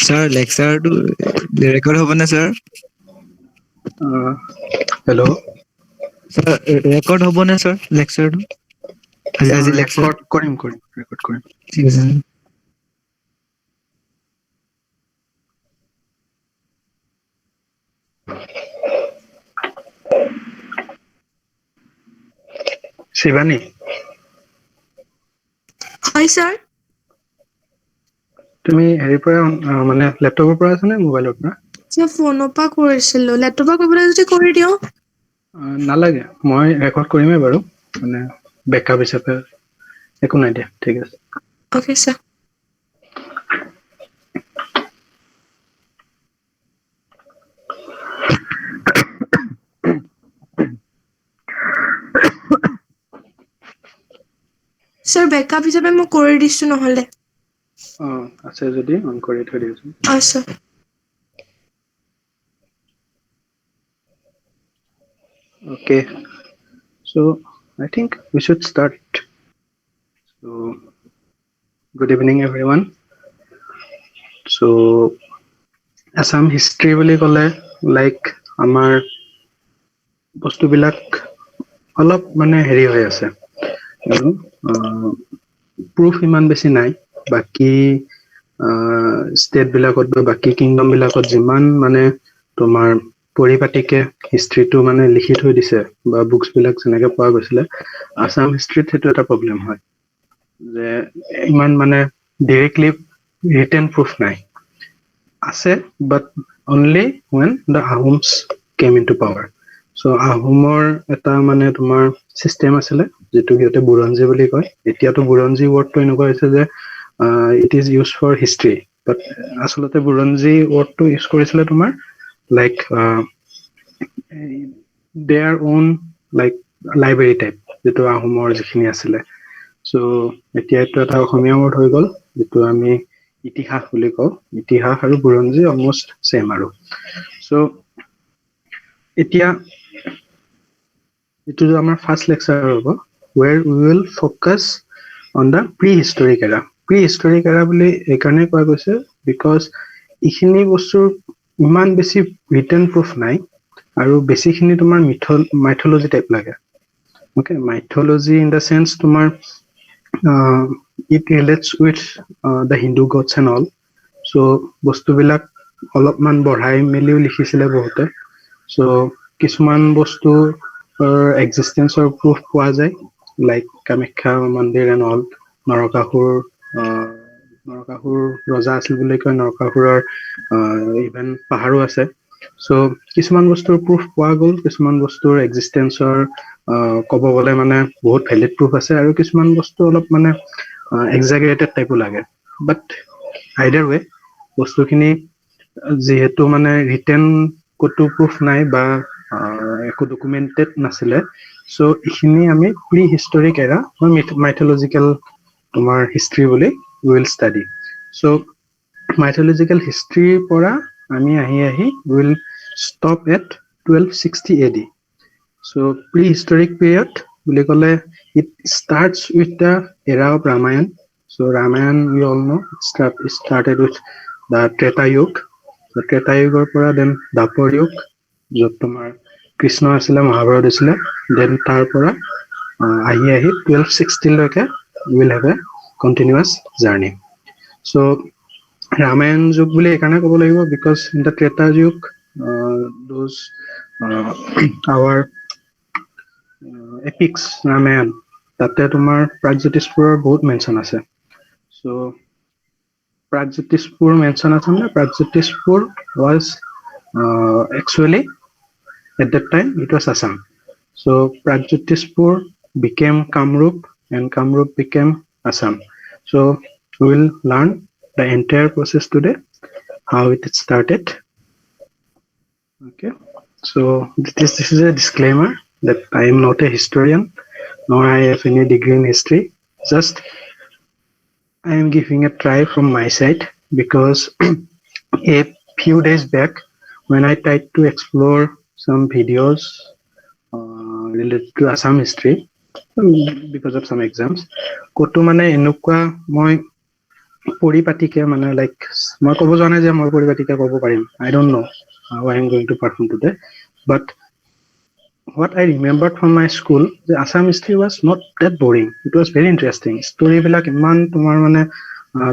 Sir লেকচাৰটো record হ'ব নে sir? Hello' sir record হ'ব নে স্যাৰ লেকচাৰটো? আজি লেকচাৰ ৰেকৰ্ড কৰিম ৰেকৰ্ড কৰিম। ঠিক আছে। শিৱানী, হয় স্যাৰ। তুমি হেৰিৰ পৰা মানে লেপটপৰ পৰা আছে নে মোবাইলৰ পৰা? মই ফোনৰ পৰা কৰিছিলো, লেপটপৰ পৰা কৰিবলৈ যদি কৰি দিওঁ। নালাগে, মই ৰেকৰ্ড কৰিমেই বাৰু, মানে বেকআপ হিচাপে। একো নাই দিয়া, ঠিক আছে। Okay sir. স্যাৰ বেকআপ হিচাপে মই কৰি দিছো নহ'লে। আছে যদি অন কৰি থৈ দিওঁচোন। আচ্ছা। Okay, so I think we should start. So, good evening everyone. So, Assam history বুলি ক'লে like আমাৰ বস্তুবিলাক অলপ মানে হেৰি হৈ আছে, প্ৰুফ ইমান বেছি নাই। বাকী ষ্টেট বিলাকত বা বাকী কিংডম বিলাকত যিমান মানে তোমাৰ পৰিপাটিকে হিষ্ট্ৰীটো মানে লিখি থৈ দিছে বা বুকছ বিলাক যেনেকে পোৱা গৈছিলে, আছাম হিষ্ট্ৰীত সেইটো এটা প্ৰব্লেম হয় যে ইমান মানে ডিৰেক্টলি ৰিটেন প্ৰুফ নাই। আছে, বাট only when the Ahoms came into power. So আহোমৰ এটা মানে তোমাৰ চিষ্টেম আছিলে যিটো সিহঁতে বুৰঞ্জী বুলি কয়। এতিয়াতো বুৰঞ্জী ৱৰ্ডটো এনেকুৱা হৈছে যে it is use for history, but আচলতে বুৰঞ্জী ৱৰ্ডটো ইউজ কৰিছিলে তোমাৰ like their own like library type, যিটো আহোমৰ যিখিনি আছিলে। চ' এতিয়া এইটো এটা অসমীয়া ৱৰ্ড হৈ গ'ল যিটো আমি ইতিহাস বুলি কওঁ। ইতিহাস আৰু বুৰঞ্জী অলমষ্ট ছেম আৰু। চ' এতিয়া এইটো আমাৰ ফাৰ্ষ্ট লেকচাৰ হ'ব, where we will focus on the pre-historic era. Pre-historic era বুলি এইকাৰণে কোৱা গৈছে বিকজ এইখিনি বস্তুৰ ইমান বেছি ৰিটেন প্ৰুফ নাই আৰু বেছিখিনি তোমাৰ মাইথলজি টাইপ লাগে। Okay, mythology in the sense তোমাৰ it relates with the Hindu gods and all. So' বস্তুবিলাক অলপমান বঢ়াই মেলিও লিখিছিলে বহুতে। চ' কিছুমান বস্তু এক্সিষ্টেঞ্চৰ প্ৰুফ পোৱা যায়, লাইক কামাখ্যা মন্দিৰ এণ্ড অল। নৰকাসুৰ ৰজা আছিল বুলি কয়, নৰকাসুৰৰ ইভেন পাহাৰো আছে। চ' কিছুমান বস্তুৰ প্ৰুফ পোৱা গ'ল, কিছুমান বস্তুৰ এক্সিষ্টেঞ্চৰ ক'ব গ'লে মানে বহুত ভেলিড প্ৰুফ আছে, আৰু কিছুমান বস্তু অলপ মানে এক্সাগেৰেটেড টাইপো লাগে। বাট আইদাৰ ৱে বস্তুখিনি যিহেতু মানে ৰিটেন ক'তো প্ৰুফ নাই বা একো ডকুমেণ্টেড নাছিলে, চ' এইখিনি আমি প্ৰি হিষ্টৰিক এৰা বা মাইথলজিকেল তোমাৰ হিষ্ট্ৰী বুলি উইল ষ্টাডি। চ' মাইথলজিকেল হিষ্ট্ৰীৰ পৰা আমি আহি will stop at 1260 AD. So' prehistoric period বুলি ক'লে it starts with the era of Ramayana. So' Ramayana we all know started with the Treta Yug. Treta Yugৰ পৰা দেন দ্বাপৰ যুগ, য'ত তোমাৰ কৃষ্ণ আছিলে, মহাভাৰত আছিলে। দেন তাৰ পৰা আহি 1260 লৈকে will have a continuous journey. So' Ramayana যুগ বুলি এইকাৰণে ক'ব লাগিব because in the Treta Yug those our epics Ramayana, তাতে তোমাৰ প্ৰাগজ্যোতিষপুৰৰ বহুত মেনশ্যন আছে। চ' প্ৰাগজ্যোতিষপুৰ মেনশ্যন আছে মানে Pragjyotishpur was actually at that time it was Assam. So Pragjotishpur became Kamrup and Kamrup became Assam. So we will learn the entire process today, how it started. Okay, so this is a disclaimer that I am not a historian, nor I have any degree in history. Just I am giving a try from my side because a few days back when I tried to explore some videos related to Assam history because of some exams, ক'তো মানে এনেকুৱা মই পৰিপাটিকে মানে like মই ক'ব যোৱা নাই যে মই পৰিপাটিকে ক'ব পাৰিম I don't know how I am going to perform today but what I remembered from my school যে Assam history was not that boring it was very interesting story বিলাক ইমান তোমাৰ মানে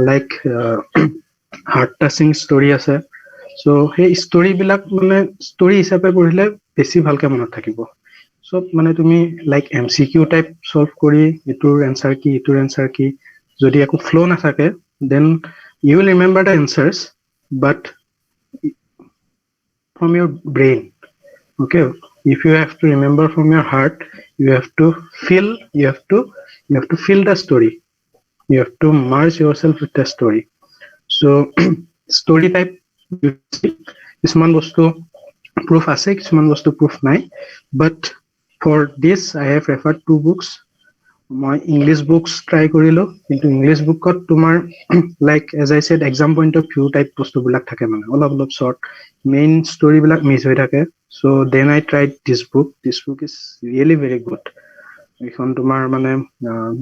লাইক হাৰ্ট টাচিং ষ্টৰি আছে so সেই story বিলাক মানে story হিচাপে পঢ়িলে বেছি ভালকে মনত থাকিব চব মানে তুমি লাইক MCQ টাইপ সলভ কৰি ইটোৰ এনসাৰ কি ইটোৰ এনসাৰ কি যদি একো ফ্লো নাথাকে then you will remember the answers but from your brain okay if you have to remember from your heart you have to feel you have to feel the story you have to merge yourself with the story so story type কিছুমান বস্তু proof আছে কিছুমান বস্তু proof নাই but for this I have referred two books মই English books try কৰিলো কিন্তু English বুকত তোমাৰ like as I said exam point of view type বস্তুবিলাক থাকে মানে অলপ অলপ শৰ্ট মেইন ষ্টৰিবিলাক মিছ হৈ থাকে so then I tried this book is really very good এখন তোমাৰ মানে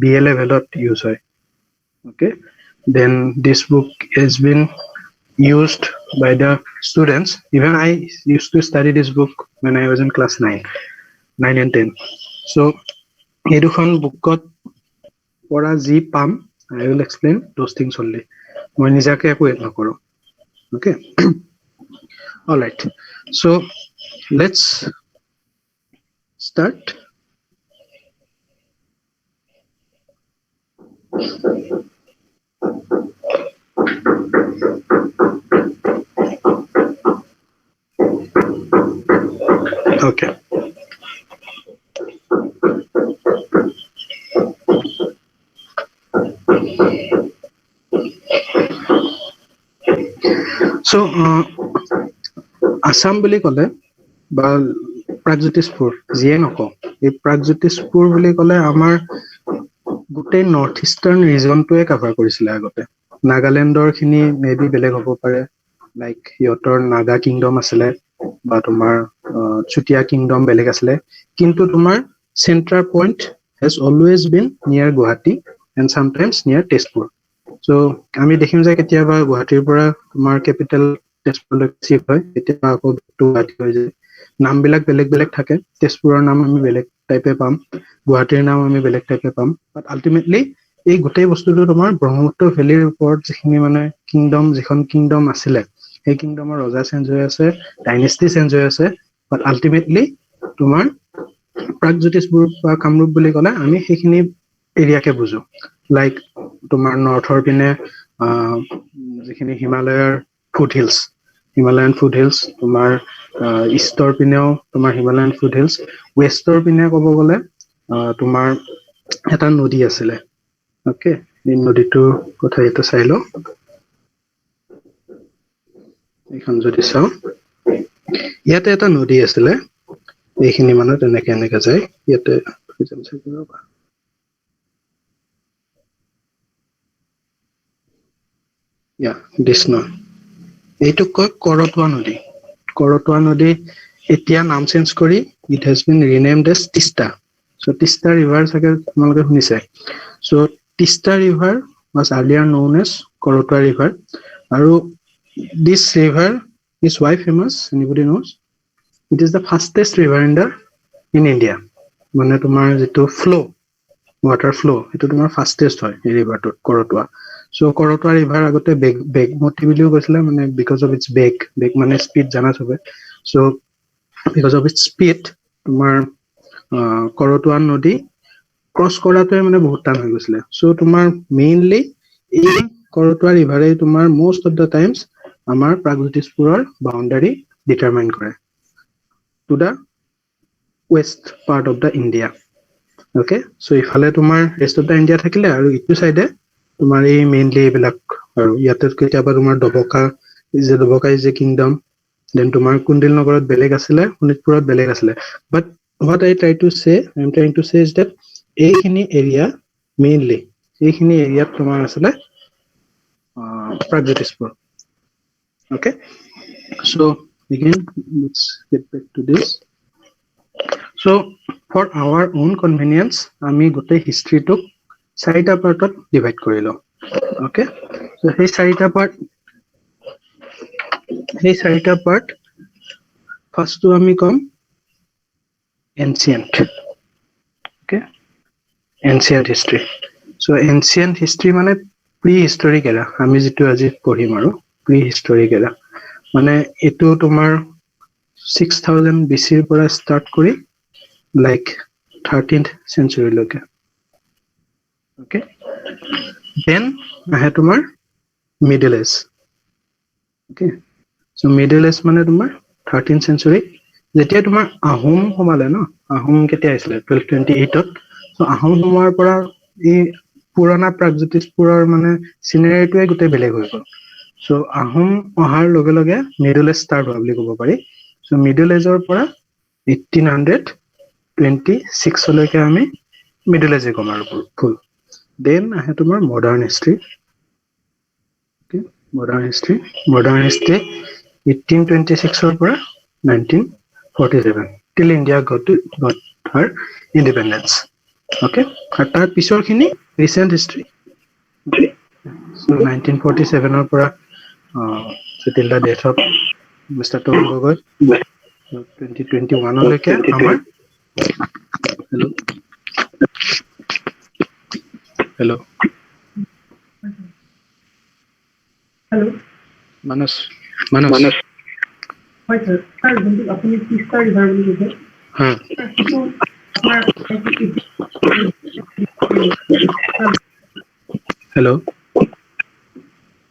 BA লেভেলত ইউজ হয় okay then this book has been used by the students even I used to study this book when I was in class 9 and 10 so এই দুখন বুকত পঢ়া যি পাম I will explain those things only মই নিজাকে একো add নকৰো okay all right so let's start okay so Assam বুলি ক'লে বা প্ৰাগজ্যোতিষপুৰ যিয়ে নকওঁ এই প্ৰাগজ্যোতিষপুৰ বুলি ক'লে আমাৰ গোটেই নৰ্থ ইষ্টাৰ্ণ ৰিজনটোৱে কভাৰ কৰিছিলে আগতে নাগালেণ্ডৰ খিনি মেবি বেলেগ হ'ব পাৰে লাইক সিহঁতৰ নাগা কিংডম আছিলে বা তোমাৰ চুতীয়া কিংডম বেলেগ আছিলে কিন্তু তোমাৰ centre point has always been near Guwahati and সামটাইমছ নিয়াৰ তেজপুৰ so আমি দেখিম যে কেতিয়াবা গুৱাহাটীৰ পৰা তোমাৰ কেপিটেল তেজপুৰলৈ শিফ্ট হয় কেতিয়াবা আকৌ গুৱাহাটী হৈ যায় নামবিলাক বেলেগ বেলেগ থাকে তেজপুৰৰ নাম আমি বেলেগ টাইপে পাম গুৱাহাটীৰ নাম আমি বেলেগ টাইপে পাম বাট আলটিমেটলি এই গোটেই বস্তুটো তোমাৰ ব্ৰহ্মপুত্ৰ ভেলীৰ ওপৰত যিখিনি মানে কিংডম যিখন কিংডম আছিলে সেই কিংডমৰ ৰজা চেঞ্জ হৈ আছে ডাইনেষ্টি চেঞ্জ হৈ আছে বাট আলটিমেটলি তোমাৰ প্ৰাগজ্যোতিষপুৰ বা কামৰূপ বুলি ক'লে আমি সেইখিনি এৰিয়াকে বুজো লাইক তোমাৰ নৰ্থৰ পিনে যিখিনি হিমালয়ৰ হিমালয়ান ফুড হিলছ তোমাৰ ইষ্টৰ পিনেও তোমাৰ হিমালয়ান ফুড হিলছ ৱেষ্টৰ পিনে ক'ব গ'লে তোমাৰ এটা নদী আছিলে ওকে এই নদীটোৰ কথা এটা চাই লওঁ এইখন যদি চাওঁ ইয়াতে এটা নদী আছিলে এইখিনি মানে তেনেকে এনেকে যায় ইয়াতে কৃষ্ণ এইটো কয় কৰতোৱা নদী এতিয়া নাম চেঞ্জ কৰি it has been renamed as Teesta so Teesta river চাগে তোমালোকে শুনিছে so Teesta river was earlier known as Karatoya river আৰু this river is why famous anybody knows it is the fastest river in India মানে তোমাৰ যেটো water flow এটো তোমাৰ fastest হয় এই ৰিভাৰটো কৰতোৱা so কৰতোৱা ৰিভাৰ আগতে বেগমতি বুলিও কৈছিলে মানে because of its বেগ মানে স্পিড জানা সবে so because of its speed তোমাৰ কৰতোৱা নদী ক্ৰছ কৰাটোৱে মানে বহুত টান হৈ গৈছিলে so তোমাৰ মেইনলি এই কৰতোৱা ৰিভাৰে তোমাৰ most of the times আমাৰ প্ৰাগজ্যোতিষপুৰৰ বাউন্ডাৰী ডিটাৰমাইন কৰে to the west part of the India okay so ইফালে তোমাৰ rest of the India থাকিলে আৰু ইটো সাইডে তোমাৰ এই মেইনলি এইবিলাক আৰু ইয়াতে কেতিয়াবা তোমাৰ দবকা is a kingdom then তোমাৰ কুন্দিল নগৰত বেলেগ আছিলে শোণিতপুৰত বেলেগ আছিলে but what I am trying to say is that এইখিনি এৰিয়া মেইনলি এইখিনি এৰিয়াত তোমাৰ আছিলে Pragjyotishpur okay so again let's get back to this so for our own convenience আমি গোটেই হিষ্ট্ৰীটোক চাৰিটা পাৰ্টত ডিভাইড কৰিলো okay So সেই চাৰিটা পাৰ্ট ফাৰ্ষ্টটো আমি কম এনচিয়েন্ট ওকে এনচিয়েন্ট হিষ্ট্ৰী চ' এনচিয়েন্ট হিষ্ট্ৰী মানে প্ৰি হিষ্টৰিক এৰা আমি যিটো আজি পঢ়িম আৰু প্ৰি হিষ্টৰিক এৰা মানে এইটো তোমাৰ 6000 BC ৰ পৰা ষ্টাৰ্ট কৰি লাইক 13th centuryলৈকে ওকে দেন আহে তোমাৰ মিডল এজ ওকে চ' মিডল এজ মানে তোমাৰ 13th century যেতিয়া তোমাৰ আহোম সোমালে ন আহোম কেতিয়া আহিছিলে 1228ত চ' আহোম সোমোৱাৰ পৰা এই পুৰণা প্ৰাগজ্যোতিষপুৰৰ মানে চিনেৰিটোৱে গোটেই বেলেগ হৈ গ'ল চ' আহোম অহাৰ লগে লগে মিডল এজ ষ্টাৰ্ট হোৱা বুলি ক'ব পাৰি চ' মিডল এজৰ পৰা 1826 লৈকে আমি মিডল এজে কম আৰু ফুল দেন আহে তোমাৰ মডাৰ্ণ হিষ্ট্ৰী মডাৰ্ণ হিষ্ট্ৰী 1826 ৰ পৰা 1947 till India got her independence okay আৰু তাৰ পিছৰখিনি ৰিচেণ্ট হিষ্ট্ৰী so 1947 ৰ পৰা till the death of Mr. Tobin Gogoi 2021 লৈকে আমাৰ হেল্ল' মানস হয় স্যার স্যার কিন্তু আপনি তিস্তা রিভার বলে গেছে হ্যাঁ কিন্তু আপনার হেল্ল'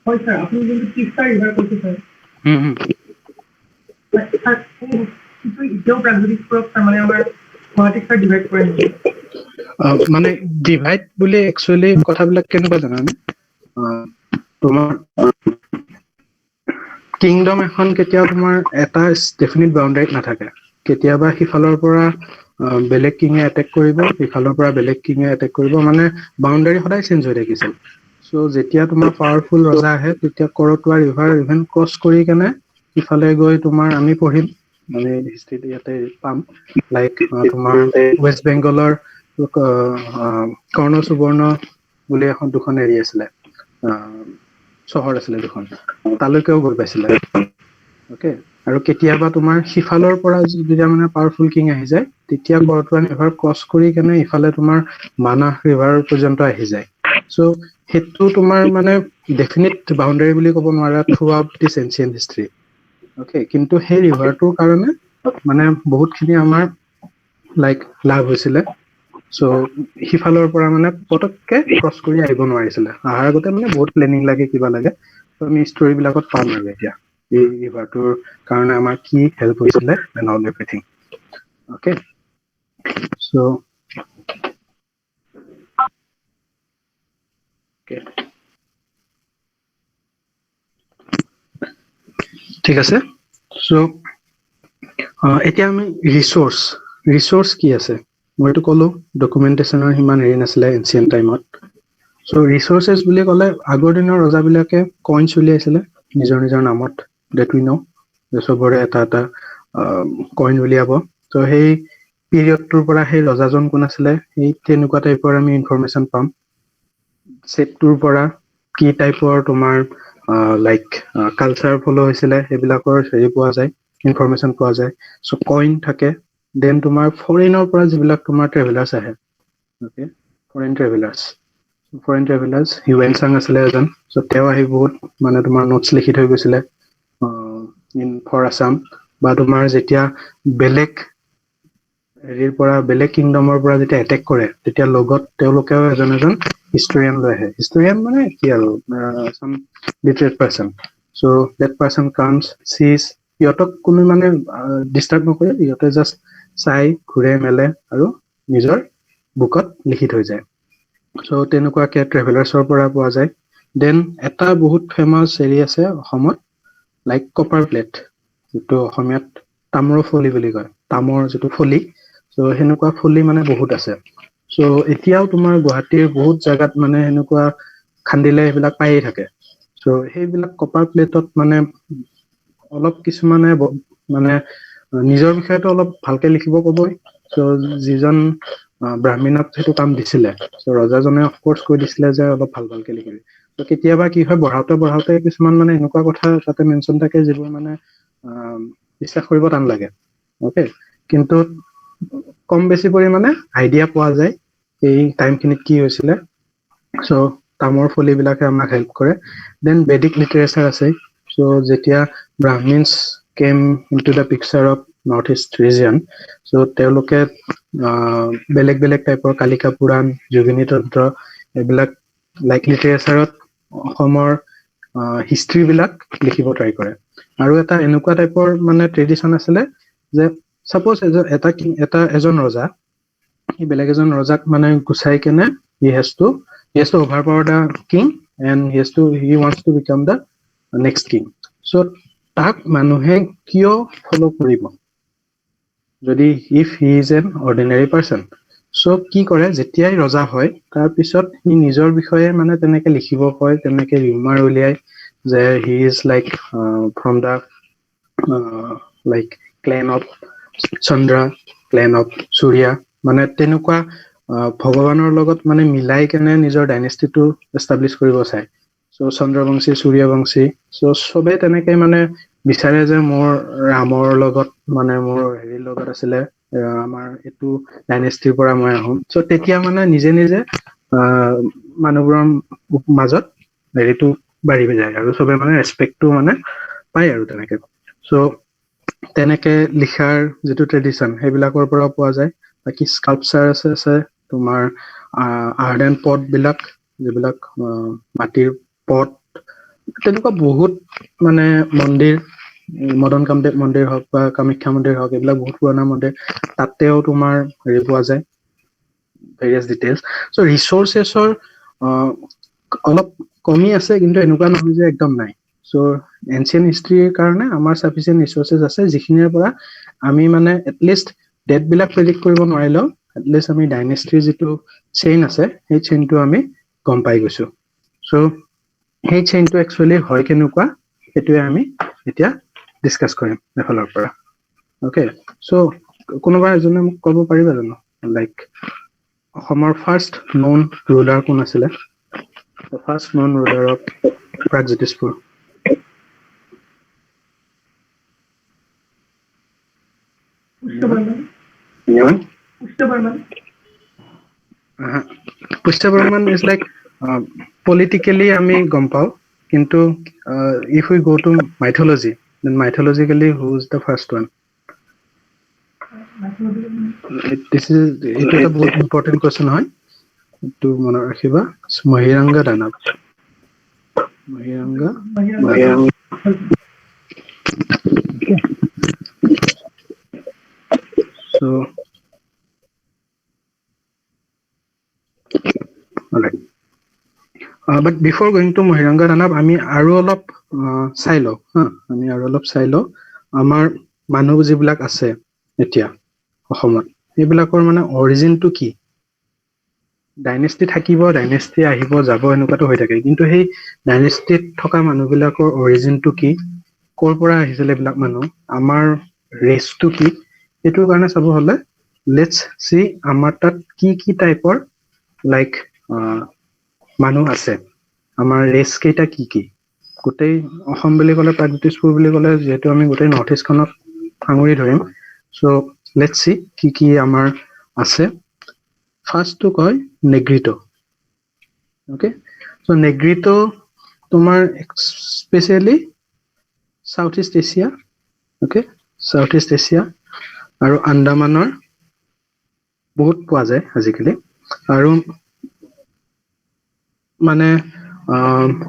হয় স্যার আপনি কিন্তু তিস্তা রিভার করতে স্যার স্যার কিন্তু এতিয়াও প্রাকৃতিক প্রয়োগ তার মানে আমার গুৱাহাটীক স্যাৰ ডিভাইড কৰে নিছে মানে ডিভাইড বুলি একচুৱেলি কথাবিলাক কেনেকুৱা জানানে তোমাৰ কিংডম এখন কেতিয়াও তোমাৰ এটা ডেফিনিট বাউণ্ডাৰীত নাথাকে কেতিয়াবা সিফালৰ পৰা বেলেগ কিঙে এটেক কৰিব সিফালৰ পৰা বেলেগ কিঙে এটেক কৰিব মানে বাউণ্ডাৰী সদায় চেঞ্জ হৈ থাকিছিল চ' যেতিয়া তোমাৰ পাৱাৰফুল ৰজা আহে তেতিয়া কৰতোৱা ৰিভাৰ ইভেন ক্ৰছ কৰি কেনে ইফালে গৈ তোমাৰ আমি পঢ়িম মানে হিষ্ট্ৰীত ইয়াতে পাম লাইক তোমাৰ ৱেষ্ট বেংগলৰ কৰ্ণ সুবৰ্ণ বুলি দুখন এৰি আছিলে চহৰ আছিলে দুখন তালৈকেও গৈ পাইছিলে অকে আৰু কেতিয়াবা তোমাৰ সিফালৰ পৰা যেতিয়া মানে পাৱাৰফুল কিং আহি যায় তেতিয়া কৰতোৱা ৰিভাৰ ক্ৰছ কৰি কেনে ইফালে তোমাৰ মানাহ ৰিভাৰ পৰ্যন্ত আহি যায় চ' সেইটো তোমাৰ মানে ডেফিনিট বাউণ্ডাৰী বুলি ক'ব নোৱাৰা থ্ৰু আউট দিছ এনচিয়েন্ট হিষ্ট্ৰী অকে কিন্তু সেই ৰিভাৰটোৰ কাৰণে মানে বহুতখিনি আমাৰ লাইক লাভ হৈছিলে চ' সিফালৰ পৰা মানে পটককে ক্ৰছ কৰি আহিব নোৱাৰিছিলে অহাৰ আগতে মানে বহুত প্লেনিং লাগে কিবা লাগে ত' আমি ষ্টৰী বিলাকত পাম আৰু এতিয়া এই ৰিভাৰটোৰ কাৰণে আমাৰ কি হেল্প হৈছিলে এণ্ড অল এভৰিথিং অকে চ' ঠিক আছে চ' এতিয়া আমি ৰিচোৰ্চ কি আছে মইতো ক'লো ডকুমেণ্টেশ্যনৰ সিমান হেৰি নাছিলে এনচিয়েন্ট টাইমত চ' ৰিচোৰ্চেছ বুলি ক'লে আগৰ দিনৰ ৰজাবিলাকে কইনছ উলিয়াইছিলে নিজৰ নিজৰ নামত ডেট উই ন চবৰে এটা এটা কইন উলিয়াব চ' সেই পিৰিয়ডটোৰ পৰা সেই ৰজাজন কোন আছিলে সেই তেনেকুৱা টাইপৰ আমি ইনফৰমেশ্যন পাম ছেটটোৰ পৰা কি টাইপৰ তোমাৰ লাইক কালচাৰ ফ'ল' হৈছিলে সেইবিলাকৰ হেৰি পোৱা যায় ইনফৰমেশ্যন পোৱা যায় চ' কইন থাকে দেন তোমাৰ ফৰেইনৰ পৰা যিবিলাক তোমাৰ ট্ৰেভেলাৰ্ছ আহে okay foreign travellers Hiuen Tsang আছিলে এজন চ' তেওঁ আহি বহুত মানে তোমাৰ নোটছ লিখি থৈ গৈছিলে ইন ফৰ আছাম বা তোমাৰ যেতিয়া বেলেগ হেৰিৰ পৰা বেলেগ কিংডমৰ পৰা যেতিয়া এটেক কৰে তেতিয়া লগত তেওঁলোকেও এজন হিষ্টৰিয়ান লৈ আহে হিষ্টৰিয়ান মানে কি আৰু some literate person so' that person comes these সিহঁতক কোনো মানে ডিষ্টাৰ্ব নকৰে সিহঁতে জাষ্ট চাই ঘূৰে মেলে আৰু নিজৰ বুকত লিখি থৈ যায় চ' তেনেকুৱাকে ট্ৰেভেলাৰ্ছৰ পৰা পোৱা যায় দেন এটা বহুত ফেমাছ হেৰি আছে অসমত লাইক কপাৰ প্লেট যিটো অসমীয়াত তামৰ ফলি বুলি কয় তামৰ যিটো ফলি চ' সেনেকুৱা ফলি মানে বহুত আছে চ' এতিয়াও তোমাৰ গুৱাহাটীৰ বহুত জেগাত মানে সেনেকুৱা খান্দিলে সেইবিলাক পায়েই থাকে চ' সেইবিলাক কপাৰ প্লেটত মানে অলপ কিছুমানে মানে নিজৰ বিষয়েতো অলপ ভালকে লিখিব ক'বই চ' যিজন ব্ৰাহ্মণক সেইটো কাম দিছিলে চ' ৰজাজনে অফক'ৰ্চ কৈ দিছিলে যে অলপ ভালকে লিখিবি চ' তো কেতিয়াবা কি হয় বঢ়াওতে কিছুমান মানে এনেকুৱা কথা তাতে মেনশ্যন থাকে যিবোৰ মানে বিশ্বাস কৰিব টান লাগে অ'কে কিন্তু কম বেছি পৰিমাণে আইডিয়া পোৱা যায় এই টাইমখিনিত কি হৈছিলে চ' তামৰ ফলিবিলাকে আমাক হেল্প কৰে দেন বেদিক লিটাৰেচাৰ আছে চ' যেতিয়া Brahmins came into the picture of north east region so' তেওঁলোকে বেলেগ বেলেগ টাইপৰ কালিকা পুৰাণ যোগিনী তন্ত্ৰ এইবিলাক লাইক লিটাৰেচাৰত অসমৰ হিষ্ট্ৰীবিলাক লিখিব ট্ৰাই কৰে আৰু এটা এনেকুৱা টাইপৰ মানে ট্ৰেডিশ্যন আছিলে যে চাপ'জ এজন ৰজা সি বেলেগ এজন ৰজাক মানে গুচাই কেনে he has to overpower the king and he wants to become the next king so তাক মানুহে কিয় ফলো কৰিব যদি if he is an ordinary person so কি কৰে যেতিয়াই ৰজা হয় তাৰ পিছত সি নিজৰ বিষয়ে মানে তেনেকে লিখিব কয় তেনেকে ৰিউমাৰ উলিয়ায় যে he is like from the like clan of Chandra clan of Surya মানে তেনেকুৱা ভগৱানৰ লগত মানে মিলাই কেনে নিজৰ ডাইনেষ্টিটো এষ্টাব্লিছ কৰিব চায় চ' চন্দ্ৰবংশী সূৰ্যবংশী চ' চবে তেনেকে মানে বিচাৰে যে মোৰ ৰামৰ লগত মানে মোৰ হেৰিৰ লগত আছিলে আমাৰ এইটো ডাইনেষ্টিৰ পৰা মই আহোঁ চ' তেতিয়া মানে নিজে নিজে মানুহবোৰৰ মাজত হেৰিটো বাঢ়ি যায় আৰু চবে মানে ৰেচপেক্টটো মানে পায় আৰু তেনেকে চ' তেনেকে লিখাৰ যিটো ট্ৰেডিশ্যন সেইবিলাকৰ পৰা পোৱা যায় বাকী স্কাল্পচাৰ আছে তোমাৰ আৰ্ডেন পট বিলাক যিবিলাক মাটিৰ পট তেনেকুৱা বহুত মানে মন্দিৰ মদন কামদেৱ মন্দিৰ হওক বা কামাখ্যা মন্দিৰ হওক এইবিলাক বহুত পুৰণা মন্দিৰ তাতেও তোমাৰ হেৰি পোৱা যায় ভেৰিয়াছ ডিটেইলছ চ' ৰিচৰ্চেছৰ অলপ কমি আছে কিন্তু এনেকুৱা নহয় যে একদম নাই চ' এনচিয়েণ্ট হিষ্ট্ৰীৰ কাৰণে আমাৰ চাফিচিয়েণ্ট ৰিচৰ্চেছ আছে যিখিনিৰ পৰা আমি মানে এটলিষ্ট ডেটবিলাক প্ৰেডিক্ট কৰিব নোৱাৰিলেও এটলিষ্ট আমি ডাইনেষ্টিৰ যিটো চেইন আছে সেই চেইনটো আমি গম পাই গৈছো চ' সেই চেইনটো একচুৱেলি হয় কেনেকুৱা সেইটোৱে আমি এতিয়া ডিছকাছ কৰিম এফালৰ পৰা অ'কে চ' কোনোবা এজনে মোক ক'ব পাৰিবা জানো লাইক অসমৰ ফাৰ্ষ্ট নন ৰুলাৰ কোন আছিলে first non ruler of Pragjyotishpur Pushya Varman is like politically আমি গম পাওঁ কিন্তু if we go to mythology then mythologically who is the first one এইটো এটা বহুত ইম্পৰ্টেণ্ট কুৱেশ্যন হয় এইটো মনত ৰাখিবা মহিৰাংগা দানৱ So, alright. But before going to Mohiranga Danab, আমি আৰু অলপ চাই লওঁ আমি আৰু অলপ চাই লওঁ আমাৰ মানুহ যিবিলাক আছে এতিয়া অসমত সেইবিলাকৰ মানে অৰিজিনটো কি ডাইনেষ্টি থাকিব ডাইনেষ্টি আহিব যাব এনেকুৱাটো হৈ থাকে কিন্তু সেই ডাইনেষ্টিত থকা মানুহবিলাকৰ অৰিজিনটো কি ক'ৰ পৰা আহিছিলে এইবিলাক মানুহ আমাৰ ৰেচটো কি এইটোৰ কাৰণে চাব হলে লেটছ সি আমাৰ তাত কি টাইপৰ লাইক মানুহ আছে আমাৰ ৰেচ কেইটা কি গোটেই অসম বুলি ক'লে প্ৰাগজ্যোতিষপুৰ বুলি ক'লে যিহেতু আমি গোটেই নৰ্থ ইষ্টখনক সাঙুৰি ধৰিম চ' লেটছ সি কি আমাৰ আছে ফাৰ্ষ্টটো কয় নেগ্ৰিটো অ'কে চ' নেগ্ৰিটো তোমাৰ specially south east Asia okay south east Asia আৰু আন্দামানৰ বহুত পোৱা যায় আজিকালি আৰু মানে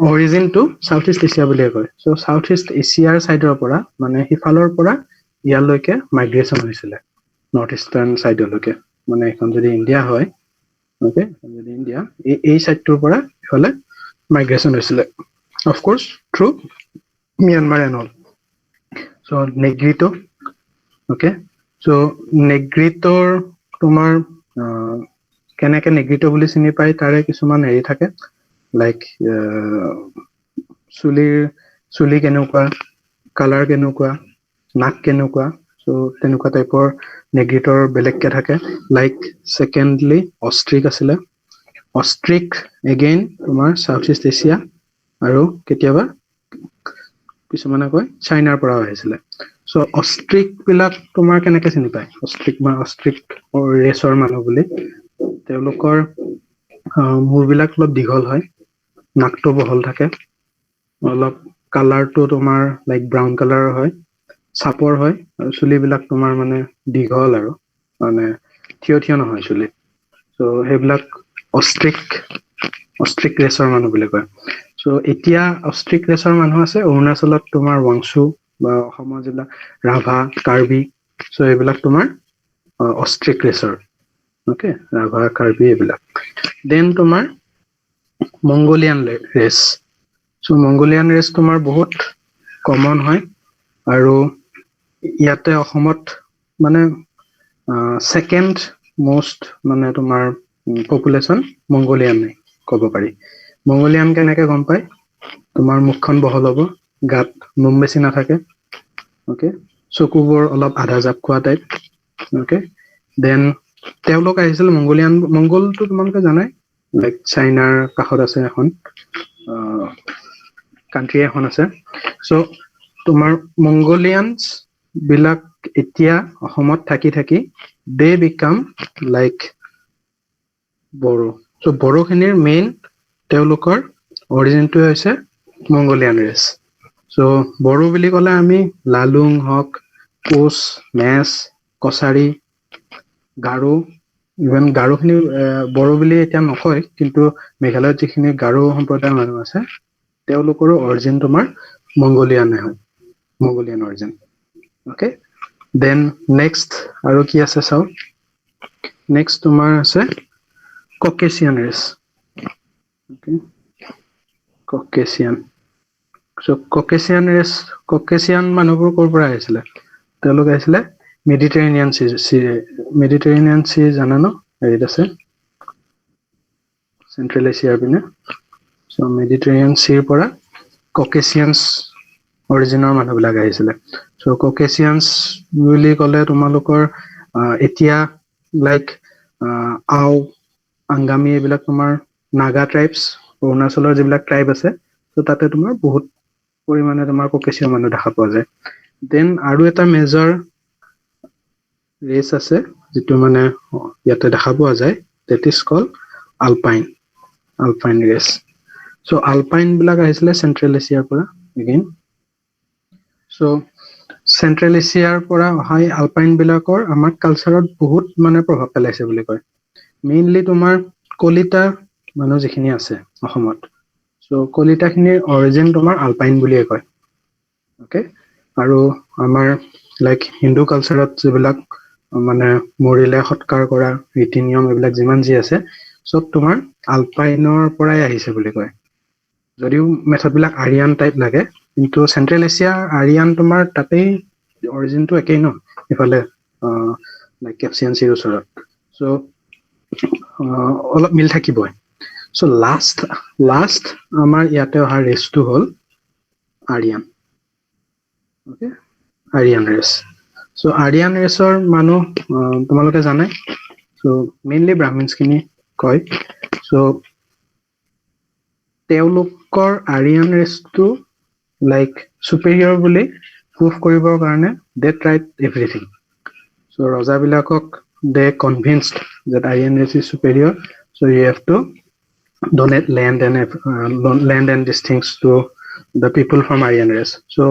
অৰিজিনটো সাউথ ইষ্ট এছিয়া বুলিয়ে কয় চ' সাউথ ইষ্ট এছিয়াৰ চাইডৰ পৰা মানে সিফালৰ পৰা ইয়ালৈকে মাইগ্ৰেশ্যন হৈছিলে নৰ্থ ইষ্টাৰ্ণ চাইডলৈকে মানে এখন যদি ইণ্ডিয়া হয় অ'কে যদি ইণ্ডিয়া এই চাইডটোৰ পৰা ইফালে মাইগ্ৰেশ্যন হৈছিলে of course through Myanmar and all so' Negrito okay so' নেগ্ৰিটোৰ তোমাৰ কেনেকে নেগ্ৰিটো বুলি চিনি পায় তাৰে কিছুমান হেৰি থাকে লাইক চুলি কেনেকুৱা কালাৰ কেনেকুৱা নাক কেনেকুৱা চ' তেনেকুৱা টাইপৰ নেগ্ৰিটৰ বেলেগকে থাকে লাইক ছেকেণ্ডলি অষ্ট্ৰিক আছিলে অষ্ট্ৰিক এগেইন তোমাৰ সাউথ ইষ্ট এছিয়া আৰু কেতিয়াবা কিছুমানে কয় চাইনাৰ পৰাও আহিছিলে চ' অষ্ট্ৰিক বিলাক তোমাৰ কেনেকে চিনি পায় অষ্ট্ৰিক ৰেচৰ মানুহ বুলি তেওঁলোকৰ মূৰবিলাক অলপ দীঘল হয় নাকটো বহল থাকে অলপ কালাৰটো তোমাৰ লাইক ব্ৰাউন কালাৰৰ হয় চাপৰ হয় আৰু চুলিবিলাক তোমাৰ মানে দীঘল আৰু মানে থিয় নহয় চুলি চ' সেইবিলাক অষ্ট্ৰিক ৰেচৰ মানুহ বুলি কয় চ' এতিয়া অষ্ট্ৰিক ৰেচৰ মানুহ আছে অৰুণাচলত তোমাৰ ৱাংচু বা অসমৰ যিবিলাক ৰাভা কাৰ্বি চ' এইবিলাক তোমাৰ অষ্ট্ৰিক ৰেচৰ অকে ৰাভা কাৰ্বি এইবিলাক দেন তোমাৰ মংগোলিয়ান ৰেচ চ' মংগোলিয়ান ৰেচ তোমাৰ বহুত কমন হয় আৰু ইয়াতে অসমত মানে ছেকেণ্ড মষ্ট মানে তোমাৰ পপুলেশ্যন মংগোলিয়ানে ক'ব পাৰি মংগোলিয়ান কেনেকে গম পায় তোমাৰ মুখখন বহল হ'ব গাত নোম বেছি নাথাকে অকে চকুবোৰ অলপ আধা জাপ খোৱা টাইপ অকে দেন তেওঁলোক আহিছিল মংগোলটো তোমালোকে জানাই লাইক চাইনাৰ কাষত আছে এখন কাণ্ট্ৰি এখন আছে চ' তোমাৰ মংগোলিয়ানছ বিলাক এতিয়া অসমত থাকি they became like Bodo so' বড়োখিনিৰ মেইন তেওঁলোকৰ অৰিজিনটোৱে হৈছে মংগোলিয়ান ৰেচ চ' বড়ো বুলি ক'লে আমি লালুং হওক কোচ মেচ কছাৰী গাৰো ইভেন গাৰোখিনি বড়ো বুলি এতিয়া নকয় কিন্তু মেঘালয়ত যিখিনি গাৰো সম্প্ৰদায়ৰ মানুহ আছে তেওঁলোকৰো অৰিজিন তোমাৰ মংগোলিয়ানে হয় Mongolian origin okay then next আৰু কি আছে চাওঁ নেক্সট তোমাৰ আছে Caucasian race Caucasian so' Caucasian মানুহবোৰ ক'ৰ পৰা আহিছিলে তেওঁলোক আহিছিলে মেডিটেৰেনিয়ান চি জানা ন হেৰিত আছে চেন্ট্ৰেল এছিয়াৰ পিনে চ' মেডিটেৰেনিয়ান চিৰ পৰা ককেচিয়ানছ অৰিজিনৰ মানুহবিলাক আহিছিলে চ' ককেচিয়ানছ বুলি ক'লে তোমালোকৰ এতিয়া লাইক আও আংগামী এইবিলাক তোমাৰ নাগা ট্ৰাইবছ অৰুণাচলৰ যিবিলাক ট্ৰাইব আছে চ' তাতে তোমাৰ বহুত পৰিমাণে তোমাৰ ককেচিয়ান মানুহ দেখা পোৱা যায় দেন আৰু এটা মেজৰ ৰেচ আছে যিটো মানে ইয়াতে দেখা পোৱা যায় that is call Alpine race so' Alpine বিলাক আহিছিলে চেন্ট্ৰেল এছিয়াৰ পৰা এগেইন চ' চেন্ট্ৰেল এছিয়াৰ পৰা অহা আলপাইন বিলাকৰ আমাৰ কালচাৰত বহুত মানে প্ৰভাৱ পেলাইছে বুলি কয় মেইনলি তোমাৰ কলিতা মানুহ যিখিনি আছে অসমত চ' কলিতাখিনিৰ অৰিজিন তোমাৰ আলপাইন বুলিয়ে কয় অকে আৰু আমাৰ লাইক হিন্দু কালচাৰত যিবিলাক মানে মৰিলে সৎকাৰ কৰা ৰীতি নিয়ম এইবিলাক যিমান যি আছে চব তোমাৰ আলপাইনৰ পৰাই আহিছে বুলি কয় যদিও মেথডবিলাক আৰিয়ান টাইপ লাগে কিন্তু চেন্ট্ৰেল এছিয়া আৰিয়ান তোমাৰ তাতেই অৰিজিনটো একেই ন ইফালে লাইক কেপচিয়ান চিৰ ওচৰত চ' অলপ মিল থাকিবই চ' লাষ্ট আমাৰ ইয়াতে অহা ৰেচটো হ'ল আৰিয়ান অকে আৰিয়ান ৰেচ চ' আৰিয়ান ৰেচৰ মানুহ তোমালোকে জানে চ' মেইনলি ব্ৰাহ্মিনছখিনি কয় চ' তেওঁলোকৰ আৰিয়ান ৰেচটো লাইক চুপেৰিয়ৰ বুলি প্ৰুভ কৰিবৰ কাৰণে দে ট্ৰাইড এভৰিথিং চ' ৰজাবিলাকক they convinced that Aryan race is superior so you have to donate land and these things to the people from Aryan race so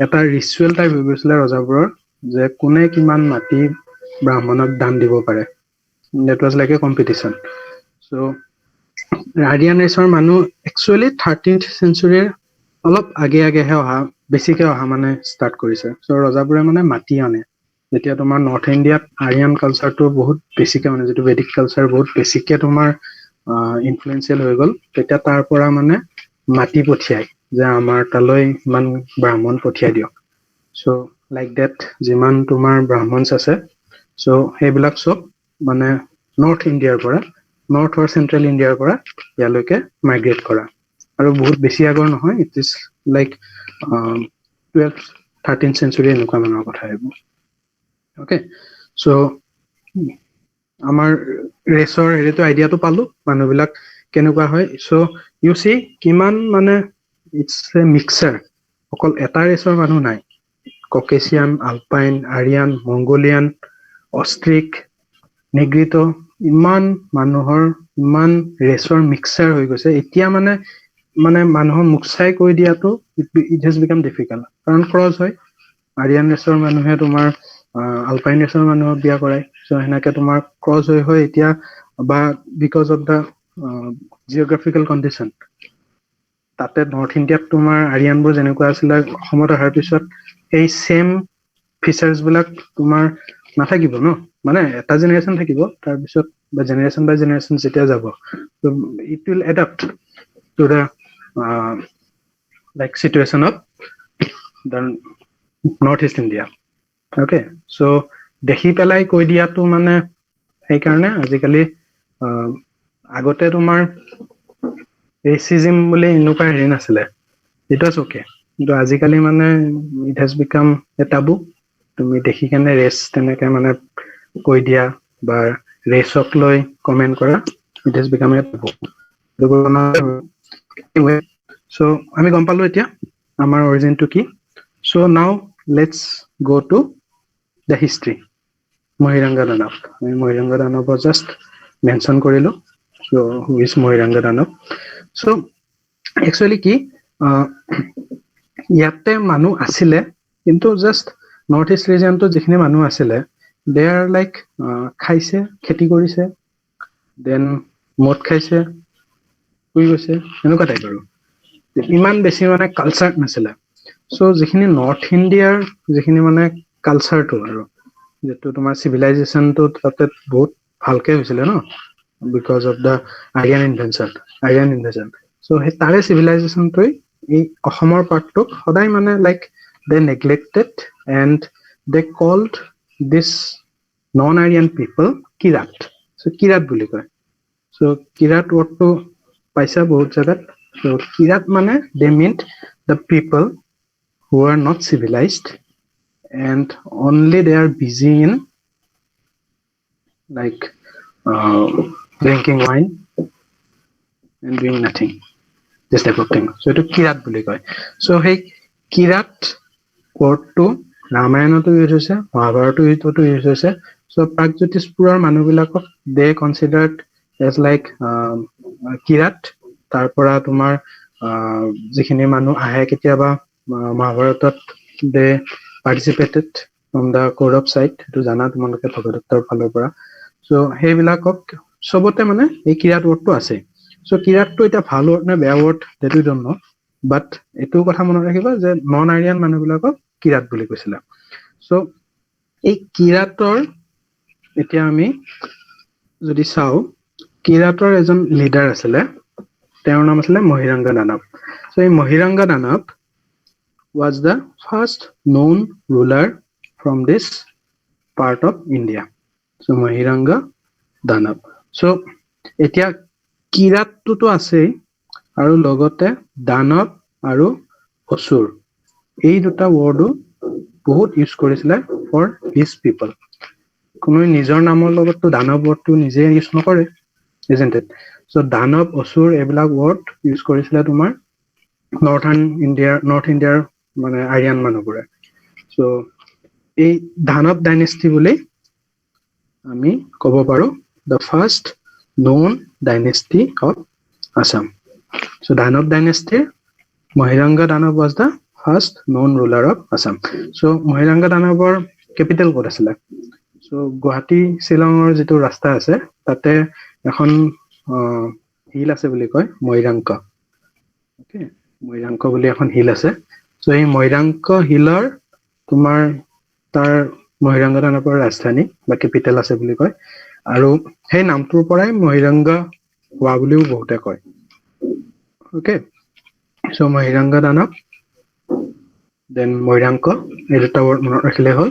এটা ৰিচুৱেল টাইপ হৈ গৈছিলে ৰজাবোৰৰ যে কোনে কিমান মাটি ব্ৰাহ্মণক দান দিব পাৰে that was like a competition so Aryan raceৰ মানুহ একচুৱেলি 13th centuryৰ অলপ আগেহে অহা বেছিকে অহা মানে ষ্টাৰ্ট কৰিছে চ' ৰজাবোৰে মানে মাটি আনে যেতিয়া তোমাৰ নৰ্থ ইণ্ডিয়াত আৰিয়ান কালচাৰটো বহুত বেছিকে মানে যিটো বেদিক কালচাৰ বহুত বেছিকে তোমাৰ ইনফ্লুৱেঞ্চিয়েল হৈ গ'ল তেতিয়া তাৰ পৰা মানে মাটি পঠিয়াই যে আমাৰ তালৈ ইমান ব্ৰাহ্মণ পঠিয়াই দিয়ক চ' লাইক ডেট যিমান তোমাৰ ব্ৰাহ্মণছ আছে চ' সেইবিলাক চব মানে নৰ্থ আৰু চেন্ট্ৰেল ইণ্ডিয়াৰ পৰা ইয়ালৈকে মাইগ্ৰেট কৰা আৰু বহুত বেছি আগৰ নহয় it is like 13th century এনেকুৱা মানৰ কথা এইবোৰ অকে চ' আমাৰ ৰেচৰ হেৰিটো আইডিয়াটো পালো মানুহবিলাক কেনেকুৱা হয় চ' ইউ চি কিমান মানে ইটছ এ মিক্সাৰ, অকল এটা ৰেচৰ মানুহ নাই। ককেছিয়ান, alpine, Aryan, Mongolian, Austric, Negrito, ইমান মানুহৰ ইমান ৰেচৰ মিক্সাৰ হৈ গৈছে। এতিয়া মানে মানুহৰ মুখ চাই কৈ দিয়াটো ইট হেজ বিকাম ডিফিকাল্ট, কাৰণ ক্ৰছ হয়। আৰিয়ান ৰেচৰ মানুহে তোমাৰ আলপাইন ৰেচৰ মানুহক বিয়া কৰায়। চ' সেনেকে তোমাৰ ক্ৰছ হৈ এতিয়া বা because of the geographical condition, তাতে নৰ্থ ইণ্ডিয়াত তোমাৰ আৰিয়ানবোৰ যেনেকুৱা আছিলে, অসমত অহাৰ পিছত এই চেম ফিচাৰ্ছ বিলাক তোমাৰ নাথাকিব ন। মানে এটা জেনেৰেশ্যন থাকিব, তাৰপিছত বা জেনেৰেশ্যন বাই জেনেৰেশ্যন যেতিয়া যাব, it will adapt to the like situation of the north east India. Okay, so' দেখি পেলাই কৈ দিয়াটো মানে সেইকাৰণে আজিকালি আগতে তোমাৰ ৰেচিজিম বুলি এনেকুৱা হেৰি নাছিলে, ইট ৱাজ অ'কে। কিন্তু আজিকালি মানে ইট হেজ বিকাম এ টাবু। তুমি দেখি কেনে ৰেচ তেনেকে মানে কৈ দিয়া বা ৰেচক লৈ কমেণ্ট কৰা, ইট হেজ বিকাম এ টাবু। চ' আমি গম পালো এতিয়া আমাৰ অৰিজিনটো কি। চ' নাও লেটছ গ টু দ্য হিষ্ট্ৰী। মহিৰাংগা দানৱ, আমি মহিৰাংগা দানৱৰ জাষ্ট মেনশ্যন কৰিলো। চ' who is মহিৰাংগা Danava. So' actually কি, ইয়াতে মানুহ আছিলে, কিন্তু জাষ্ট নৰ্থ ইষ্ট ৰিজনটো যিখিনি মানুহ আছিলে, দে আৰ লাইক খাইছে, খেতি কৰিছে, দেন মদ খাইছে, শুই গৈছে, এনেকুৱা টাইপ আৰু। ইমান বেছি মানে কালচাৰ নাছিলে। চ' যিখিনি নৰ্থ ইণ্ডিয়াৰ যিখিনি মানে কালচাৰটো আৰু যিটো তোমাৰ চিভিলাইজেশ্যনটো তাতে বহুত ভালকে হৈছিলে ন, because of the Aryan invention. So' সেই তাৰে চিভিলাইজেশ্যনটোৱে এই অসমৰ পাৰ্টটোক সদায় মানে like they neglected and they called this non Aryan people Kirat. So' Kirat বুলি কয়। চ' কিৰাট ৱৰ্ডটো পাইছা বহুত জেগাত। চ' কিৰাট মানে they meant the people who are not civilized and only they are busy in like drinking wine and doing nothing, this type of thing. So এইটো কিৰাট বুলি কয়। চ' সেই কিৰাট ৱৰ্ডটো ৰামায়ণতো ইউজ হৈছে, মহাভাৰতো ইউজ হৈছে। চ' প্ৰাগজ্যোতিষপুৰৰ মানুহবিলাকক they considered as like Kirat. তাৰ পৰা তোমাৰ যিখিনি মানুহ আহে কেতিয়াবা মহাভাৰতত, they participated from the Kaurava side, সেইটো জানা তোমালোকে ভগদত্তৰ ফালৰ পৰা। চ' সেইবিলাকক চবতে মানে এই কিৰাট ৱৰ্ডটো আছে। চ' কিৰাটটো এতিয়া ভাল ৱৰ্ড নে বেয়া ৱৰ্ড সেইটো ডন্ট ন, বাট এইটো কথা মনত ৰাখিবা যে নন আৰিয়ান মানুহবিলাকক কিৰাট বুলি কৈছিলে। চ' এই কিৰাটৰ এতিয়া আমি যদি চাওঁ, কিৰাটৰ এজন লিডাৰ আছিলে, তেওঁৰ নাম আছিলে মহিৰাংগা দানৱ। চ' এই মহিৰাংগা দানৱ was the first known ruler from this part of India. So মহিৰাংগা দানৱ। চ' এতিয়া কিৰাটটোতো আছেই, আৰু লগতে দানৱ আৰু অসুৰ, এই দুটা ৱৰ্ডো বহুত ইউজ কৰিছিলে ফৰ হিজ পিপল। কোনো নিজৰ নামৰ লগততো দানৱ ৱৰ্ডটো নিজে ইউজ নকৰে, isn't it? চ' দানৱ, অসুৰ এইবিলাক ৱৰ্ড ইউজ কৰিছিলে তোমাৰ নৰ্থ ইণ্ডিয়াৰ মানে আৰিয়ান মানুহবোৰে। চ' এই দানৱ ডাইনেষ্টি বুলি আমি ক'ব পাৰো the first non dynasty of Assam. So' Danava ডাইনেষ্টিৰ Mahiranga Danava was the first non ruler of Assam. So' Mahiranga দানৱৰ কেপিটেল ক'ত আছিলে? চ' গুৱাহাটী শ্বিলঙৰ যিটো ৰাস্তা আছে, তাতে এখন হিল আছে বুলি কয় মৈৰাংক। অ'কে, মৈৰাংক বুলি এখন হিল আছে। চ' এই মৈৰাংক হিলৰ তোমাৰ তাৰ মহিৰাংগা দানৱৰ ৰাজধানী বা কেপিটেল আছে বুলি কয়, আৰু সেই নামটোৰ পৰাই মহিৰাংগা হোৱা বুলিও বহুতে কয়। অ'কে, চ' মহিৰাংগা দানৱ, দেন মৈৰাংক, এই দুটা ৱৰ্ড মনত ৰাখিলে হ'ল।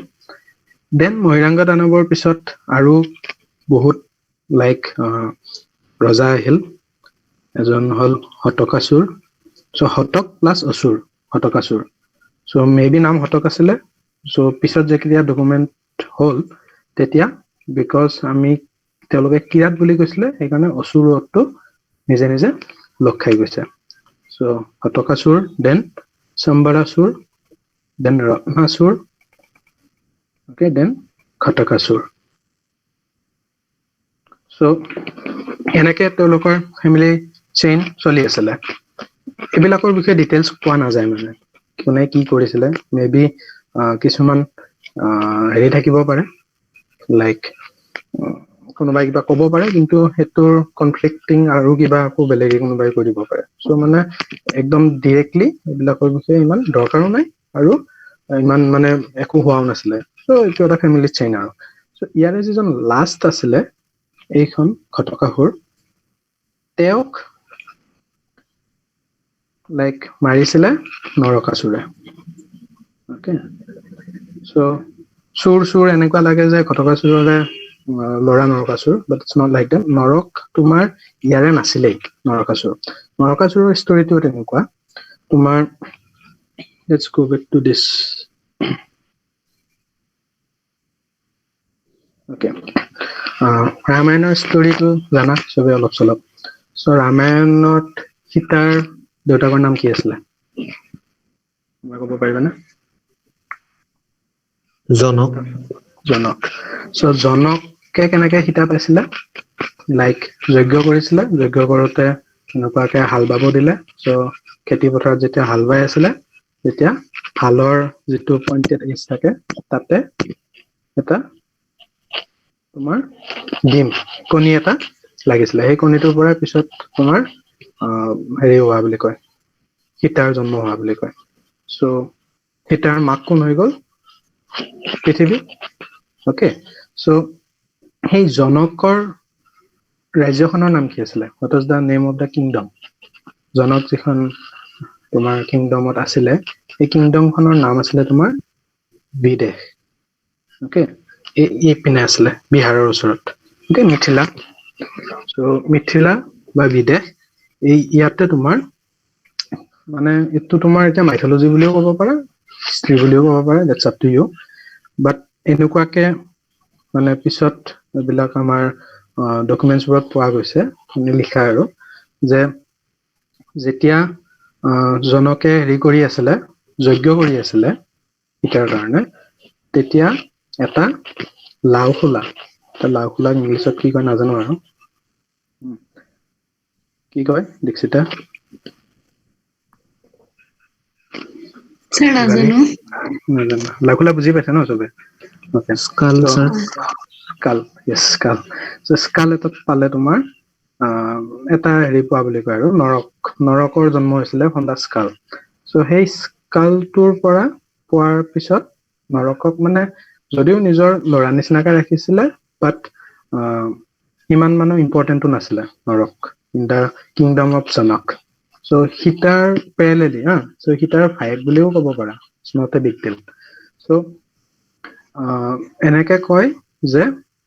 দেন মহিৰাংগা দানৱৰ পিছত আৰু বহুত লাইক ৰজা আহিল। এজন হ'ল হতকাসুৰ। চ' হতক প্লাছ অসুৰ, হতকাসুৰ। চ' মে বি নাম হতক আছিলে। চ' পিছত যেতিয়া ডকুমেণ্ট হ'ল, তেতিয়া বিকজ তেওঁলোকে কিৰাট বুলি কৈছিলে, সেইকাৰণে অসুৰ ৱৰ্ডটো নিজে নিজে লগ খাই গৈছে। চ' So Ghatakasur, then Sambarasur, then Ratnasur, okay, then Ghatakasur. So এনেকে তেওঁলোকৰ ফেমিলি চেইন চলি আছিলে এইবিলাকৰ বিষয়ে ডিটেইলছ পোৱা নাযায় মানে কোনে কি কৰিছিলে মেবি কিছুমান হেৰি থাকিব পাৰে লাইক কোনোবাই কিবা ক'ব পাৰে কিন্তু হেতুৰ কনফ্লিক্টিং আৰু কিবা আকৌ বেলেগে কোনোবাই কৰিব পাৰে সো মানে একদম ডাইৰেক্টলি এইবিলাকৰ বিষয়ে ইমান দৰকাৰো নাই আৰু ইমান মানে একো হোৱাও নাছিলে সো এইটো এটা ফেমিলি চেইন আৰু সো ইয়াৰে যিজন লাষ্ট আছিলে এইখন ঘটকাসুৰ তেওঁক লাইক মাৰিছিলে নৰকাসুৰে ওকে সো সুৰ এনেকুৱা লাগে যে ঘটকাসুৰৰে লৰা Narakasura but it's not like that Narak তোমাৰ ইয়াৰে নাছিলেই নৰকাসুৰৰ ষ্টৰিটো তেনেকুৱা তোমাৰ let's go back to this okay ৰামায়ণৰ ষ্টৰিটো জানা সবে অলপ চলপ সো ৰামায়ণত সীতাৰ দেউতাকৰ নাম কি আছিলে মই ক'ব পাৰিবানে জনক সো জনকে কেনেকে সীতা পাইছিলে লাইক যজ্ঞ কৰিছিলে যজ্ঞ কৰোতে এনেকুৱাকে হাল বাব দিলে সো খেতি পথাৰত যেতিয়া হাল বাই আছিলে তেতিয়া হালৰ যিটো পইণ্টেড এজ থাকে তাতে এটা তোমাৰ ডিম কণী এটা লাগিছিলে সেই কণীটোৰ পৰা পিছত তোমাৰ হেৰি হোৱা বুলি কয় সীতাৰ জন্ম হোৱা বুলি কয় সো সীতাৰ মাক কোন হৈ গ'ল পৃথিৱী ওকে সো সেই জনকৰ ৰাজ্যখনৰ নাম কি আছিলে what is the name of the kingdom জনক যিখন তোমাৰ কিংডমত আছিলে এই কিংডমখনৰ নাম আছিলে তোমাৰ বিদেশ ওকে এই পিনে আছিলে বিহাৰৰ ওচৰত ওকে মিথিলা সো মিথিলা বা বিদেশ এই ইয়াতে তোমাৰ মানে এইটো তোমাৰ এতিয়া মাইথলজি বুলিও ক'ব পাৰা হিষ্ট্ৰী বুলিও ক'ব পাৰা দ্যাটছ আপ টু ইউ বাট এনেকুৱাকে মানে পিছত এইবিলাক আমাৰ ডকুমেণ্টছবোৰত পোৱা গৈছে লিখা আৰু যে যেতিয়া জনকে হেৰি কৰি আছিলে যজ্ঞ কৰি আছিলে সীতাৰ কাৰণে তেতিয়া এটা লাওখোলা ইংলিছত কি কয় নাজানো আৰু কি কয় দীক্ষিতা স্যার নাজানো নাজানো লাওখোলা বুজি পাইছে ন চবে ওকে স্কাল স্যার স্কাল এটাত পালে তোমাৰ এটা হেৰি পোৱা বুলি কয় আৰু নৰকৰ জন্ম হৈছিলে ফ্ৰম দা স্কাল সো সেই স্কালটোৰ পৰা পোৱাৰ পিছত নৰকক মানে যদিও নিজৰ ল'ৰা নিচিনাকে ৰাখিছিলে বাট ইমান মানে ইম্পৰ্টেণ্টটো নাছিলে Narak in the kingdom of Janak so সীতাৰ পেৰেলেলি সো সীতাৰ ভায়েক বুলিও ক'ব পাৰা it's not a big deal so এনেকে কয় যে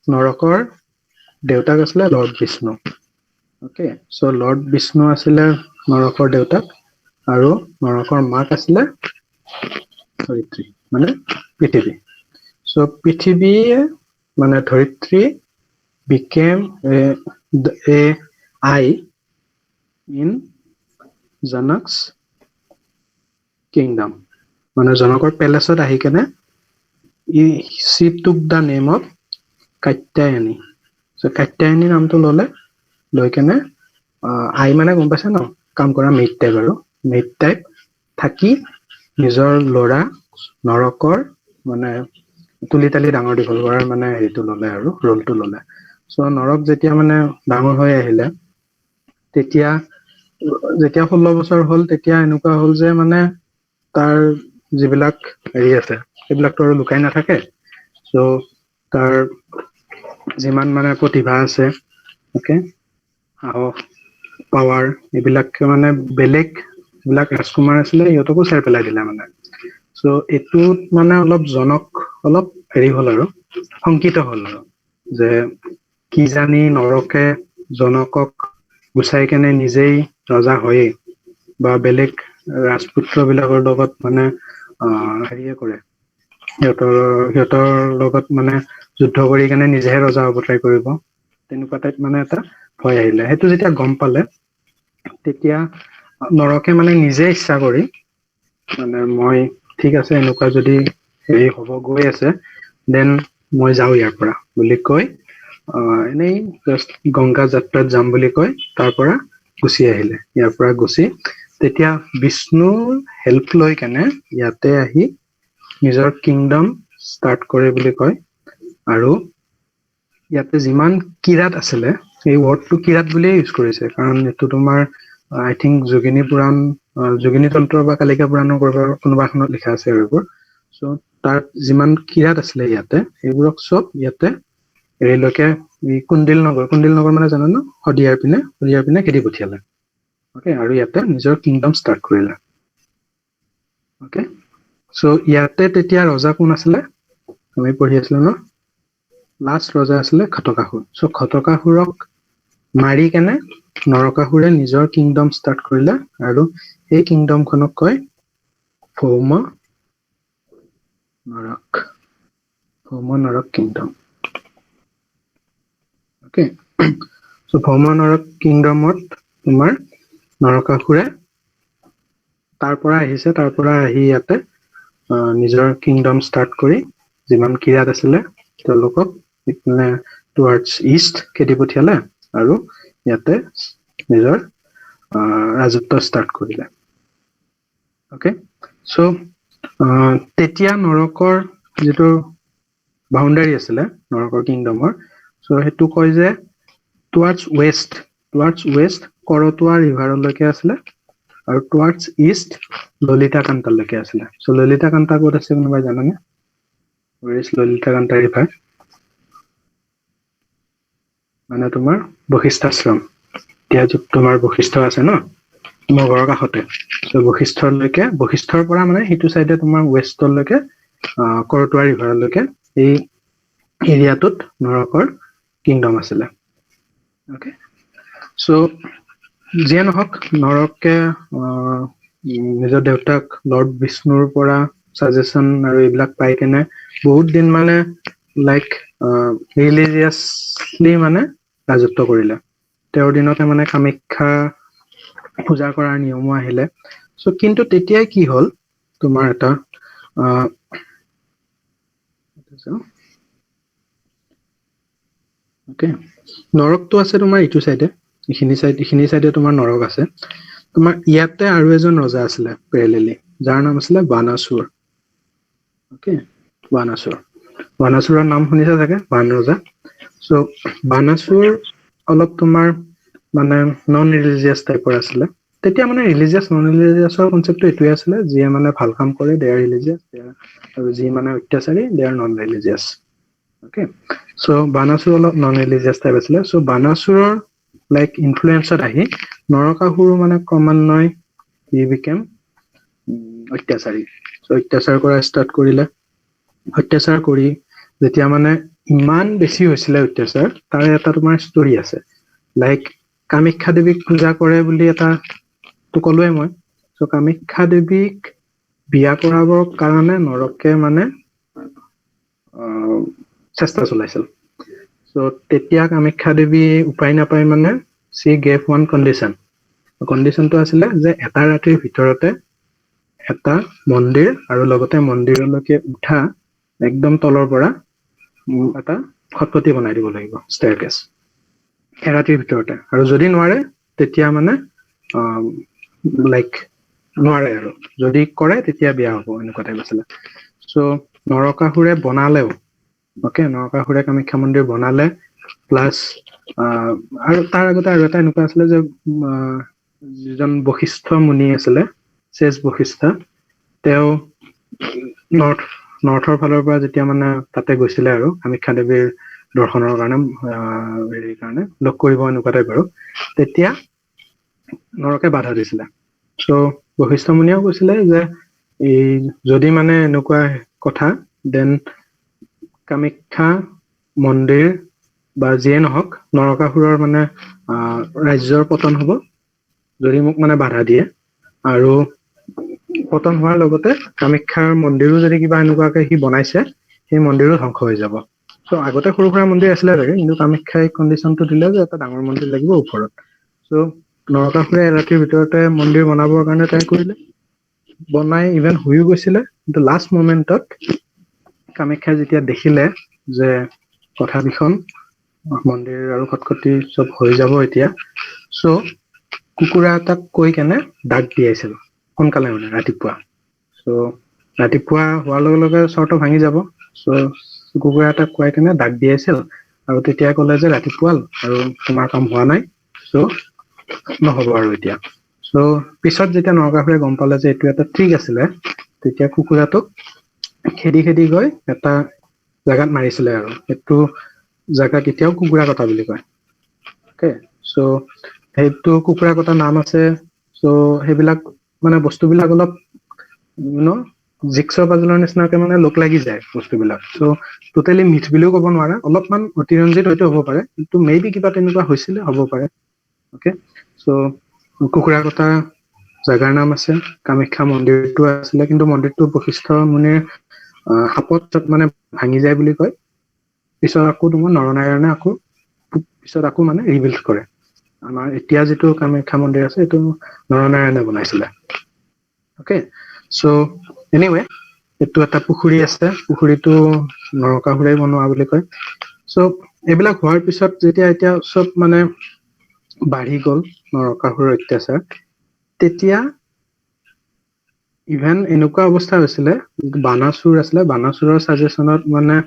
নৰকৰ দেউতাক আছিলে Lord Vishnu okay so Lord Vishnu আছিলে নৰকৰ দেউতাক আৰু নৰকৰ মাক আছিলে ধৰিত্ৰী মানে পৃথিৱী সো পৃথিৱীয়ে মানে ধৰিত্ৰী became a eye in Janak's kingdom মানে জনকৰ পেলেচত আহি কেনে she took the name of Katyayani so Katyayani নামটো লৈ কেনে আই মানে গম পাইছে ন কাম কৰা মেইড টাইপ আৰু মেইড টাইপ থাকি নিজৰ ল'ৰা নৰকৰ মানে তুলি তালি ডাঙৰ দীঘল কৰাৰ মানে হেৰিটো ল'লে আৰু ৰোলটো ল'লে সো নৰক যেতিয়া মানে ডাঙৰ হৈ আহিলে তেতিয়া 16 বছৰ হ'ল তেতিয়া এনেকুৱা হ'ল যে মানে তাৰ যিবিলাক হেৰি আছে সেইবিলাকতো আৰু লুকাই নাথাকে সো তাৰ যিমান মানে প্ৰতিভা আছে ওকে সাহস পাৱাৰ এইবিলাক মানে বেলেগ যিবিলাক ৰাজকুমাৰ আছিলে সিহঁতকো চাই পেলাই দিলে মানে সো এইটোত মানে অলপ জনক অলপ হেৰি হ'ল আৰু শংকিত হ'ল আৰু যে কি জানি নৰকে জনকক গুচাই কেনে নিজেই ৰজা হয়ে বা বেলেগ ৰাজপুত্ৰ বিলাকৰ লগত মানে হেৰিয়ে কৰে সিহঁতৰ লগত মানে যুদ্ধ কৰি কেনে নিজেহে ৰজা হ'ব ট্ৰাই কৰিব তেনেকুৱা টাইপ মানে এটা ভয় আহিলে সেইটো যেতিয়া গম পালে তেতিয়া নৰকে মানে নিজে ইচ্ছা কৰি মানে মই ঠিক আছে এনেকুৱা যদি হেৰি হ'ব গৈ আছে দেন মই যাওঁ ইয়াৰ পৰা বুলি কৈ এনেই জাষ্ট গংগা যাত্ৰাত যাম বুলি কৈ তাৰ পৰা গুচি আহিলে ইয়াৰ পৰা গুচি তেতিয়া বিষ্ণুৰ হেল্প লৈ কেনে ইয়াতে আহি নিজৰ কিংডম ষ্টাৰ্ট কৰে বুলি কয় আৰু ইয়াতে যিমান কিৰাত আছিলে এই ৱৰ্ডটো কিৰাত বুলিয়ে ইউজ কৰিছে কাৰণ এইটো তোমাৰ আই থিংক যোগিনী তন্ত্ৰ বা কালিকা পুৰাণৰ কোনোবা এখনত লিখা আছে আৰু এইবোৰ চ' তাত যিমান কিৰাত আছিলে ইয়াতে সেইবোৰক চব ইয়াতে হেৰিলৈকে কুণ্ডিল নগৰ মানে জানো ন শদিয়াৰ পিনে খেদি পঠিয়ালে অকে আৰু ইয়াতে নিজৰ কিংডম ষ্টাৰ্ট কৰিলে অকে চ' ইয়াতে তেতিয়া ৰজা কোন আছিলে আমি পঢ়ি আছিলো ন লাষ্ট ৰজা আছিলে ঘটকাসুৰ চ' ঘটকাসুৰক মাৰি কেনে নৰকাসুৰে নিজৰ কিংডম ষ্টাৰ্ট কৰিলে আৰু এই কিংডমখনক কয় ভৌম নৰক কিংডম অকে চ' ভৌম নৰক কিংডমত তোমাৰ নৰকাসুৰে তাৰ পৰা আহি ইয়াতে নিজৰ কিংডম ষ্টাৰ্ট কৰি যিমান কিৰাত আছিলে তেওঁলোকক মানে টুৱাৰ্ডছ ইষ্ট খেদি পঠিয়ালে আৰু ইয়াতে নিজৰ ৰাজত্ব ষ্টাৰ্ট কৰিলে অকে চ' তেতিয়া নৰকৰ যিটো বাউণ্ডাৰী আছিলে নৰকৰ কিংডমৰ চ' সেইটো কয় যে টুৱাৰ্ডছ ৱেষ্ট কৰতোৱা ৰিভাৰলৈকে আছিলে আৰু টুৱাৰ্ডছ ইষ্ট ললিতাকান্তালৈকে আছিলে চ' ললিতাকান্তা ক'ত আছে কোনোবাই জানানে where is ললিতাকান্তা ৰিভাৰ মানে তোমাৰ বশিষ্ঠাশ্ৰম এতিয়া তোমাৰ বশিষ্ঠ আছে ন তোমাৰ ঘৰৰ কাষতে চ' বশিষ্ঠৰ পৰা মানে সেইটো চাইডে তোমাৰ ৱেষ্টলৈকে কৰতোৱা ৰিভাৰলৈকে এই এৰিয়াটোত নৰকৰ কিংডম আছিলে অকে চ' যিয়ে নহওক নৰকে নিজৰ দেউতাক লৰ্ড বিষ্ণুৰ পৰা ছাজেশ্যন আৰু এইবিলাক পাই কেনে বহুত দিন মানে লাইক ৰিলিজিয়াছলি মানে ৰাজত্ব কৰিলে তেওঁৰ দিনতে মানে কামাখ্যা পূজা কৰাৰ নিয়মো আহিলে চ' কিন্তু তেতিয়াই কি হ'ল তোমাৰ এটা অকে নৰকটো আছে তোমাৰ ইটো চাইডে এইখিনি চাইডে তোমাৰ নৰক আছে তোমাৰ ইয়াতে আৰু এজন ৰজা আছিলে পেৰেলেলি যাৰ নাম আছিলে বানাসুৰ অকে বানাসুৰৰ নাম শুনিছা চাগে বান ৰজা চ' বানাসুৰ অলপ তোমাৰ মানে নন ৰিলিজিয়াছ টাইপৰ আছিলে তেতিয়া মানে নন ৰিলিজিয়াছৰ কনচেপ্টটো এইটোৱে আছিলে যিয়ে মানে ভাল কাম কৰে দে আৰ ৰিলিজিয়াছ আৰু যি মানে অত্যাচাৰী দে আৰ নন ৰিলিজিয়াছ অকে চ' বানাসুৰ অলপ নন ৰিলিজিয়াছ টাইপ আছিলে চ' বানাসুৰৰ লাইক ইনফ্লুৱেঞ্চত আহি নৰকাসুৰো মানে ক্ৰমান্বয়ে হি বিকেম অত্যাচাৰী চ' অত্যাচাৰ কৰা ষ্টাৰ্ট কৰিলে অত্যাচাৰ কৰি যেতিয়া মানে ইমান বেছি হৈছিলে অত্যাচাৰ তাৰে এটা তোমাৰ ষ্টৰি আছে লাইক কামাখ্যা দেৱীক পূজা কৰে বুলি এটাটো ক'লোৱে মই চ' কামাখ্যা দেৱীক বিয়া কৰাবৰ কাৰণে নৰকে মানে চেষ্টা চলাইছিল চ' তেতিয়া কামাখ্যা দেৱী উপায় নাপায় মানে চি গেভ ওৱান কণ্ডিশ্যনটো আছিলে যে এটা ৰাতিৰ ভিতৰতে এটা মন্দিৰ আৰু লগতে মন্দিৰলৈকে উঠা একদম তলৰ পৰা এটা খটখটি বনাই দিব লাগিব ষ্টেয়াৰকেছ এৰাতিৰ ভিতৰতে আৰু যদি নোৱাৰে তেতিয়া মানে লাইক নোৱাৰে আৰু যদি কৰে তেতিয়া বিয়া হ'ব এনেকুৱা টাইপ আছিলে চ' নৰকাসুৰে বনালেও অকে নৰকাসুৰে কামাখ্যা মন্দিৰ বনালে প্লাছ আৰু তাৰ আগতে আৰু এটা এনেকুৱা আছিলে যে যিজন বশিষ্ঠ মুনি আছিলে চেজ বশিষ্ঠ তেওঁ নৰ্থৰ ফালৰ পৰা যেতিয়া মানে তাতে গৈছিলে আৰু কামাখ্যা দেৱীৰ দৰ্শনৰ কাৰণে হেৰিৰ কাৰণে লগ কৰিব এনেকুৱা টাইপ আৰু তেতিয়া নৰকে বাধা দিছিলে চ' বশিষ্ঠ মুনিয়েও কৈছিলে যে এই যদি মানে এনেকুৱা কথা দেন কামাখ্যা মন্দিৰ বা যিয়ে নহওক নৰকাসুৰৰ মানে ৰাজ্যৰ পতন হ'ব যদি মোক মানে বাধা দিয়ে আৰু পতন হোৱাৰ লগতে কামাখ্যাৰ মন্দিৰো যদি কিবা এনেকুৱাকে সি বনাইছে সেই মন্দিৰো ধ্বংস হৈ যাব চ' আগতে সৰু সুৰা মন্দিৰ আছিলে চাগে কিন্তু কামাখ্যাই কণ্ডিশ্যনটো দিলে যে এটা ডাঙৰ মন্দিৰ লাগিব ওপৰত চ' নৰকাসুৰে এৰাতিৰ ভিতৰতে মন্দিৰ বনাবৰ কাৰণে ট্ৰাই কৰিলে, বনাই ইভেন হৈও গৈছিলে, কিন্তু লাষ্ট মমেণ্টত কামাখ্যাই যেতিয়া দেখিলে যে কথা বিষণ, মন্দিৰ আৰু খটখটি চব হৈ যাব এতিয়া, চ' কুকুৰা এটাক কৈ কেনে ডাক দিয়াইছিল সোনকালে, মানে ৰাতিপুৱা। চ' ৰাতিপুৱা হোৱাৰ লগে লগে চৰ্ত ভাঙি যাব, চ' কুকুৰা এটাক খুৱাই কেনে ডাক দিয়াইছিল, আৰু তেতিয়া ক'লে যে ৰাতিপুৱা আৰু তোমাৰ কাম হোৱা নাই, চ' নহ'ব আৰু এতিয়া। চ' পিছত যেতিয়া নৰকাসুৰে গম পালে যে এইটো এটা ট্ৰিক আছিলে, তেতিয়া কুকুৰাটোক খেদি খেদি গৈ এটা জেগাত মাৰিছিলে, আৰু সেইটো জেগাক এতিয়াও কুকুৰা কটা বুলি কয়। অ'কে, চ' সেইটো কুকুৰা কটা নাম আছে। চ' সেইবিলাক মানে বস্তুবিলাক অলপ জিক্সৰ পাজলৰ নিচিনাকে মানে লগ লাগি যায় বস্তুবিলাক। চ' টোটেলি মিথ বুলিও ক'ব নোৱাৰা, অলপমান অতিৰঞ্জিত হয়তো হ'ব পাৰে, কিন্তু মে বি কিবা তেনেকুৱা হৈছিলে, হ'ব পাৰে। অ'কে, চ' কুকুৰা কটা জেগাৰ নাম আছে, কামাখ্যা মন্দিৰটো আছিলে, কিন্তু মন্দিৰটো বশিষ্ঠ মুনিৰ সাপত মানে ভাঙি যায় বুলি কয়। পিছত আকৌ তোমাৰ নৰনাৰায়ণে পিছত আকৌ মানে ৰিবিল্ড কৰে। আমাৰ এতিয়া যিটো কামাখ্যা মন্দিৰ আছে, এইটো নৰনাৰায়ণে বনাইছিলে। অ'কে, চ' এনিৱে, এইটো এটা পুখুৰী আছে, পুখুৰীটো নৰকাসুৰে বনোৱা বুলি কয়। চ' এইবিলাক হোৱাৰ পিছত যেতিয়া এতিয়া চব মানে বাঢ়ি গ'ল নৰকাসুৰৰ অত্যাচাৰ, তেতিয়া ইভেন এনেকুৱা অৱস্থা হৈছিলে, বানাচুৰ আছিলে, বানাচুৰৰ ছাজেশ্যনত মানে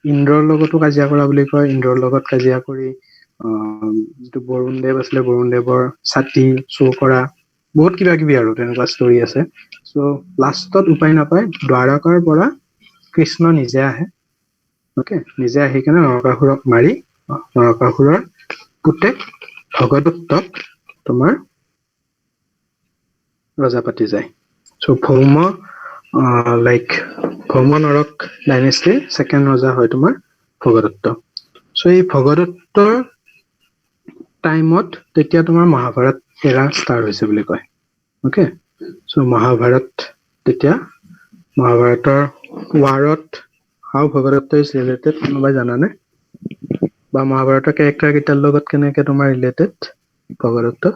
ইন্দ্ৰৰ লগতো কাজিয়া কৰা বুলি কয়, ইন্দ্ৰৰ লগত কাজিয়া কৰি যিটো বৰুণ দেৱ আছিলে, বৰুণ দেৱৰ ছাতি চুৰ কৰা, বহুত কিবা কিবি আৰু তেনেকুৱা ষ্টৰী আছে। চ' লাষ্টত উপায় নাপায় দ্বাৰকাৰ পৰা কৃষ্ণ নিজে আহে। অ'কে, নিজে আহি কেনে নৰকাসুৰক মাৰি নৰকাসুৰৰ পুতেক ভগদত্তক তোমাৰ ৰজা পাতি যায়। চ' ভৌম নৰক ডাইনেষ্টিৰ ছেকেণ্ড ৰজা হয় তোমাৰ ভগদত্ত। চ' এই ভগদত্তৰ টাইমত তেতিয়া তোমাৰ মহাভাৰত এৰা ষ্টাৰ্ট হৈছে বুলি কয়। অ'কে, চ' মহাভাৰত, তেতিয়া মহাভাৰতৰ ৱাৰত হাউ ভগদত্ত ইজ ৰিলেটেড, কোনোবাই জানানে? বা মহাভাৰতৰ কেৰেক্টাৰ কেইটাৰ লগত কেনেকে তোমাৰ ৰিলেটেড ভগদত্ত?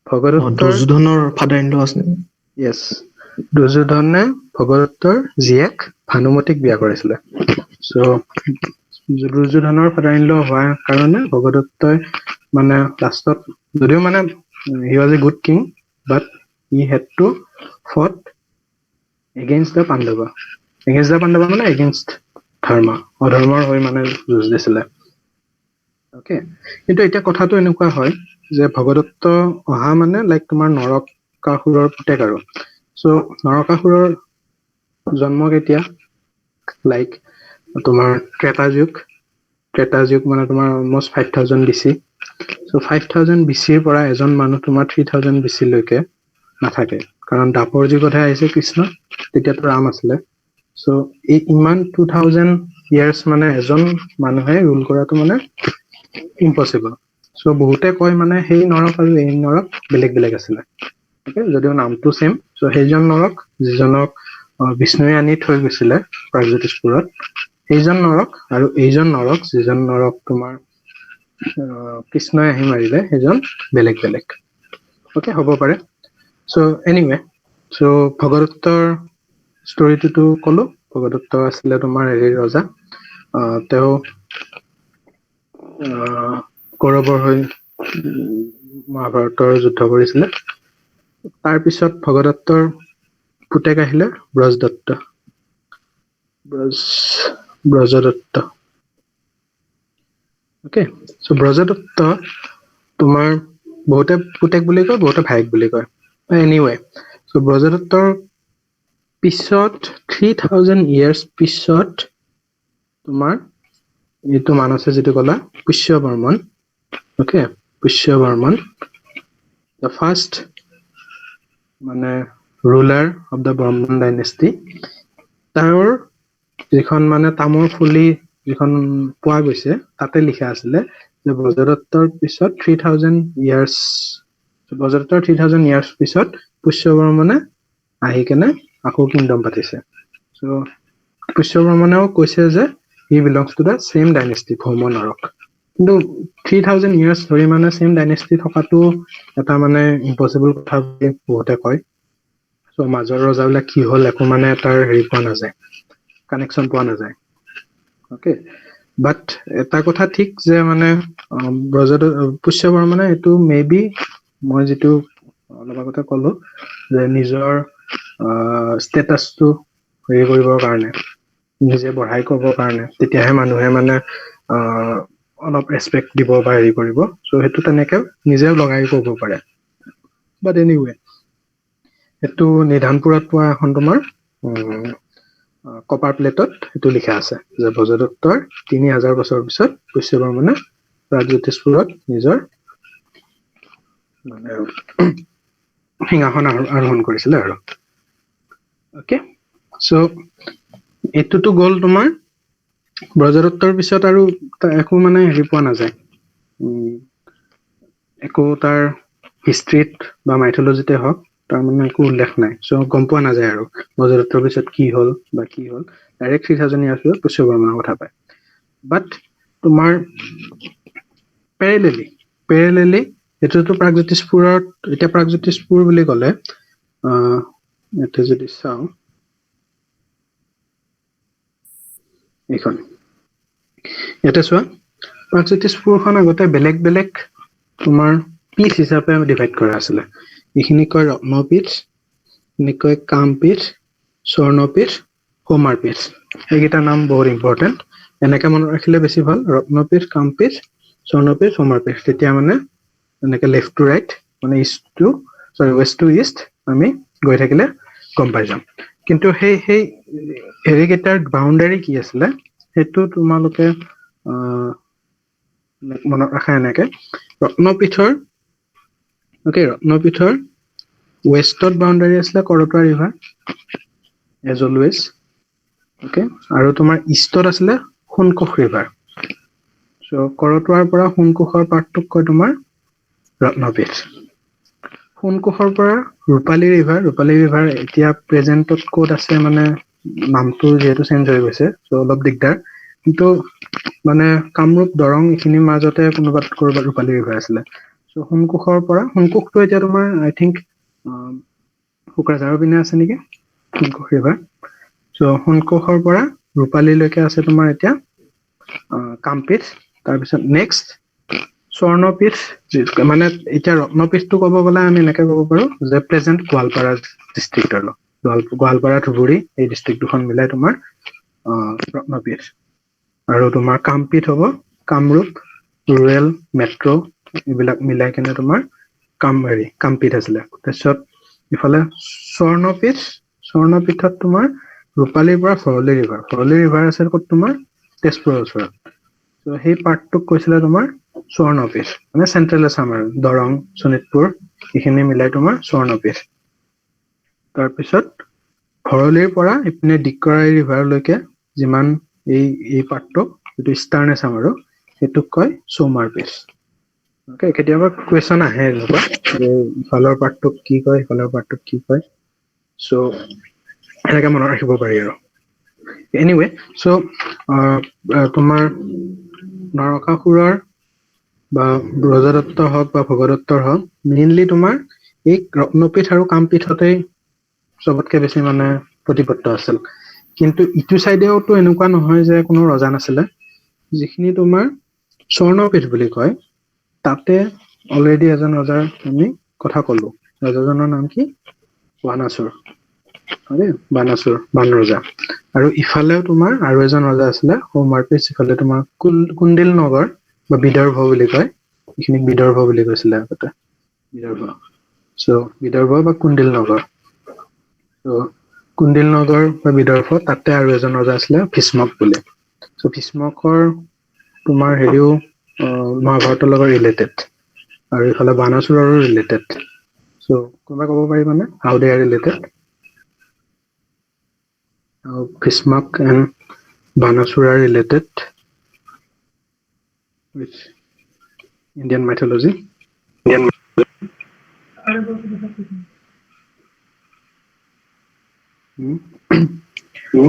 ভগদত্তৰ দুৰ্যোধনৰ ফাদাৰ ইন ল আছে। য়েছ, দুৰ্যোধনে ভগদত্তৰ জীয়েক ভানুমতীক বিয়া কৰাইছিলে। চ' দুৰ্যোধনৰ ফাদাৰ ইন ল হোৱাৰ কাৰণে ভগদত্তই মানে লাষ্টত, যদিও মানে he was a good king, but he had to fought against the Pandava. Against the Pandava মানে এগেইনষ্ট ধৰ্ম, অধৰ্মৰ হৈ মানে যুঁজ দিছিলে। অ'কে, কিন্তু এতিয়া কথাটো এনেকুৱা হয় যে ভগদত্ত অহা মানে লাইক তোমাৰ নৰকাসুৰৰ পুতেক আৰু। চ' নৰকাসুৰৰ জন্ম কেতিয়া? লাইক তোমাৰ ত্ৰেতা যুগ মানে তোমাৰ অলমষ্ট 5000 BC। চ' 5000 BCৰ পৰা এজন মানুহ তোমাৰ 3000 BC লৈকে নাথাকে, কাৰণ দাপৰ যুগতহে আহিছে কৃষ্ণ, তেতিয়াতো ৰাম আছিলে। চ' এই ইমান 2000 ইয়াৰ্ছ মানে এজন মানুহে ৰুল কৰাটো মানে ইম্পচিবল। চ' বহুতে কয় মানে সেই নৰক আৰু এই নৰক বেলেগ বেলেগ আছিলে, যদিও নামটো ছেম। চ' সেইজন নৰক যিজনক বিষ্ণুৱে আনি থৈ গৈছিলে প্ৰাগজ্যোতিষপুৰত, সেইজন নৰক, আৰু এইজন নৰক যিজন নৰক তোমাৰ কৃষ্ণই আহি মাৰিলে, সেইজন বেলেগ বেলেগ। অ'কে, হ'ব পাৰে। চ' এনিৱে, চ' ভগদত্তৰ ষ্টৰিটোতো ক'লো। ভগদত্ত আছিলে তোমাৰ হেৰিৰ ৰজা। তেওঁ কৌৰৱৰ হৈ মহাভাৰতৰ যুদ্ধ কৰিছিলে। তাৰ পিছত ভগদত্তৰ পুতেক আহিলে ব্ৰজদত্ত। অ'কে, চ' ব্ৰজদত্ত তোমাৰ বহুতে পুতেক বুলি কয়, বহুতে ভায়েক বুলি কয়। এনিৱে, চ' ব্ৰজদত্তৰ পিছত 3000 ইয়াৰ্ছ পিছত তোমাৰ এইটো মান আছে যিটো ক'লা Pushyavarman. Okay, Pushyavarman the first মানে ruler of the Varman dynasty. তেওঁৰ যিখন মানে তামৰ ফুলি যিখন পোৱা গৈছে, তাতে লিখা আছিলে যে ব্ৰজদত্তৰ পিছত 3000 ইয়াৰ্ছ পিছত পুষ্যবৰ্মনে আহি কেনে আকৌ কিংডম পাতিছে। চ' পুষ্যবৰ্মনেও কৈছে যে he belongs to the same dynasty, Bhauma Naraka. কিন্তু 3000 ইয়াৰ্ছ ধৰি মানে চেম ডাইনেষ্টি থকাটো এটা মানে ইম্পচিবল কথা বুলি বহুতে কয়। চ' মাজৰ ৰজাবিলাক কি হ'ল একো মানে তাৰ হেৰি পোৱা নাযায়, কানেকশ্যন পোৱা নাযায়। অ'কে, বাট এটা কথা ঠিক যে মানে পুষ্য বৰ্মনে এইটো মে বি মই যিটো অলপ আগতে ক'লো যে নিজৰ ষ্টেটাছটো হেৰি কৰিবৰ কাৰণে, নিজে বঢ়াই ক'বৰ কাৰণে, তেতিয়াহে মানুহে মানে অলপ ৰেচপেক্ট দিব বা হেৰি কৰিব। চ' সেইটো তেনেকে নিজেও লগাই ক'ব পাৰে। বাট এনিৱে, সেইটো নিধানপুৰত পোৱা এখন তোমাৰ কপাৰ প্লেটত সেইটো লিখা আছে যে ব্ৰজদত্তৰ 3000 বছৰৰ পিছত পুষ্য বৰ্মনে প্ৰাগজ্যোতিষপুৰত নিজৰ মানে সিংহাসন আৰোহণ কৰিছিলে আৰু। অ'কে, চ' এইটোতো গ'ল তোমাৰ ব্ৰজদত্তৰ পিছত আৰু একো মানে হেৰি পোৱা নাযায়, একো তাৰ হিষ্ট্ৰীত বা মাইথলজিতে হওক তাৰ মানে একো উল্লেখ নাই। চ' গম পোৱা নাযায় আৰু ব্ৰজদত্তৰ পিছত কি হ'ল বা কি হ'ল, ডাইৰেক্ট 3000 ইয়াৰ্ছ পিছত পুষ্য বৰ্মনৰ কথা পায়। বাট তোমাৰ পেৰেলেলি এইটোতো প্ৰাগজ্যোতিষপুৰত, এতিয়া প্ৰাগজ্যোতিষপুৰ বুলি ক'লে ইয়াতে যদি চাওঁ এইখন, ইয়াতে চোৱা প্ৰাগজ্যোতিষপুৰখন আগতে বেলেগ বেলেগ তোমাৰ পীঠ হিচাপে ডিভাইড কৰা আছিলে। এইখিনি কয় ৰত্নপীঠ, এইখিনি কয় কামপীঠ, স্বৰ্ণপীঠ, সৌমাৰপীঠ। এইকেইটা নাম বহুত ইম্পৰ্টেণ্ট, এনেকে মনত ৰাখিলে বেছি ভাল। ৰত্নপীঠ, কামপীঠ, স্বৰ্ণপীঠ, সৌমাৰপীঠ। তেতিয়া মানে এনেকে লেফ্ট টু ৰাইট, মানে ৱেষ্ট টু ইষ্ট আমি গৈ থাকিলে গম পাই যাম। কিন্তু সেই হেৰিকেইটাৰ বাউণ্ডাৰী কি আছিলে সেইটো তোমালোকে মনত ৰাখা এনেকে। ৰত্নপীঠৰ ৱেষ্টত বাউণ্ডাৰী আছিলে Karatoya river as always. Okay, আৰু তোমাৰ ইষ্টত আছিলে সোণকোষ ৰিভাৰ। চ' কৰতোৱাৰ পৰা সোণকোষৰ পাৰ্টটোক কয় তোমাৰ ৰত্নপীঠ। সোণকোষৰ পৰা ৰূপালী ৰিভাৰ এতিয়া প্ৰেজেন্টত ক'ত আছে মানে নামটো যিহেতু চেঞ্জ হৈ গৈছে, চ' অলপ দিগদাৰ। কিন্তু মানে কামৰূপ দৰং এইখিনিৰ মাজতে ক'ৰবাত ৰূপালী ৰিভাৰ আছিলে। চ' সোণকোষটো এতিয়া তোমাৰ আই থিংক কোকৰাঝাৰৰ পিনে আছে নেকি সোণকোষ ৰিভাৰ। চ' সোণকোষৰ পৰা ৰূপালীলৈকে আছে তোমাৰ এতিয়া কামপীঠ। তাৰপিছত নেক্সট স্বৰ্ণপীঠ, মানে এতিয়া ৰত্নপীঠটো ক'ব গ'লে আমি এনেকে ক'ব পাৰো যে প্ৰেজেন্ট গোৱালপাৰা ডিষ্ট্ৰিক্ট আৰু গোৱালপাৰা ধুবুৰী এই ডিষ্ট্ৰিক্ট দুখন মিলাই তোমাৰ ৰত্নপীঠ। আৰু তোমাৰ কামপীঠ হ'ব কামৰূপ ৰুৰেল মেট্ৰ' এইবিলাক মিলাই কেনে তোমাৰ কামপীঠ আছিলে। তাৰপিছত ইফালে স্বৰ্ণপীঠত তোমাৰ ৰূপালীৰ পৰা ভৰলী ৰিভাৰ আছে ক'ত তোমাৰ তেজপুৰৰ ওচৰত। চ' সেই পাৰ্টটোক কৈছিলে তোমাৰ স্বৰ্ণপীঠ, মানে চেন্ট্ৰেল আছাম আৰু দৰং শোণিতপুৰ এইখিনি মিলাই তোমাৰ স্বৰ্ণপীঠ। তাৰপিছত ভৰলীৰ পৰা ইপিনে দিকৰাই ৰিভাৰলৈকে যিমান এই পাৰ্টটোক, যিটো ইষ্টাৰ্ণ আছাম আৰু সেইটোক কয় চৌমাৰপীঠ। অ'কে, কেতিয়াবা কুৱেশ্যন আহে এনেকুৱা যে ইফালৰ পাৰ্টটোক কি কয়, সিফালৰ পাৰ্টটোক কি কয়। চ' এনেকে মনত ৰাখিব পাৰি আৰু। এনিৱে, চ' তোমাৰ নৰকাসুৰৰ বা ব্ৰজদত্ত হওক বা ভগদত্তৰ হওক, মেইনলি তোমাৰ এই ৰত্নপীঠ আৰু কামপীঠতেই চবতকে বেছি মানে প্ৰতিপত্ত আছিল। কিন্তু ইটো চাইডেওতো এনেকুৱা নহয় যে কোনো ৰজা নাছিলে। যিখিনি তোমাৰ স্বৰ্ণপীঠ বুলি কয় তাতে অলৰেডি এজন ৰজাৰ আমি কথা কলো, ৰজাজনৰ নাম কি বানাসুৰ। বান ৰজা। আৰু ইফালেও তোমাৰ আৰু এজন ৰজা আছিলে সৌমাৰপীঠ, ইফালে তোমাৰ কুণ্ডিল নগৰ বা বিদৰ্ভ বুলি কয়, এইখিনিক বিদৰ্ভ বুলি কৈছিলে আগতে, বিদৰ্ভ বা কুণ্ডিল নগৰ। চ' কুণ্ডিল নগৰ বা বিদৰ্ভ, তাতে আৰু এজন ৰজা আছিলে ভীষ্মক বুলি। চ' ভীষ্মকৰ তোমাৰ হেৰিও মহাভাৰতৰ লগত ৰিলেটেড, আৰু ইফালে বানাসুৰৰো ৰিলেটেড। চ' কোনোবাই ক'ব পাৰিবানে how they R related? Bhishmak and Banasura are related with Indian mythology.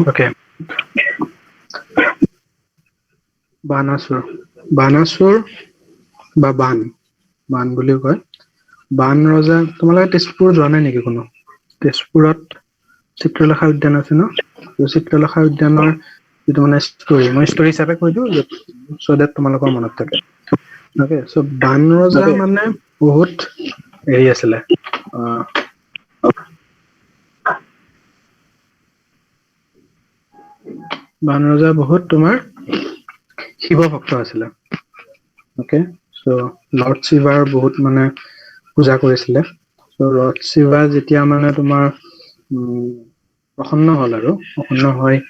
Okay. Banasur. বানাসুৰ বা বান বুলিও কয়। বান ৰজা, তোমালোকে তেজপুৰ যোৱা নাই নেকি কোনো? তেজপুৰত চিত্ৰলেখা উদ্যান আছে ন? চিত্ৰলেখা উদ্যানৰ যিটো মানে ষ্টৰী, মই ষ্টৰী হিচাপে কৈ দিওঁ চ' ডেট তোমালোকৰ মনত থাকে। অ'কে, চ' বান ৰজা মানে বহুত হেৰি আছিলে, বান ৰজা বহুত তোমাৰ শিৱ ভক্ত আছিলে। অ'কে, চ' লৰ্ড শিৱাৰ বহুত মানে পূজা কৰিছিলে। চ' লৰ্ড শিৱা যেতিয়া মানে তোমাৰ প্ৰসন্ন হ'ল আৰু প্ৰসন্ন হৈ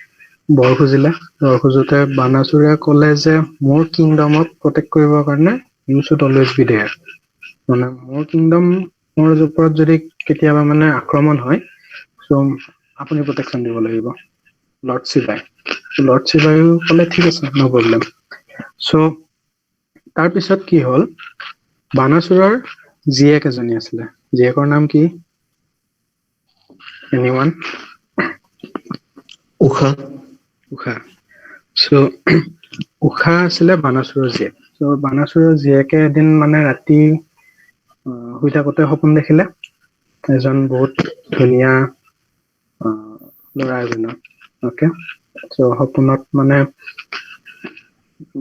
বৰ খুজিলে, বৰ খোজোতে বানাসুৰে ক'লে যে মোৰ কিংডমক প্ৰটেক্ট কৰিবৰ কাৰণে you should always be there. মানে মোৰ কিংডমৰ ওপৰত যদি কেতিয়াবা মানে আক্ৰমণ হয়, চ' আপুনি প্ৰটেকশ্যন দিব লাগিব, লৰ্ড শিৱাই। লৰ্ড শিৱাইও ক'লে ঠিক আছে, ন' প্ৰব্লেম। চ' তাৰপিছত কি হ'ল, বানাসুৰৰ জীয়েক এজনী আছিলে, জীয়েকৰ নাম কি? এনিৱান? উষা। উষা। চ' উষা আছিলে বানাসুৰৰ জীয়েক। চ' বানাসুৰৰ জীয়েকে এদিন মানে ৰাতি শুই থাকোতে সপোন দেখিলে, এজন বহুত ধুনীয়া ল'ৰা এজনৰ। অ'কে, চ' সপোনত মানে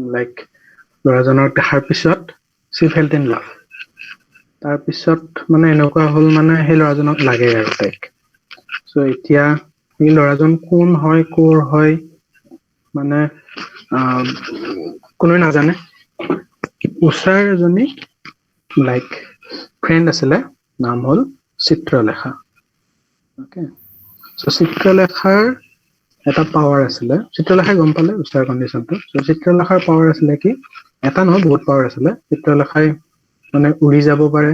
লাইক ল'ৰাজনক দেখাৰ পিছত she felt in love। তাৰপিছত মানে এনেকুৱা হ'ল মানে সেই ল'ৰাজনক লাগে আৰু তাইক। চ' এতিয়া সেই ল'ৰাজন কোন হয়, ক'ৰ হয়, মানে কোনোৱে নাজানে। উষাৰ এজনী লাইক ফ্ৰেণ্ড আছিলে, নাম হ'ল চিত্ৰলেখা। অ'কে, চ' চিত্ৰলেখাৰ এটা পাৱাৰ আছিলে, চিত্ৰলেখাই গম পালে উষাৰ কণ্ডিচনটো। চ' চিত্ৰলেখাৰ পাৱাৰ আছিলে কি, এটা নহয় বহুত পাৱাৰ আছিলে। চিত্ৰলেখাই মানে উৰি যাব পাৰে,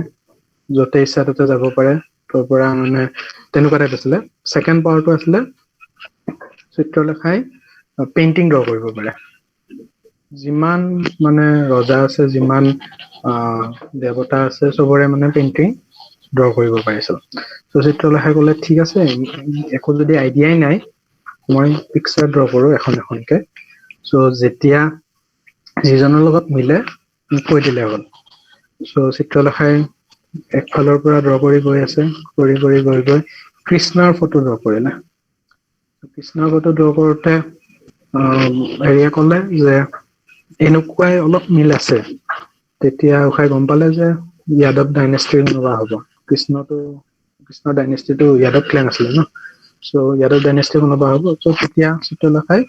য'তে ইচ্ছা ত'তে যাব পাৰে, তাৰ পৰা মানে তেনেকুৱা টাইপ আছিলে। ছেকেণ্ড পাৱাৰটো আছিলে চিত্ৰলেখাই পেইন্টিং ড্ৰ কৰিব পাৰে। যিমান মানে ৰজা আছে, যিমান দেৱতা আছে, চবৰে মানে পেইন্টিং ড্ৰ কৰিব পাৰিছিল। চ' চিত্ৰলেখাই ক'লে ঠিক আছে, একো যদি আইডিয়াই নাই, মই পিকচাৰ ড্ৰ কৰো এখন এখনকে। চ' যেতিয়া যিজনৰ লগত মিলে মোক কৈ দিলে হ'ল। চ' চিত্ৰলেখাই একফালৰ পৰা ড্ৰ কৰি গৈ আছে, কৰি গৈ কৃষ্ণৰ ফটো ড্ৰ কৰিলে। কৃষ্ণৰ ফটো ড্ৰ কৰোতে হেৰিয়ে ক'লে যে এনেকুৱাই অলপ মিল আছে। তেতিয়া উষাই গম পালে যে যাদৱ ডাইনেষ্টিৰ কোনোবা হ'ব। কৃষ্ণৰ ডাইনেষ্টিটো যাদৱ ক্লেন আছিলে ন', চ' যাদৱ ডাইনেষ্টিৰ কোনোবা হ'ব। চ' তেতিয়া চিত্ৰলেখাই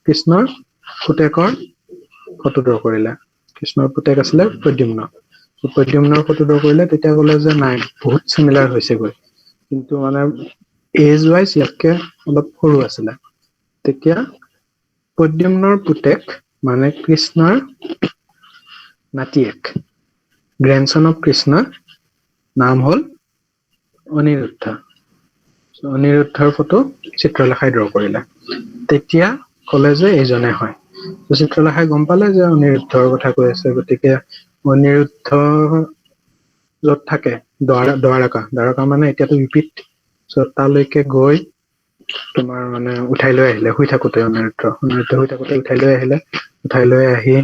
কৃষ্ণৰ পুতেকৰ ফটো ড্ৰ কৰিলে। কৃষ্ণৰ পুতেক আছিলে প্ৰদ্যুম্ন। প্ৰদ্যুম্নৰ ফটো ড্ৰ কৰিলে, তেতিয়া ক'লে যে নাই, বহুত চিমিলাৰ হৈছেগৈ, কিন্তু মানে এজ ৱাইজ ইয়াতকে অলপ সৰু আছিলে। তেতিয়া প্ৰদ্যুম্নৰ পুতেক মানে কৃষ্ণৰ নাতিয়েক, গ্ৰেণ্ডচন অফ কৃষ্ণ, নাম হ'ল অনিৰুদ্ধ। অনিৰুদ্ধৰ ফটো চিত্ৰলেখাই ড্ৰ কৰিলে। তেতিয়া ক'লে যে এইজনে হয়। চিত্ৰলেখাই গম পালে যে অনিৰুদ্ধৰ কথা কৈ আছে, গতিকে অনিৰুদ্ধ য'ত থাকে দ্বাৰকা মানে এতিয়াতো ইউপিত। চ' তালৈকে গৈ তোমাৰ মানে উঠাই লৈ আহিলে, শুই থাকোতে অনিৰুদ্ধ শুই থাকোতে উঠাই লৈ আহিলে। উঠাই লৈ আহি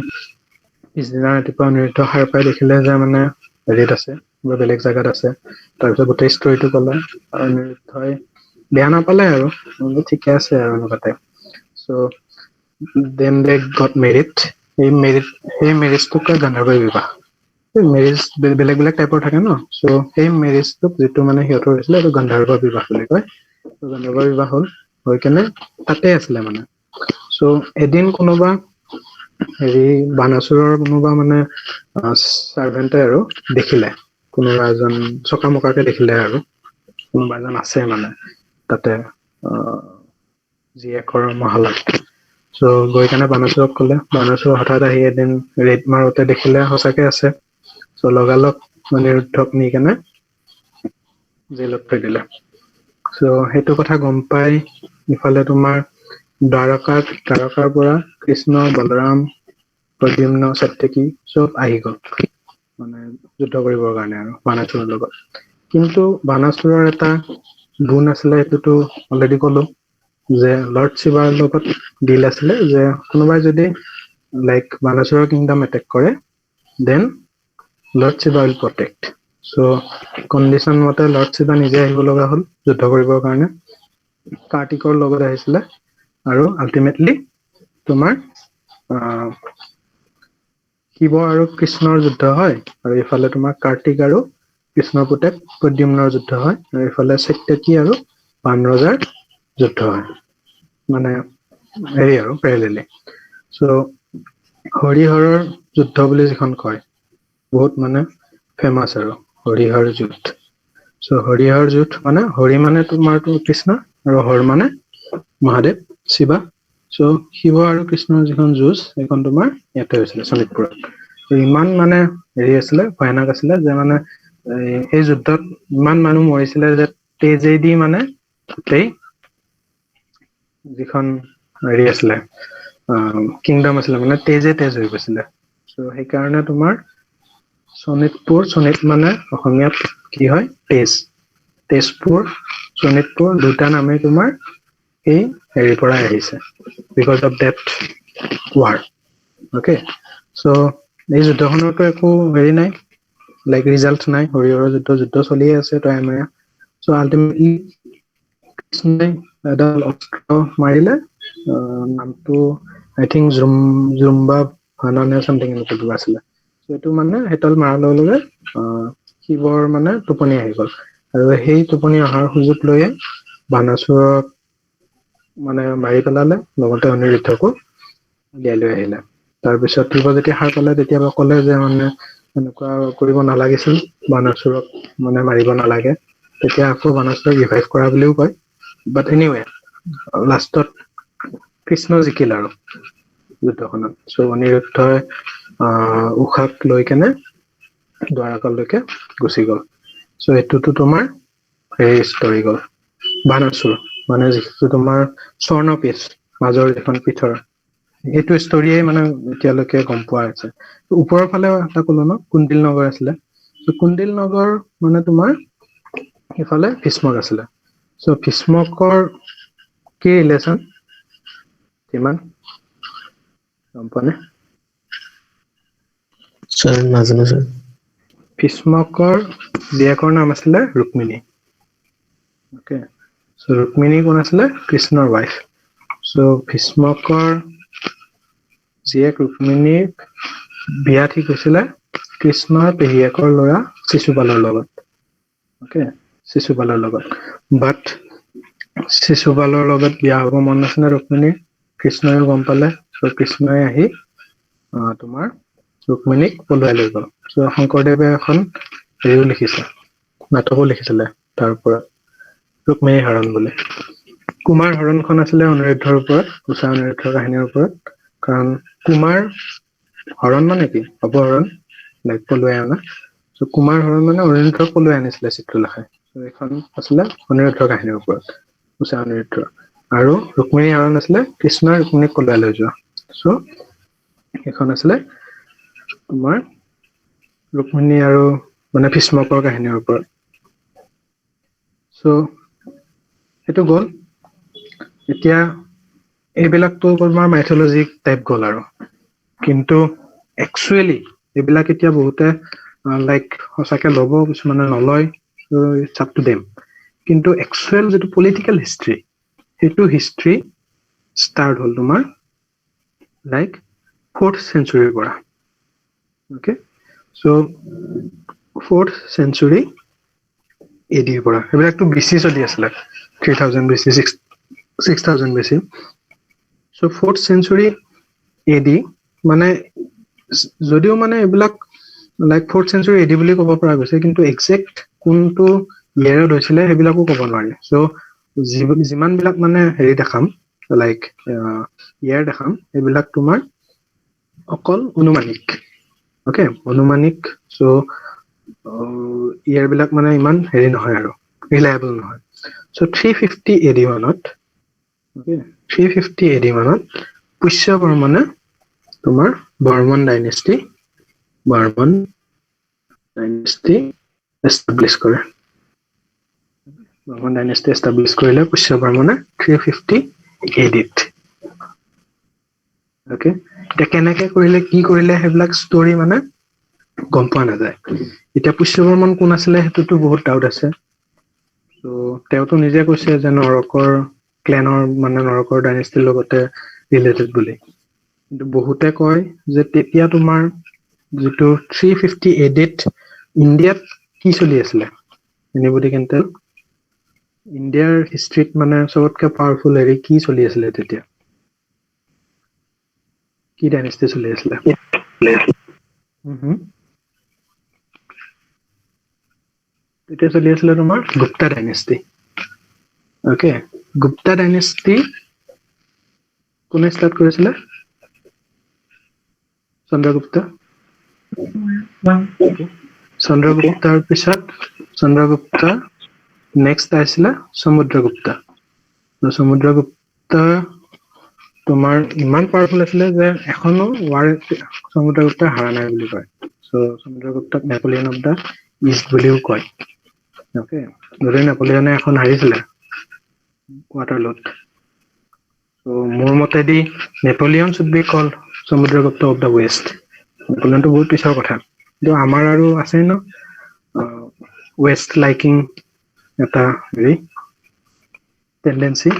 পিছদিনা ৰাতিপুৱা অনিৰুদ্ধ সাৰ পাই দেখিলে যে মানে হেৰিত আছে, কিবা বেলেগ জেগাত আছে। তাৰপিছত গোটেই ষ্টৰিটো ক'লে। অনিৰুদ্ধই বেয়া নাপালে আৰু, ঠিকে আছে আৰু এনেকুৱাতে। চ' দেন দে গট মেৰিড। সেই মেৰিজটোক কয় গান্ধৰ্ব বিবাহ। মেৰিজ বেলেগ বেলেগ টাইপৰ থাকে ন', চ' সেই মেৰিজটোক যিটো মানে সিহঁতৰ হৈছিলে, এইটো গান্ধৰ্ব বিবাহ বুলি কয়। গান্ধৰ্ব বিবাহ হ'ল, হৈ কেনে তাতে আছিলে মানে। চ' এদিন কোনোবা বানাসুৰৰ কোনোবা মানে চাৰ্ভেন্টে আৰু দেখিলে, কোনোবা এজন চকামকাকে দেখিলে আৰু কোনোবা এজন আছে মানে তাতে জীয়েকৰ মহালত। চ' গৈ কেনে বানাসুৰক ক'লে, বানাসুৰ হঠাৎ আহি এদিন ৰেড মাৰোতে দেখিলে সঁচাকে আছে। চ' লগালগ অনিৰুদ্ধক নি কেনে জেলত থৈ দিলে। চ' সেইটো কথা গম পাই ইফালে তোমাৰ দ্বাৰকাৰ পৰা কৃষ্ণ, বলৰাম, প্ৰদ্যুম্ন, সাত্যকী চব আহি গ'ল মানে যুদ্ধ কৰিবৰ কাৰণে আৰু বানাসুৰৰ লগত। কিন্তু বানাসুৰৰ এটা গুণ আছিলে, সেইটোতো অলৰেডি ক'লো, যে লৰ্ড শিৱাৰ লগত ডিল আছিলে যে কোনোবাই যদি লাইক বানাসুৰৰ কিংডম এটেক কৰে, then Lord Shiva will protect. So' condition মতে লৰ্ড শিৱা নিজে আহিব লগা হ'ল যুদ্ধ কৰিবৰ কাৰণে, কাৰ্তিকৰ লগত আহিছিলে, আৰু আল্টিমেটলি তোমাৰ শিৱ আৰু কৃষ্ণৰ যুদ্ধ হয়, আৰু ইফালে তোমাৰ কাৰ্তিক আৰু কৃষ্ণৰ পুতেক প্ৰদ্যুম্নৰ যুদ্ধ হয়, আৰু ইফালে সত্যকী আৰু বান ৰজাৰ যুদ্ধ হয়, মানে হেৰি আৰু পেৰেলেলি। চ' হৰিহৰৰ যুদ্ধ বুলি যিখন কয়, বহুত মানে ফেমাছ আৰু হৰিহৰ যুদ্ধ। চ' হৰিহৰ যুদ্ধ মানে হৰি মানে তোমাৰটো কৃষ্ণ, আৰু হৰ মানে মহাদেৱ শিৱা। চ' শিৱ আৰু কৃষ্ণৰ যিখন যুঁজ সেইখন তোমাৰ ইয়াতে হৈছিলে শোণিতপুৰত। ইমান মানে হেৰি আছিলে, ভয়ানক আছিলে যে মানে এই যুদ্ধত ইমান মানুহ মৰিছিলে যে তেজেদি মানে গোটেই যিখন হেৰি আছিলে কিংডম আছিলে মানে তেজ হৈ গৈছিলে। চ' সেইকাৰণে তোমাৰ শোণিত মানে অসমীয়াত কি হয় তেজ, তেজপুৰ শোণিতপুৰ দুটা নামেই তোমাৰ এই হেৰিৰ পৰাই আহিছে, because of that war. Okay, so' এই যুদ্ধখনৰতো একো হেৰি নাই, লাইক ৰিজাল্ট নাই, হৰিহৰৰ যুদ্ধ চলিয়ে আছে তয়াময়া। চ' আল্টিমেটলি কৃষ্ণই এডাল অস্ত্ৰ মাৰিলে, নামটো আই থিংক জুম্বা ভানা নে চামথিং এনেকুৱা কিবা আছিলে। চ' এইটো মানে সেইডাল মাৰাৰ লগে লগে শিৱৰ মানে টোপনি আহি গ'ল, আৰু সেই টোপনি অহাৰ সুযোগ লৈয়ে বানাসুৰক মানে মাৰি পেলালে, লগতে অনিৰুদ্ধকো উলিয়াই লৈ আহিলে। তাৰপিছত শিৱ যেতিয়া সাৰ পালে তেতিয়া ক'লে যে মানে এনেকুৱা কৰিব নালাগিছিল, বানাসুৰক মানে মাৰিব নালাগে। তেতিয়া আকৌ বানাসুৰক ৰিভাইভ কৰা বুলিও কয়, বাট এনিৱে লাষ্টত কৃষ্ণ জিকিল আৰু যুদ্ধখনত। চ' অনিৰুদ্ধই উশাক লৈ কেনে দ্বাৰকালৈকে গুচি গ'ল। চ' এইটোতো তোমাৰ হেৰি ষ্টৰি গ'ল, বানাসুৰ মানে যিটো তোমাৰ স্বৰ্ণপীঠ মাজৰ যিখন পীঠৰ, সেইটো ষ্টৰিয়ে মানে এতিয়ালৈকে গম পোৱা হৈছে। ওপৰৰ ফালে এটা কলো ন কুন্দিল নগৰ আছিলে, কুন্দিল নগৰ মানে তোমাৰ সিফালে ভীষ্মক আছিলে। চ' ভীষ্মকৰ কি ৰিলেশ্যন কিমান গম পোৱা নে? ছাৰ নাজানো ছাৰ। ভীষ্মকৰ জীয়েকৰ নাম আছিলে ৰুক্মিণী। অ'কে, চ' ৰুক্মিণী কোন আছিলে? কৃষ্ণৰ ৱাইফ। চ' ভীষ্মকৰ জীয়েক ৰুক্মিণীৰ বিয়া ঠিক হৈছিলে কৃষ্ণৰ পেহীয়েকৰ ল'ৰা শিশুপালৰ লগত। অ'কে, শিশুপালৰ লগত, বাট শিশুপালৰ লগত বিয়া হ'ব মন নাছিলে ৰুক্মিণীৰ। কৃষ্ণইও গম পালে, চ' কৃষ্ণই আহি তোমাৰ ৰুক্মিণীক পলুৱাই লৈ গ'ল। চ' শংকৰদেৱে এখন হেৰিও লিখিছে, নাটকো লিখিছিলে তাৰ ওপৰত, ৰুক্মিণী হৰণ বুলি। কুমাৰ হৰণখন আছিলে অনিৰুদ্ধৰ ওপৰত, উষা অনিৰুদ্ধৰ কাহিনীৰ ওপৰত। কাৰণ কুমাৰ হৰণ মানে কি অপহৰণ, লাইক পলুৱাই অনা। চ' কুমাৰ হৰণ মানে অনিৰুদ্ধক পলুৱাই আনিছিলে চিত্ৰলেখাই। চ' এইখন আছিলে অনিৰুদ্ধৰ কাহিনীৰ ওপৰত, উষা অনিৰুদ্ধৰ। আৰু ৰুক্মিণী হৰণ আছিলে কৃষ্ণই ৰুক্মিণীক পলুৱাই লৈ যোৱা। চ' সেইখন আছিলে তোমাৰ ৰুক্মিণী আৰু মানে ভীষ্মকৰ কাহিনীৰ ওপৰত। চ' সেইটো গ'ল। এতিয়া এইবিলাকতো তোমাৰ মাইথলজি টাইপ গ'ল আৰু, কিন্তু একচুৱেলি এইবিলাক এতিয়া বহুতে লাইক সঁচাকে ল'ব, কিছুমানে নলয়, ইটছ আপ টু দেম। কিন্তু একচুৱেল যিটো পলিটিকেল হিষ্ট্ৰী, সেইটো হিষ্ট্ৰী ষ্টাৰ্ট হ'ল তোমাৰ লাইক 4th চেঞ্চুৰীৰ পৰা। অ'কে, চ' 4th চেঞ্চুৰী এডিৰ পৰা, এইবিলাকতো BC চলি আছিলে, 3000 BC, 6000 BC। চ' 4th চেঞ্চুৰী এডি মানে যদিও মানে এইবিলাক লাইক 4th চেঞ্চুৰী এডি বুলি ক'ব পৰা গৈছে, কিন্তু একজেক্ট কোনটো ইয়েৰত হৈছিলে সেইবিলাকো ক'ব নোৱাৰি। চ' যিমান বিলাক মানে হেৰি দেখাম, লাইক ইয়েৰ দেখাম, এইবিলাক তোমাৰ অকল অনুমানিক। অ'কে, অনুমানিক। চ' ইয়েৰ বিলাক মানে ইমান হেৰি নহয় আৰু ৰিলায়েবল নহয়। চ' 350 AD মানত, 350 AD মানত পুষ্য বৰ্মনে তোমাৰ বৰ্মন ডাইনেষ্টি এষ্টাব্লিছ কৰে। বৰ্মন ডাইনেষ্টি এষ্টাব্লিছ কৰিলে পুষ্য বৰ্মনে 350 AD ত। অ'কে, এতিয়া কেনেকে কৰিলে কি কৰিলে সেইবিলাক ষ্টৰি মানে গম পোৱা নাযায়। এতিয়া পুষ্যবৰ্মন কোন আছিলে সেইটোতো বহুত ডাউট আছে। ত' তেওঁতো নিজে কৈছে যে নৰকৰ ক্লেনৰ মানে নৰকৰ ডাইনেষ্টিৰ লগতে ৰিলেটেড বুলি। কিন্তু বহুতে কয় যে তেতিয়া তোমাৰ যিটো 350 AD-ত ইণ্ডিয়াত কি চলি আছিলে? এনিবডি কেন টেল? ইণ্ডিয়াৰ হিষ্ট্ৰীত মানে চবতকে পাৱাৰফুল হেৰি কি চলি আছিলে তেতিয়া? কি ডাইনেষ্টি চলি আছিলে? তেতিয়া চলি আছিলে তোমাৰ Gupta dynasty. Okay, Gupta dynasty কোনে ষ্টাৰ্ট কৰিছিলে? চন্দ্ৰগুপ্তা। চন্দ্ৰগুপ্তাৰ পিছত চন্দ্ৰগুপ্তা নেক্সট আহিছিলে সমুদ্ৰগুপ্তা। সমুদ্ৰগুপ্তা তোমাৰ ইমান পাৱাৰফুল আছিলে যে এখনো ৱাৰ সমুদ্ৰগুপ্তাই হাৰা নাই বুলি কয়। চ' সমুদ্ৰগুপ্তাক নেপোলিয়ন অফ দা ইষ্ট বুলিও কয়। অকে, যদি নেপোলিয়নে এখন হাৰিছিলে ৱাটাৰলুত। চ' মোৰ মতেদি Napoleon should be called Samudragupta of the west. নেপোলিয়নটো বহুত পিছৰ কথা, কিন্তু আমাৰ আৰু আছে ন ৱেষ্ট লাইকিং এটা হেৰি টেন্ডেঞ্চি।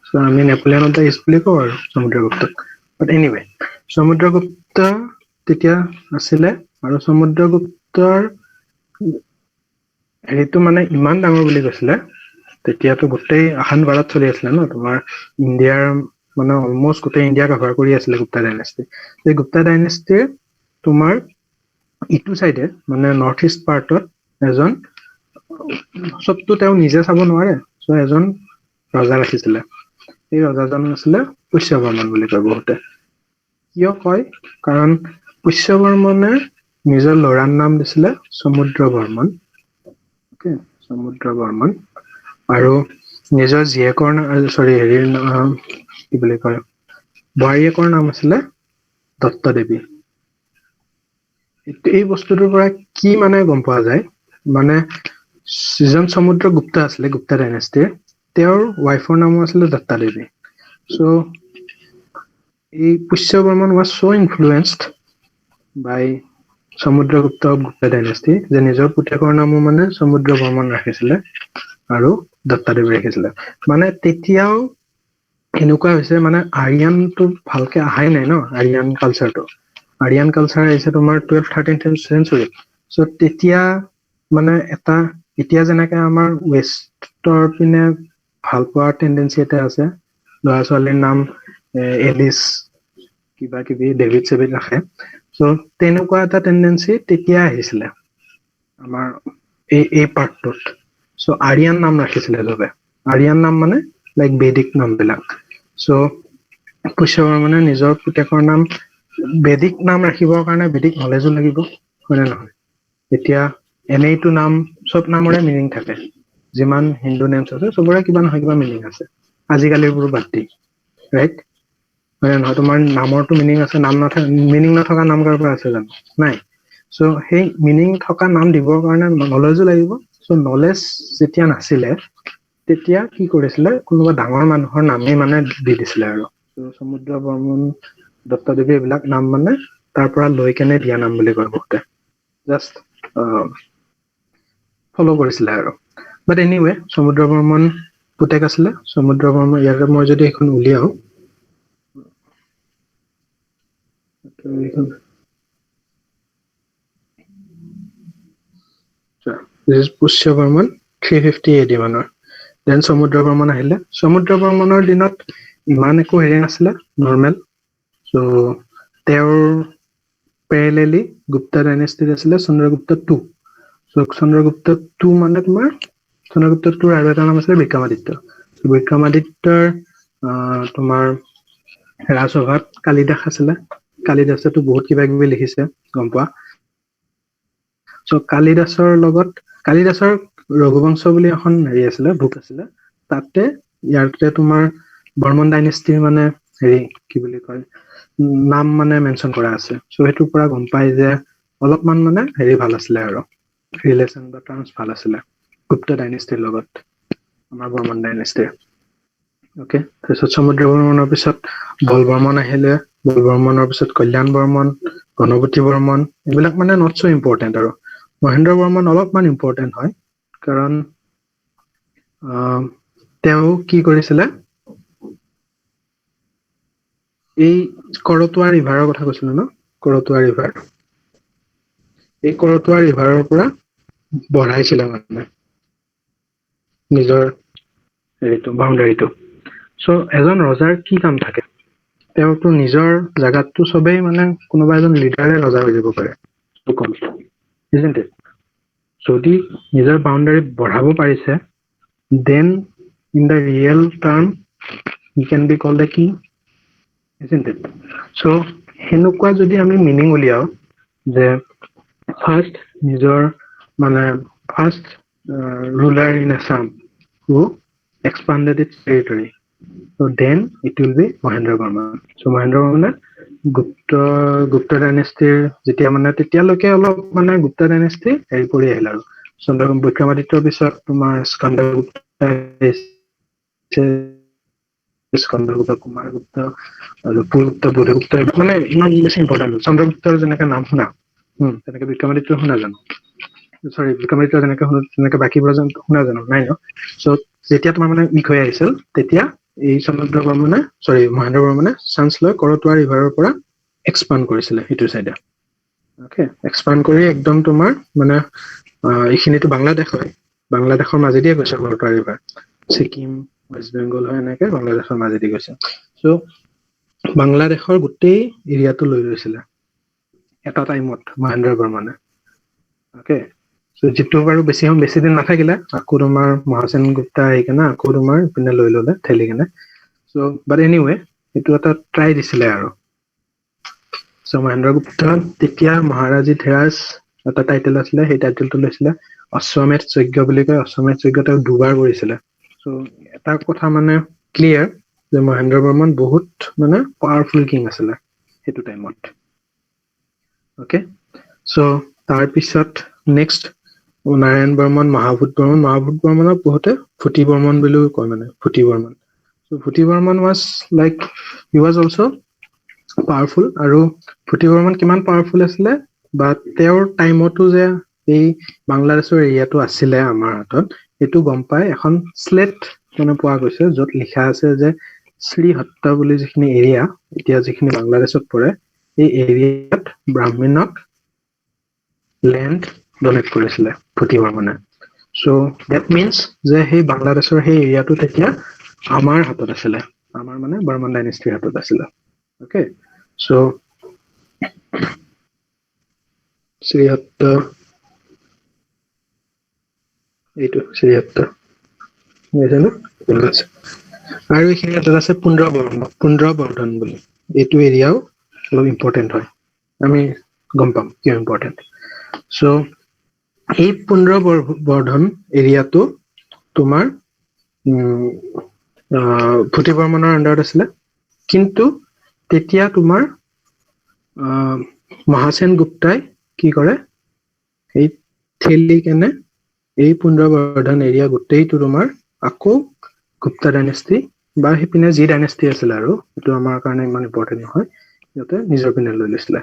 চ' আমি নেপোলিয়ন অফ দা ইষ্ট বুলি কওঁ আৰু সমুদ্ৰগুপ্তাক। বাট এনিৱে, সমুদ্ৰগুপ্তা তেতিয়া আছিলে আৰু সমুদ্ৰগুপ্তৰ হেৰিটো মানে ইমান ডাঙৰ বুলি কৈছিলে, তেতিয়াতো গোটেই আসান ভাৰত চলি আছিলে ন তোমাৰ ইণ্ডিয়াৰ মানে অলমষ্ট গোটেই ইণ্ডিয়া কভাৰ কৰি আছিলে গুপ্তা ডাইনেষ্টি। এই গুপ্তা ডাইনেষ্টিৰ তোমাৰ ইটো চাইডে মানে নৰ্থ ইষ্ট পাৰ্টত এজন চবতো তেওঁ নিজে চাব নোৱাৰে, চ' এজন ৰজা ৰাখিছিলে। এই ৰজাজন আছিলে পুষ্যবৰ্মন বুলি কয় বহুতে। কিয় কয়? কাৰণ পুষ্যবৰ্মনে নিজৰ ল'ৰাৰ নাম দিছিলে সমুদ্ৰবৰ্মন। অকে, সমুদ্ৰবৰ্মন। আৰু নিজৰ জীয়েকৰ হেৰিৰ নাম কি বুলি কয়, বোৱাৰীয়েকৰ নাম আছিলে দত্ত দেৱী। এই বস্তুটোৰ পৰা কি মানে গম পোৱা যায়, মানে যিজন সমুদ্ৰগুপ্তা আছিলে গুপ্তা ডাইনেষ্টিৰ, তেওঁৰ ৱাইফৰ নামো আছিলে দত্তা দেৱী। চ' এই Pushyavarman was so' influenced by Samudragupta of Gupta dynasty যে নিজৰ পুতেকৰ নামো মানে সমুদ্ৰবৰ্মন ৰাখিছিলে আৰু দত্তা দেৱী ৰাখিছিলে। মানে তেতিয়াও এনেকুৱা হৈছে মানে আৰিয়ানটো ভালকে অহাই নাই ন, আৰিয়ান কালচাৰটো। আৰিয়ান কালচাৰ আহিছে তোমাৰ 12th-13th চেঞ্চুৰীত। চ' তেতিয়া মানে এটা এতিয়া যেনেকে আমাৰ ৱেষ্টৰ পিনে ভাল পোৱাৰ টেণ্ডেঞ্চি এটা আছে, ল'ৰা ছোৱালীৰ নাম এলিচ কিবা কিবি ডেভিড চেভিড ৰাখে। চ' তেনেকুৱা এটা টেণ্ডেঞ্চি তেতিয়া আহিছিলে আমাৰ এই পাৰ্টটোত। চ' আৰিয়ান নাম ৰাখিছিলে চবে। আৰিয়ান নাম মানে লাইক বেদিক নামবিলাক। চ' পুষ্যবৰ্মনে নিজৰ পুতেকৰ নাম বেদিক নাম ৰাখিবৰ কাৰণে বেদিক নলেজো লাগিব, হয় নে নহয়? এতিয়া এনেইতো নাম চব নামৰে মিনিং থাকে। যিমান হিন্দু নেমছ আছে চবৰে কিবা নহয় কিবা মিনিং আছে, আজিকালিৰবোৰ বাদ দি, ৰাইট? হয় নে নহয়? তোমাৰ নামৰটো মিনিং আছে, মিনিং নথকা নাম কাৰোবাৰ আছে জানো? নাই। চ' সেই মিনিং থকা নাম দিবৰ কাৰণে নলেজো লাগিব। চ' নলেজ যেতিয়া নাছিলে তেতিয়া কি কৰিছিলে, কোনোবা ডাঙৰ মানুহৰ নামেই মানে দি দিছিলে আৰু। চ' সমুদ্ৰবৰ্মন, দত্তদেৱী এইবিলাক নাম মানে তাৰ পৰা লৈ কেনে দিয়া নাম বুলি কয় বহুতে। জাষ্ট ফল' কৰিছিলে আৰু। বাট এনিৱে, সমুদ্ৰবৰ্মন পুতেক আছিলে। সমুদ্ৰবৰ্মন, ইয়াৰে মই যদি এইখন উলিয়াও, পুষ্যবৰ্মন 350 AD মানৰ। দেন সমুদ্ৰবৰ্মন আহিলে। সমুদ্ৰবৰ্মনৰ দিনত ইমান একো হেৰি নাছিলে, নৰ্মেল। চ' তেওঁৰ পেৰেলেলি গুপ্তা ডাইনেষ্টিত আছিলে চন্দ্ৰগুপ্ত 2। চ' চন্দ্ৰগুপ্ত 2 মানে তোমাৰ চন্দ্ৰগুপ্ত 2ৰ আৰু এটা নাম আছিলে বিক্ৰমাদিত্য। বিক্ৰমাদিত্যৰ তোমাৰ ৰাজসভাত কালিদাস আছিলে। কালিদাসেতো বহুত কিবা কিবি লিখিছে, গম পোৱা। চ' কালিদাসৰ ৰঘুবংশ বুলি এখন হেৰি আছিলে, বুক আছিলে। তাতে ইয়াতে তোমাৰ বৰ্মন ডাইনেষ্টিৰ মানে হেৰি কি বুলি কয় নাম মানে মেনচন কৰা আছে। চ' সেইটোৰ পৰা গম পাই যে অলপমান মানে হেৰি ভাল আছিলে আৰু ৰিলেশ্যন বা টাৰ্মছ ভাল আছিলে গুপ্তা ডাইনেষ্টিৰ লগত আমাৰ বৰ্মন ডাইনেষ্টিৰ। অকে, তাৰপিছত সমুদ্ৰবৰ্মনৰ পিছত বল বৰ্মন আহিলে। বল বৰ্মনৰ পিছত কল্যাণ বৰ্মন, গণপতি বৰ্মন, এইবিলাক মানে নট চ' ইম্পৰ্টেণ্ট। আৰু মহেন্দ্ৰ বৰ্মন অলপমান ইম্পৰ্টেণ্ট হয়, কাৰণ তেওঁ কি কৰিছিলে, এই কৰতোৱা ৰিভাৰৰ কথা কৈছিলো ন, কৰতোৱা ৰিভাৰ, এই কৰতোৱা ৰিভাৰৰ পৰা বঢ়াইছিলে মানে নিজৰ হেৰিটো, বাউণ্ডাৰীটো। চ' এজন ৰজাৰ কি কাম থাকে, তেওঁতো নিজৰ জাগাতটো চবেই মানে কোনোবা এজন লিডাৰে ৰজা হৈ যাব পাৰে, isn't it? যদি নিজৰ বাউণ্ডাৰী বঢ়াব পাৰিছে, then in the real term he can be called a king, isn't it? So সেনেকুৱা যদি আমি মিনিং উলিয়াও যে ফাৰ্ষ্ট নিজৰ মানে first ruler in Assam who expanded its territory, so then it will be Mahendra Barman. So Mahendra Barman গুপ্ত ডাইনেষ্টিৰ যেতিয়া মানে তেতিয়ালৈকে অলপ মানে গুপ্ত ডাইনেষ্টি হেৰি কৰি আহিল আৰু বিক্ৰমাদিত্যৰ পিছত তোমাৰ স্কন্দগুপ্ত, কুমাৰগুপ্ত, ৰূপগুপ্ত, বুধগুপ্ত, মানে ইমান বেছি ইম্পৰ্টেণ্ট। চন্দ্ৰগুপ্তৰ যেনেকে নাম শুনা, তেনেকে বিক্ৰমাদিত্যৰ শুনা জানো? চৰি, বিক্ৰমাদিত্য যেনেকে বাকীবোৰ শুনা জানো? নাই ন? চ' যেতিয়া তোমাৰ মানে উইক হৈ আহিছিল, তেতিয়া এই মহেন্দ্ৰ বৰ্মনে চান্স লৈ কৰতোৱা ৰিভাৰৰ পৰা এক্সপাণ্ড কৰিছিলে সেইটো চাইডে। অ'কে, এক্সপাণ্ড কৰি একদম তোমাৰ মানে এইখিনিতো বাংলাদেশ হয়, বাংলাদেশৰ মাজেদিয়ে গৈছে কৰতোৱা ৰিভাৰ, ছিকিম, ৱেষ্ট বেংগল হয়, এনেকে বাংলাদেশৰ মাজেদি গৈছে। চ' বাংলাদেশৰ গোটেই এৰিয়াটো লৈ লৈছিলে এটা টাইমত মহেন্দ্ৰ বৰ্মনে। অ'কে, চ' যিটো বাৰু বেছি দিন নাথাকিলে, আকৌ তোমাৰ মহাসেন গুপ্তা আহি কেনে আকৌ তোমাৰ ইপিনে লৈ ললে ঠেলি কেনে। চ' বাট এনিৱে এইটো এটা ট্ৰাই দিছিলে আৰু। চ' মহেন্দ্ৰ গুপ্ত তেতিয়া মহাৰাজী ধেৰাজ এটা টাইটেল আছিলে, সেই টাইটেলটো লৈছিলে অশ্বমেধ যজ্ঞ বুলি কয়। অশ্বমেধ যজ্ঞ তেওঁ দুবাৰ কৰিছিলে। চ' এটা কথা মানে ক্লিয়াৰ যে মহেন্দ্ৰ বৰ্মন বহুত মানে পাৱাৰফুল কিং আছিলে সেইটো টাইমত। অ'কে, চ' তাৰপিছত নেক্সট নাৰায়ণ বৰ্মন, মহাভূত বৰ্মনক বহুতে ফুটি বৰ্মন বুলিও কয়, মানে ফুটি Varman. So' Bhuti Varman was like he was also' powerful. আৰু ফুটি বৰ্মন কিমান পাৱাৰফুল আছিলে বা তেওঁৰ টাইমতো যে এই বাংলাদেশৰ এৰিয়াটো আছিলে আমাৰ হাতত, সেইটো গম পাই এখন স্লেট মানে পোৱা গৈছে, য'ত লিখা আছে যে শ্ৰীহট্ট বুলি যিখিনি এৰিয়া এতিয়া যিখিনি বাংলাদেশত পৰে, এই এৰিয়াত ব্ৰাহ্মণক লেণ্ড ডনেট কৰিছিলে ফুটি বৰ্মনে। চ' ডেট মিনছ যে সেই বাংলাদেশৰ সেই এৰিয়াটো তেতিয়া আমাৰ হাতত আছিলে, আমাৰ মানে বৰ্মন ডাইনেষ্টিৰ হাতত আছিলে। অ'কে, চ' শ্ৰীহট্ট, এইটো শ্ৰীহট্ট আৰু এইখিনি হাতত আছে পুণ্ড্ৰবৰ্ধন বুলি। এইটো এৰিয়াও অলপ ইম্পৰ্টেণ্ট হয়, আমি গম পাম কিয় ইম্পৰ্টেণ্ট। চ' এই পুণ্ড্ৰবৰ্ধন এৰিয়াটো তোমাৰ ফুটি বৰ্মনৰ আণ্ডাৰত আছিলে। কিন্তু তেতিয়া তোমাৰ মহাসেন গুপ্তাই কি কৰে, এই ঠেলি কেনে এই পুণ্ড্ৰবৰ্ধন এৰিয়া গোটেইটো তোমাৰ আকৌ গুপ্তা ডাইনেষ্টি বা সিপিনে যি ডাইনেষ্টি আছিলে আৰু সেইটো আমাৰ কাৰণে ইমান ইম্পৰ্টেণ্ট নহয়, সিহঁতে নিজৰ পিনে লৈ লৈছিলে।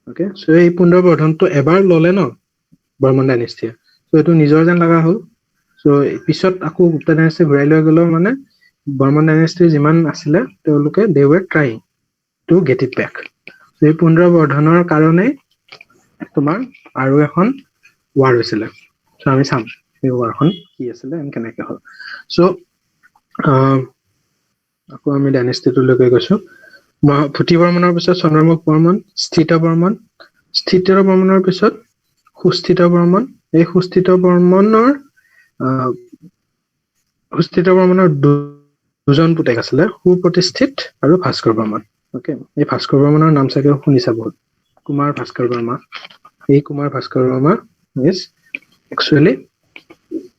অ'কে, চ' এই পুণ্ড্ৰবৰ্ধনটো এবাৰ ললে ন বৰ্মন ডাইনেষ্টিয়ে, চ' এইটো নিজৰ যেন লগা হ'ল। চ' পিছত আকৌ গুপ্তা ডাইনেষ্টি ঘূৰাই লৈ গ'লেও মানে বৰ্মন ডাইনেষ্টি যিমান আছিলে তেওঁলোকে they were trying to get it back. এই পুণ্ড্ৰবৰ্ধনৰ কাৰণেই তোমাৰ আৰু এখন ৱাৰ হৈছিলে। চ' আমি চাম এই ৱাৰখন কি আছিলে কেনেকে হ'ল। চ' আকৌ আমি ডাইনেষ্টিটোলৈকে গৈছো। ফুটি বৰ্মনৰ পিছত চন্দ্ৰমুখ বৰ্মন, স্থিত বৰ্মনৰ পিছত সুস্থিত বৰ্মন। এই সুস্থিত বৰ্মনৰ দুজন পুতেক আছিলে, সুপ্ৰতিষ্ঠিত আৰু ভাস্কৰ বৰ্মন। অ'কে, এই ভাস্কৰ বৰ্মনৰ নাম চাগে শুনিছা বহুত, কুমাৰ ভাস্কৰ বৰ্মা। এই Kumar Bhaskar Varma is actually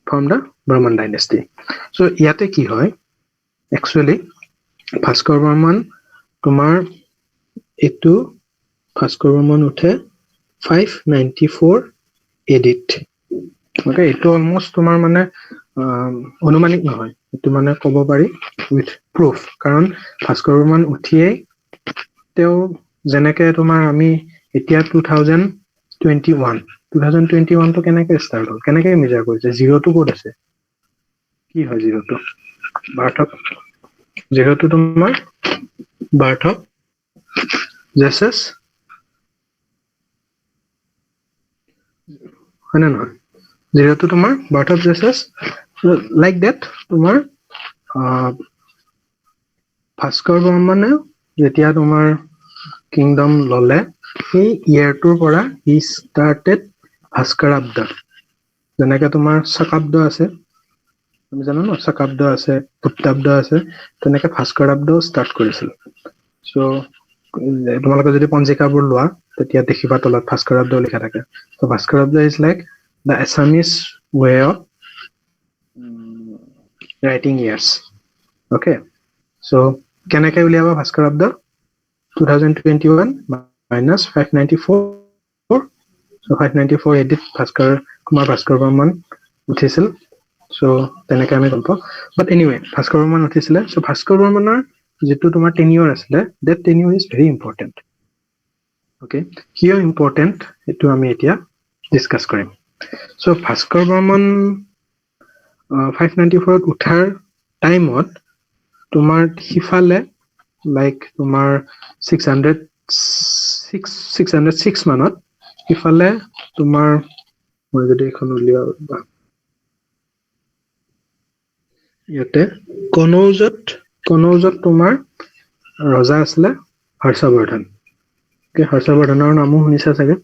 from the Varman dynasty. So' ইয়াতে কি হয়, একচুৱেলি ভাস্কৰ বৰ্মন তোমাৰ এইটো ভাস্কৰ বৰ্মন উঠে 594 AD-ত। অ'কে, এইটো অলমষ্ট তোমাৰ মানে অনুমানিক নহয়, এইটো মানে ক'ব পাৰি উইথ প্ৰুফ, কাৰণ ভাস্কৰ বৰ্মন উঠিয়েই তেওঁ যেনেকে তোমাৰ আমি এতিয়া 2021 টো কেনেকে ষ্টাৰ্ট হ'ল, কেনেকে মেজাৰ কৰিছে, জিৰ'টো ক'ত আছে, কি হয় জিৰ'টো, বাৰ্থ অফ জিৰ'টো তোমাৰ বাৰ্থ অফ জেছাছ হয় নে নহয়, জিৰ'টো তোমাৰ birth of Jesus, like that তোমাৰ ভাস্কৰ বৰ্মনে যেতিয়া তোমাৰ কিংডম ললে সেই ইয়াৰটোৰ পৰা হি ষ্টাৰ্টেড ভাস্কৰাব্দ, যেনেকে তোমাৰ শকাব্দ আছে আমি জানো ন, শকাব্দ আছে, গুপ্তাব্দ আছে, তেনেকে ভাস্কৰাব্দ ষ্টাৰ্ট কৰিছিল। চ' তোমালোকে যদি পঞ্জিকাবোৰ লোৱা তেতিয়া দেখিবা তলত ভাস্কৰাব্দ লিখা থাকে। ত' Bhaskarabda is like the Assamese way of writing years. Okay, so' কেনেকে উলিয়াবা ভাস্কৰাব্দ, 2021 minus 594, so 594 edit Kumar Bhaskar Barman উঠিছিল। চ' তেনেকে আমি গম পাওঁ, বাট এনিৱে ভাস্কৰ বৰ্মন উঠিছিলে। চ' ভাস্কৰ বৰ্মনৰ যিটো তোমাৰ টেনিয়ৰ আছিলে, that tenure is very important. Okay, কিয় ইম্পৰ্টেণ্ট এইটো আমি এতিয়া ডিছকাছ কৰিম। চ' ভাস্কৰ বৰ্মন 594ত উঠাৰ টাইমত তোমাৰ সিফালে লাইক তোমাৰ 606 মানত সিফালে তোমাৰ, মই যদি এখন উলিয়াও ইয়াতে কনৌজত তোমাৰ ৰজা আছিলে হৰ্ষবৰ্ধন। হৰ্ষবৰ্ধনৰ নামো শুনিছা চাগে।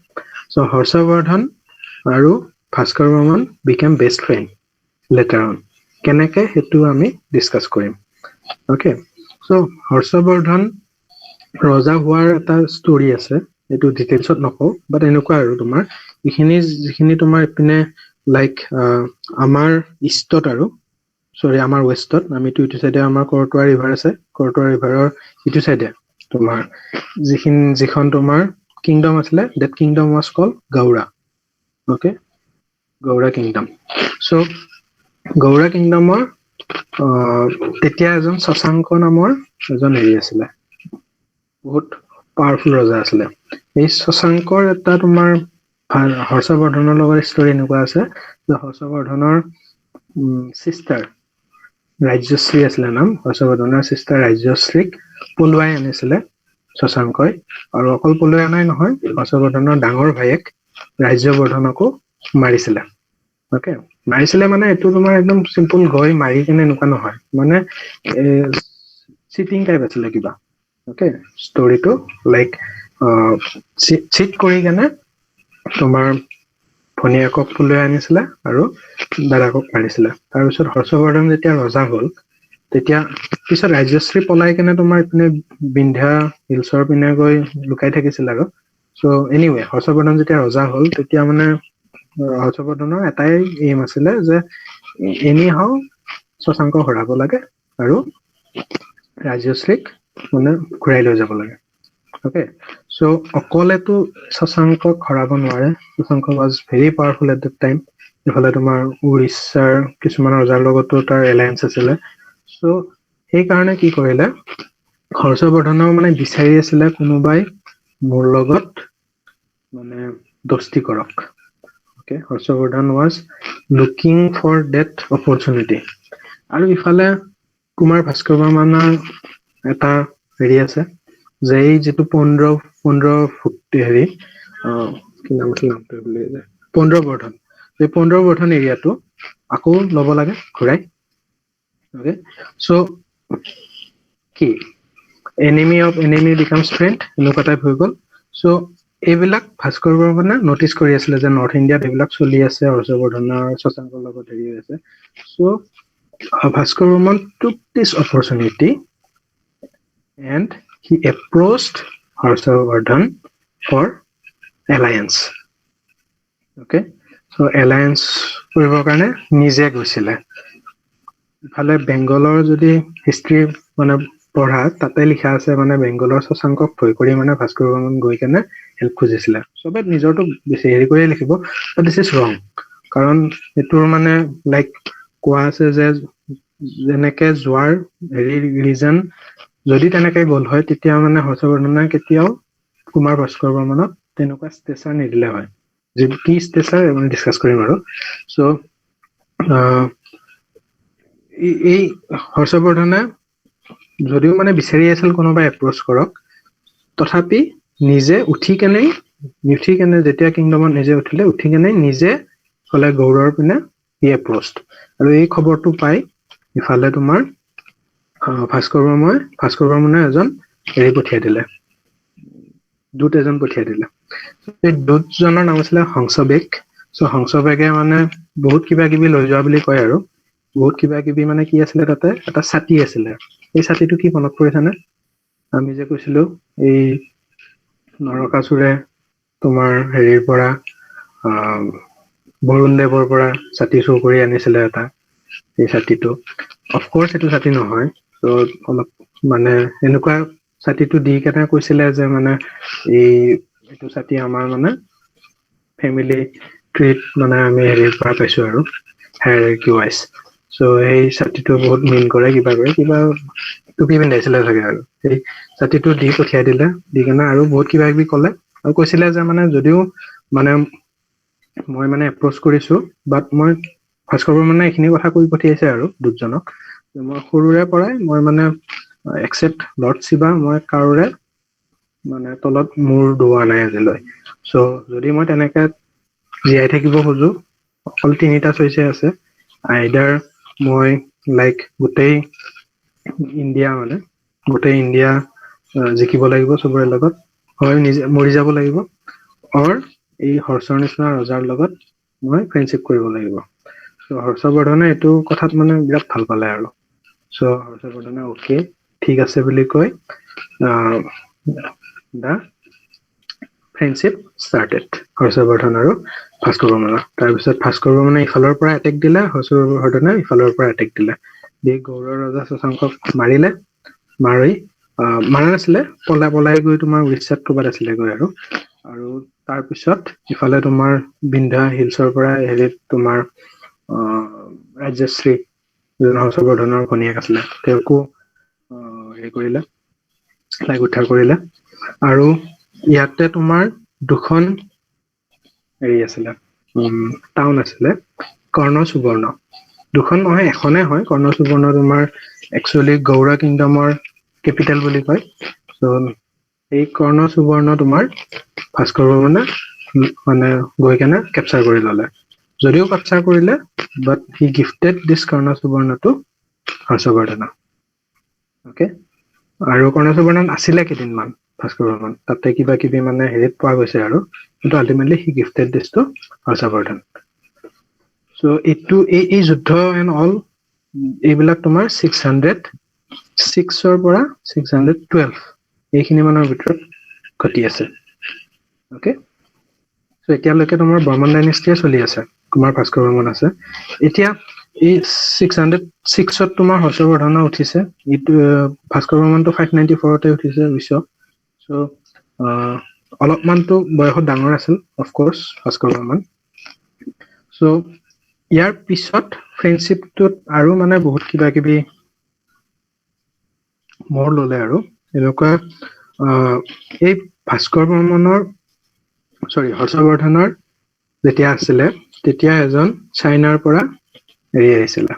চ' হৰ্ষবৰ্ধন আৰু Bhaskar Varman became best friend later on. কেনেকে সেইটো আমি ডিছকাছ কৰিম। অ'কে, চ' হৰ্ষবৰ্ধন ৰজা হোৱাৰ এটা ষ্টৰি আছে, এইটো ডিটেইলছত নকওঁ, বাট এনেকুৱা আৰু তোমাৰ যিখিনি তোমাৰ ইপিনে লাইক আমাৰ ইষ্টত আৰু আমাৰ ৱেষ্টত, আমিতো ইটো চাইডে আমাৰ কৰতোৱা ৰিভাৰ আছে, কৰতোৱা ৰিভাৰৰ ইটো চাইডে তোমাৰ যিখন তোমাৰ কিংডম আছিলে, that kingdom was called Gauda. Okay, Gauda kingdom. So' Gauda কিংডমৰ তেতিয়া এজন শশাংক নামৰ এজন হেৰি আছিলে, বহুত পাৱাৰফুল ৰজা আছিলে। এই শশাংকৰ এটা তোমাৰ হৰ্ষবৰ্ধনৰ লগত ষ্টৰি এনেকুৱা আছে যে হৰ্ষবৰ্ধনৰ চিষ্টাৰ ৰাজ্যশ্ৰী আছিলে নাম, হৰ্ষবৰ্ধনৰ চিষ্টাৰ ৰাজ্যশ্ৰীক পলুৱাই আনিছিলে শশাংকই, আৰু অকল পলুৱাই অনাই নহয়, হৰ্ষবৰ্ধনৰ ডাঙৰ ভায়েক ৰাজ্যবৰ্ধনকো মাৰিছিলে। অ'কে, মাৰিছিলে মানে এইটো তোমাৰ একদম চিম্পুল গৈ মাৰি কেনে এনেকুৱা নহয়, মানে চিটিং টাইপ আছিলে কিবা। অ'কে, ষ্টৰিটো লাইক চিট কৰি কেনে তোমাৰ ভনীয়েকক পলুৱাই আনিছিলে আৰু দাদাকক মাৰিছিলে। তাৰপিছত হৰ্ষবৰ্ধন যেতিয়া ৰজা হ'ল, তেতিয়া পিছত ৰাজ্যশ্ৰী পলাই কেনে তোমাৰ ইপিনে বিন্ধ্যা হিলছৰ পিনে গৈ লুকাই থাকিছিল আৰু। চ' এনিৱে হৰ্ষবৰ্ধন যেতিয়া ৰজা হ'ল, তেতিয়া মানে হৰ্ষবৰ্ধনৰ এটাই এইম আছিলে যে এনি হাও শশাংকক হৰাব লাগে আৰু ৰাজ্যশ্ৰীক মানে ঘূৰাই লৈ যাব লাগে। অ'কে, চ' অকলেতো শশাংকক হৰাব নোৱাৰে, Shashank was very powerful at that time. ইফালে তোমাৰ উৰিষ্যাৰ কিছুমান ৰজাৰ লগতো তাৰ এলায়েন্স আছিলে। চ' সেইকাৰণে কি কৰিলে, হৰ্ষবৰ্ধনেও মানে বিচাৰি আছিলে কোনোবাই মোৰ লগত মানে দস্তি কৰক। Okay, Harshavardhan was looking for that opportunity. আৰু ইফালে কুমাৰ ভাস্কৰ বৰ্মনৰ এটা হেৰি আছে যে এই যিটো হেৰি কি নাম আছিল নামটো পৌণ্ড্ৰবৰ্ধন, এই পৌণ্ড্ৰবৰ্ধন এৰিয়াটো আকৌ ল'ব লাগে ঘূৰাই। অ'কে, চ' কি enemy of enemy becomes friend এনেকুৱা টাইপ হৈ গ'ল। চ' এইবিলাক ভাস্কৰ বৰ্মনে নটিচ কৰি আছিলে যে নৰ্থ ইণ্ডিয়াত এইবিলাক চলি আছে, হৰ্ষবৰ্ধনৰ শশাংকৰ লগত হেৰি হৈ আছে। So' Bhaskar Varman took this opportunity and he approached Harshavardhana for alliance. Okay, so' alliance কৰিবৰ কাৰণে নিজে গৈছিলে। ইফালে বেংগলৰ যদি হিষ্ট্ৰী মানে পঢ়া, তাতে লিখা আছে মানে বেংগলৰ শশাংকক ভয় কৰি মানে ভাস্কৰ বৰ্মন গৈ কেনে হেল্প খুজিছিলে। চবে নিজৰটো বেছি হেৰি কৰিয়ে লিখিব, বাট দিছ ইজ ৰং। কাৰণ এইটোৰ মানে লাইক কোৱা আছে যে যেনেকে যোৱাৰ হেৰি ৰিজন যদি তেনেকে গ'ল হয় তেতিয়া মানে হৰ্ষবৰ্ধনে কেতিয়াও কুমাৰ ভাস্কৰ বৰ্মনক তেনেকুৱা ষ্টেচাৰ নিদিলে হয়। যি কি ষ্টেচাৰ আমি ডিছকাছ কৰিম আৰু। চ' এই হৰ্ষবৰ্ধনে যদিও মানে বিচাৰি আছিল কোনোবাই এপ্ৰ'চ কৰক, তথাপি নিজে উঠি কেনে যেতিয়া কিংডমত নিজে উঠি কেনে নিজে ক'লে গৌড়ৰ পিনে হি এপ্ৰ'চড। আৰু এই খবৰটো পাই ইফালে তোমাৰ ভাস্কৰ বৰ্মনে এজন পঠিয়াই দিলে, দূত এজন পঠিয়াই দিলে। এই দূতজনৰ নাম আছিলে হংসবেগ। চ' হংসবেগে মানে বহুত কিবা কিবি লৈ যোৱা বুলি কয় আৰু। বহুত কিবা কিবি মানে কি আছিলে তাতে, এটা ছাতি আছিলে। এই ছাতিটো কি মনত পৰিছেনে? আমি যে কৈছিলো এই নৰকাসুৰে তোমাৰ হেৰিৰ পৰা বৰুণদেৱৰ পৰা ছাতি চুৰ কৰি আনিছিলে এটা, এই ছাতিটো। অফকৰ্চ এইটো ছাতি নহয়, ত' অলপ মানে এনেকুৱা ছাতিটো দি কেনে কৈছিলে যে মানে এইটো ছাতি আমাৰ মানে ফেমিলি ট্ৰিত মানে আমি হেৰিৰ পৰা পাইছো আৰু হায়াৰাৰ্কি ৱাইজ। চ' এই ছাতিটো বহুত মিন কৰে, কিবা টুপি পিন্ধাইছিলে চাগে আৰু। সেই ছাতিটো দি পঠিয়াই দিলে, দি কেনে আৰু বহুত কিবা কিবি ক'লে আৰু কৈছিলে যে মানে যদিও মানে মই মানে এপ্ৰ'চ কৰিছো, বাট মই ভাস্কৰ বৰ্মনে এইখিনি কথা কৈ পঠিয়াইছে আৰু দূতজনক, মই সৰুৰে পৰাই মই মানে একচেপ্ট লৰ্ড শিৱা, মই কাৰোৰে মানে তলত মূৰ দোৱা নাই আজিলৈ। চ' যদি মই তেনেকে জীয়াই থাকিব খোজো, অকল তিনিটা চইচে আছে। আইদাৰ মই লাইক গোটেই ইণ্ডিয়া জিকিব লাগিব চবৰে লগত, হয় নিজে মৰি যাব লাগিব, অৰ এই হৰ্ষৰ নিচিনা ৰজাৰ লগত মই ফ্ৰেণ্ডশ্বিপ কৰিব লাগিব। চ' হৰ্ষবৰ্ধনে এইটো কথাত মানে বিৰাট ভাল পালে আৰু। চ' হৰ্ষবৰ্ধনে অ'কে ঠিক আছে বুলি কৈ দা ফ্ৰেণ্ডশ্বিপ ষ্টাৰ্টেড, হৰ্ষবৰ্ধন আৰু ভাস্কৰ বৰ্মনৰ। তাৰপিছত ভাস্কৰ বৰ্মনে ইফালৰ পৰা এটেক দিলে, হৰ্ষবৰ্ধনে ইফালৰ পৰা এটেক দিলে। দি গৌড়ৰ ৰজা শশাংকক মাৰিলে, মাৰা নাছিলে, পলাই গৈ তোমাৰ উৰিষ্যাত ক'ৰবাত আছিলে গৈ আৰু তাৰপিছত ইফালে তোমাৰ বিন্ধ্যা হিলছৰ পৰা হেৰিত তোমাৰ ৰাজ্যশ্ৰী হৰ্ষবৰ্ধনৰ ঘনীয়েক আছিলে, তেওঁকো হেৰি কৰিলে, লাইক উদ্ধাৰ কৰিলে। আৰু ইয়াতে তোমাৰ দুখন হেৰি আছিলে, টাউন আছিলে, কৰ্ণ সুবৰ্ণ। দুখন নহয়, এখনে হয়। কৰ্ণ সুবৰ্ণ তোমাৰ একচুৱেলি গৌড় কিংডমৰ কেপিটেল বুলি কয়। চ' এই কৰ্ণ সুবৰ্ণ তোমাৰ ভাস্কৰ বৰ্মনে মানে গৈ কেনে কেপচাৰ কৰি ল'লে। যদিও কেপচাৰ কৰিলে, but he gifted this Karna Subarna two Harshvardhan. Okay, আৰু কৰ্ণ সুবৰ্ণন আছিলে কেইদিনমান ভাস্কৰ বৰ্মন, তাতে কিবা কিবি মানে হেৰিত পোৱা গৈছে আৰু, কিন্তু ultimately he gifted this to Harshavardhana. So' এই যুদ্ধ এণ্ড অল এইবিলাক তোমাৰ 606ৰ পৰা 612 এইখিনি মানৰ ভিতৰত ঘটি আছে। অ'কে, চ' এতিয়ালৈকে তোমাৰ বৰ্মন ডাইনেষ্টিয়ে চলি আছে, কুমাৰ ভাস্কৰ বৰ্মন আছে। এতিয়া এই 606ত তোমাৰ হৰ্ষবৰ্ধন উঠিছে, এইটো ভাস্কৰ বৰ্মনটো 594তে উঠিছে অৱশ্য। চ' অলপমানতো বয়সত ডাঙৰ আছিল অফক'ৰ্চ ভাস্কৰ বৰ্মন। চ' ইয়াৰ পিছত ফ্ৰেণ্ডশ্বিপটোত আৰু মানে বহুত কিবা কিবি মোৰ ল'লে আৰু এনেকুৱা এই হৰ্ষবৰ্ধনৰ যেতিয়া আছিলে, তেতিয়া এজন চাইনাৰ পৰা হেৰি আহিছিলে,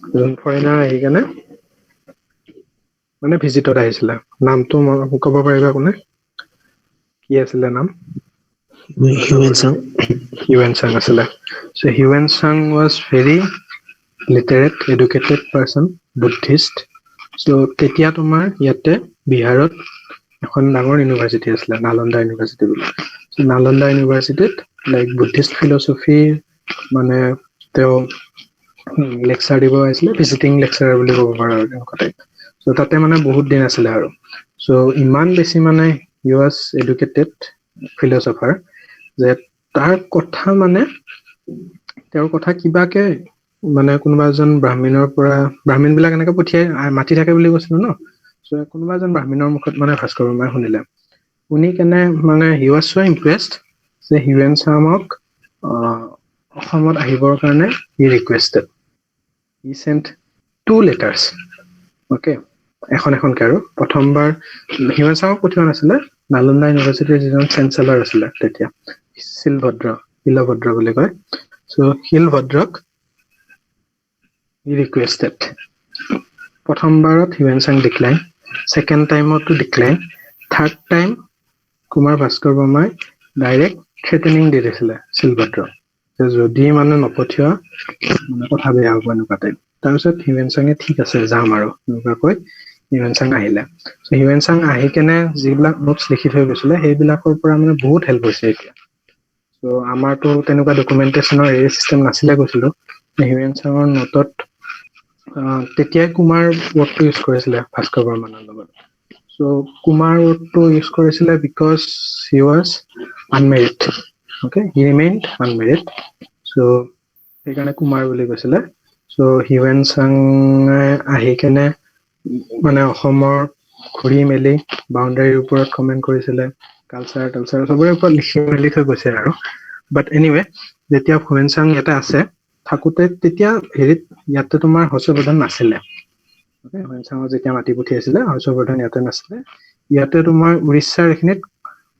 এজন ফৰেনাৰ আহি কেনে মানে ভিজিটত আহিছিলে। নামটো ক'ব পাৰিবা কোনে? কি আছিলে নাম? হিউৱেন চাং আছিলে। So' Hiuen Tsang was very literate, educated person, Buddhist. So' তেতিয়া তোমাৰ ইয়াতে বিহাৰত এখন ডাঙৰ ইউনিভাৰ্চিটি আছিলে, নালন্দা ইউনিভাৰ্চিটি বুলি। নালন্দা ইউনিভাৰ্চিটিত লাইক বুদ্ধিষ্ট ফিলচফি মানে তেওঁ লেকচাৰ দিব আহিছিলে, ভিজিটিং লেকচাৰ বুলি ক'ব পাৰা আৰু তেনেকুৱা টাইপ। চ' তাতে মানে বহুত দিন আছিলে আৰু। চ' ইমান বেছি মানে হি ৱাজ এডুকেটেড ফিলচফাৰ যে তেওঁৰ কথা কিবাকে মানে কোনোবা এজন ব্ৰাহ্মণ বিলাক এনেকে পঠিয়াই মাতি থাকে বুলি কৈছিলো ন। চ' কোনোবা এজন ব্ৰাহ্মণৰ মুখত মানে ভাস্কৰ বৰ্মাই শুনিলে, শুনি কেনে মানে হি ৱাজ চ' ইমপ্ৰেছড যে হিউৱেন চাঙক অসমত আহিবৰ কাৰণে হি ৰিকুৱেষ্টেড, হি চেণ্ট 2 letters. অ'কে, এখন এখনকে আৰু প্ৰথমবাৰ হিউৱেন চাঙক পঠিওৱা নাছিলে নালন্দা ইউনিভাৰ্চিটিৰ যিজন চেঞ্চেলৰ আছিলে তেতিয়া শিলভদ্ৰ বুলি কয় চ' শিলভদ্ৰক ৰিকুৱেষ্টেড প্ৰথমবাৰত হিউৱেন চাং ডিক্লাইন ছেকেণ্ড টাইমতো decline third time Kumar Bhaskar বৰ্মাই ডাইৰেক্ট থ্ৰেটেনিং দি দিছিলে শিলভদ্ৰক যে যদি মানে নপঠিওৱা মানে কথা বেয়া হ'ব এনেকুৱা টাইপ তাৰপিছত হিউৱেন চাঙে ঠিক আছে যাম আৰু এনেকুৱাকৈ হিউৱেন চাং আহিলে চ' হিউৱেন চাং আহি কেনে যিবিলাক নোটছ লিখি থৈ গৈছিলে সেইবিলাকৰ পৰা মানে বহুত হেল্প হৈছে এতিয়া চ' আমাৰতো তেনেকুৱা ডকুমেণ্টেশ্যনৰ এই চিষ্টেম নাছিলে কৈছিলো হিউৱেন চাঙৰ নোটত তেতিয়াই কুমাৰ ৱৰ্ডটো ইউজ কৰিছিলে ভাস্কৰ বৰ্মনৰ লগত চ' কুমাৰ ৱৰ্ডটো ইউজ কৰিছিলে because he was unmarried okay he remained unmarried so' সেইকাৰণে কুমাৰ বুলি কৈছিলে চ' হিউৱেন চাঙে আহি কেনে মানে অসমৰ ঘূৰি মেলি বাউণ্ডাৰীৰ ওপৰত কমেণ্ট কৰিছিলে কালচাৰ চবৰে ওপৰত লিখি মেলি থৈ গৈছে আৰু বাট এনিৱে যেতিয়া হিউৱেন চাং ইয়াতে আছে থাকোতে তেতিয়া হেৰিত ইয়াতে তোমাৰ হৰ্ষবৰ্ধন নাছিলে হিউৱেন চাঙক যেতিয়া মাতি পঠিয়াইছিলে হৰ্ষবৰ্ধন ইয়াতে নাছিলে ইয়াতে তোমাৰ উৰিষ্যাৰ এইখিনিত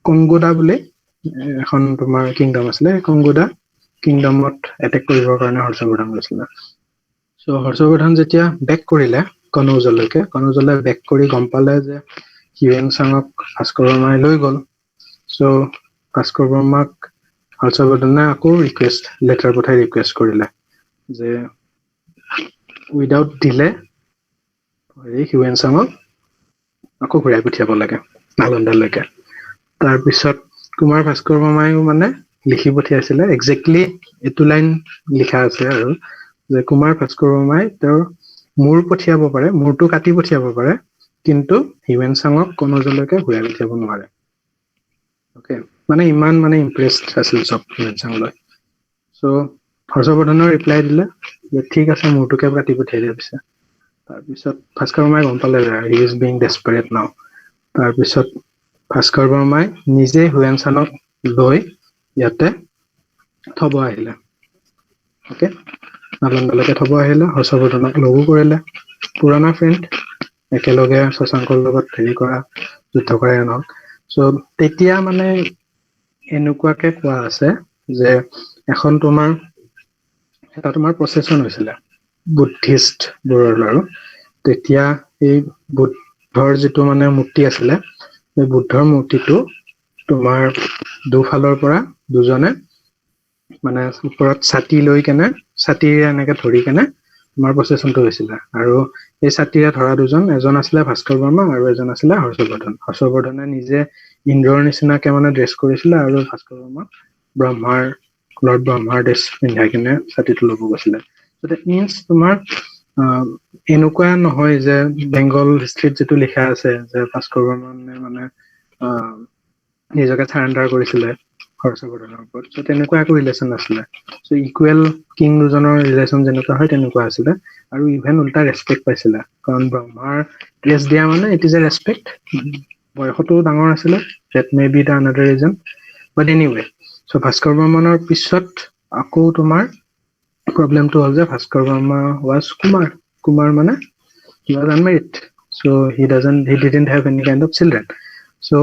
কংগোদা বুলি এখন তোমাৰ কিংডম আছিলে কংগোদা কিংডমত এটেক কৰিবৰ কাৰণে হৰ্ষবৰ্ধন গৈছিলে চ' হৰ্ষবৰ্ধন যেতিয়া বেক কৰিলে কনৌজলৈ বেক কৰি গম পালে যে হিউৱেন চাঙক ভাস্কৰ বৰ্মাই লৈ গ'ল চ' ভাস্কৰ বৰ্মাক হৰ্ষবৰ্ধনে আকৌ লেটাৰ পঠাই ৰিকুৱেষ্ট কৰিলে যে উইদাউট ডিলে হিউৱেন চাঙক আকৌ ঘূৰাই পঠিয়াব লাগে নালন্দালৈকে তাৰপিছত কুমাৰ ভাস্কৰ বৰ্মাইও মানে লিখি পঠিয়াইছিলে একজেক্টলি এইটো লাইন লিখা আছে আৰু যে কুমাৰ ভাস্কৰ বৰ্মাই তেওঁৰ মূৰটো কাটি পঠিয়াব পাৰে কিন্তু হিউৱেন চাঙক কনৌজলৈকে ঘূৰাই পঠিয়াব নোৱাৰে অ'কে মানে ইমান মানে ইম্প্ৰেছড আছিল চব হিউৱেন চাঙলৈ চ' হৰ্ষবৰ্ধনৰ ৰিপ্লাই দিলে যে ঠিক আছে মূৰটোকে কাটি পঠিয়াই দিয়া পিছে তাৰপিছত ভাস্কৰ বৰ্মাই গম পালে যে হি ইজ বিং ডেছপাৰেট নাও তাৰপিছত ভাস্কৰ বৰ্মাই নিজে হিউৱেন চাঙক লৈ ইয়াতে থব আহিলে অ'কে নালন্দালৈকে থব আহিলে হৰ্ষবৰ্ধনক লগো কৰিলে পুৰণা ফ্ৰেণ্ড একেলগে শশাংকৰ লগত হেৰি কৰা যুদ্ধ কৰা নহওক চ' তেতিয়া মানে এনেকুৱাকে কোৱা আছে যে এখন এটা তোমাৰ প্ৰচেছন হৈছিলে বুদ্ধিষ্ট বোৰৰ আৰু তেতিয়া এই বুদ্ধৰ যিটো মানে মূৰ্তি আছিলে এই বুদ্ধৰ মূৰ্তিটো তোমাৰ দুফালৰ পৰা দুজনে মানে ওপৰত ছাতিৰে এনেকে ধৰি কেনে তোমাৰ প্ৰচেছনটো হৈছিলে আৰু এই ছাতিৰে ধৰা এজন আছিলে ভাস্কৰ বৰ্মা আৰু এজন আছিলে হৰ্ষবৰ্ধনে নিজে ইন্দ্ৰৰ নিচিনাকে মানে ড্ৰেছ কৰিছিলে আৰু ভাস্কৰ বৰ্মা লৰ্ড ব্ৰহ্মাৰ ড্ৰেছ পিন্ধাই কিনে ছাতিটো ল'ব গৈছিলে দেট মিনছ তোমাৰ এনেকুৱা নহয় যে বেংগল হিষ্ট্ৰীত যিটো লিখা আছে যে ভাস্কৰ বৰ্মনে মানে নিজকে চাৰেণ্ডাৰ কৰিছিলে হৰ্ষবৰ্ধনৰ ওপৰত চ' তেনেকুৱা একো ৰিলেশ্যন নাছিলে চ' ইকুৱেল কিং দুজনৰ ৰিলেশ্যন যেনেকুৱা হয় তেনেকুৱা আছিলে আৰু ইভেন উল্টা ৰেচপেক্ট পাইছিলে কাৰণ ব্ৰহ্মাৰ ড্ৰেছ দিয়া মানে ইট ইজ এ ৰেচপেক্ট বয়সতো ডাঙৰ আছিলে that may be the another reason but anyway so' Bhaskar বৰ্মনৰ পিছত আকৌ তোমাৰ প্ৰব্লেমটো হ'ল যে ভাস্কৰ বৰ্মা ৱাজ কুমাৰ মানে he was unmarried so' he didn't have any kind of children so'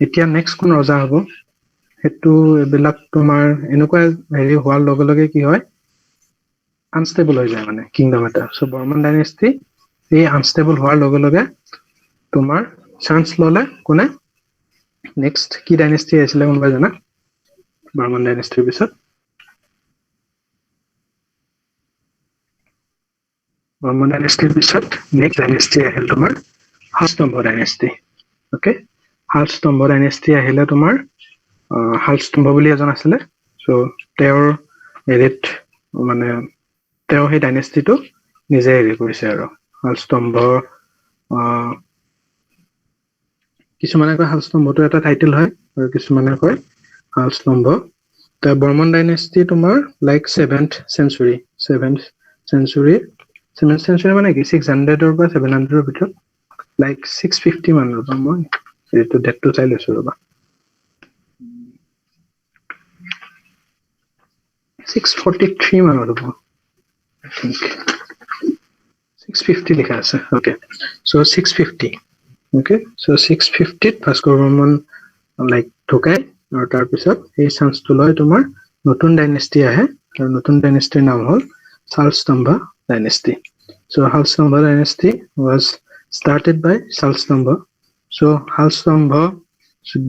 এতিয়া নেক্সট কোন ৰজা হ'ব সেইটো এইবিলাক তোমাৰ এনেকুৱা হেৰি হোৱাৰ লগে লগে কি হয় আনষ্টেবল হৈ যায় মানে কিংডম এটা চ' বৰ্মন ডাইনেষ্টি এই আনষ্টেবল হোৱাৰ লগে লগে তোমাৰ চান্স ল'লে কোনে নেক্সট কি ডাইনেষ্টি আহিছিলে কোনোবাই জানা বৰ্মন ডাইনেষ্টিৰ পিছত বৰ্মন ডাইনেষ্টিৰ পিছত নেক্সট ডাইনেষ্টি আহিল তোমাৰ Salastambha dynasty okay Salastambha dynasty আহিলে তোমাৰ শালস্তম্ভ বুলি এজন আছিলে চ' তেওঁৰ হেৰিত মানে তেওঁ সেই ডাইনেষ্টিটো নিজে হেৰি কৰিছে আৰু শালস্তম্ভ কিছুমানে কয় শালস্তম্ভটো এটা টাইটেল হয় আৰু কিছুমানে কয় শালস্তম্ভ বৰ্মন ডাইনেষ্টি তোমাৰ লাইক ছেভেন্থ চেঞ্চুৰী মানে কি 600ৰ পৰা 700ৰ ভিতৰত লাইক 650 মান ৰ'বা মই এইটো ডেটটো চাই লৈছো ৰ'বা 643 মানত হ'ব I think 650 লিখা আছে okay so 650 okay so 650 Bhaskar Barman like ঢুকাই আৰু তাৰ পিছত এই চান্সটো লয় তোমাৰ নতুন ডাইনেষ্টি আহে আৰু নতুন ডাইনেষ্টিৰ নাম হ'ল Salastambha dynasty so Salastambha dynasty was started by Salastambha so Salastambha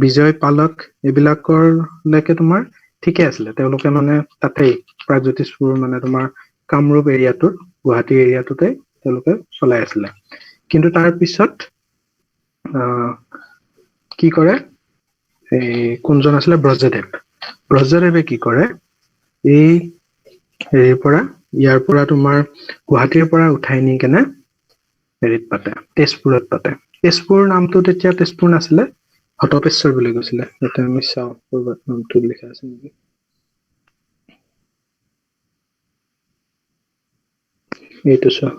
Vijay পালক এইবিলাকৰ লৈকে তোমাৰ ঠিকে আছিলে তেওঁলোকে মানে তাতেই প্ৰাগজ্যোতিষপুৰ মানে তোমাৰ কামৰূপ এৰিয়াটোত গুৱাহাটী এৰিয়াটোতে তেওঁলোকে চলাই আছিলে কিন্তু তাৰ পিছত কি কৰে এই কোনজন আছিলে ব্ৰজদেৱে কি কৰে এই হেৰিৰ পৰা ইয়াৰ পৰা তোমাৰ গুৱাহাটীৰ পৰা উঠাই নি কেনে হেৰিত পাতে তেজপুৰত পাতে তেজপুৰ নামটো তেতিয়া তেজপুৰ নাছিলে হতপেশ্বৰ বুলি কৈছিলে এটা আমি চাওঁ ক'ৰবাত নামটো লিখা আছে নেকি এইটো চোৱা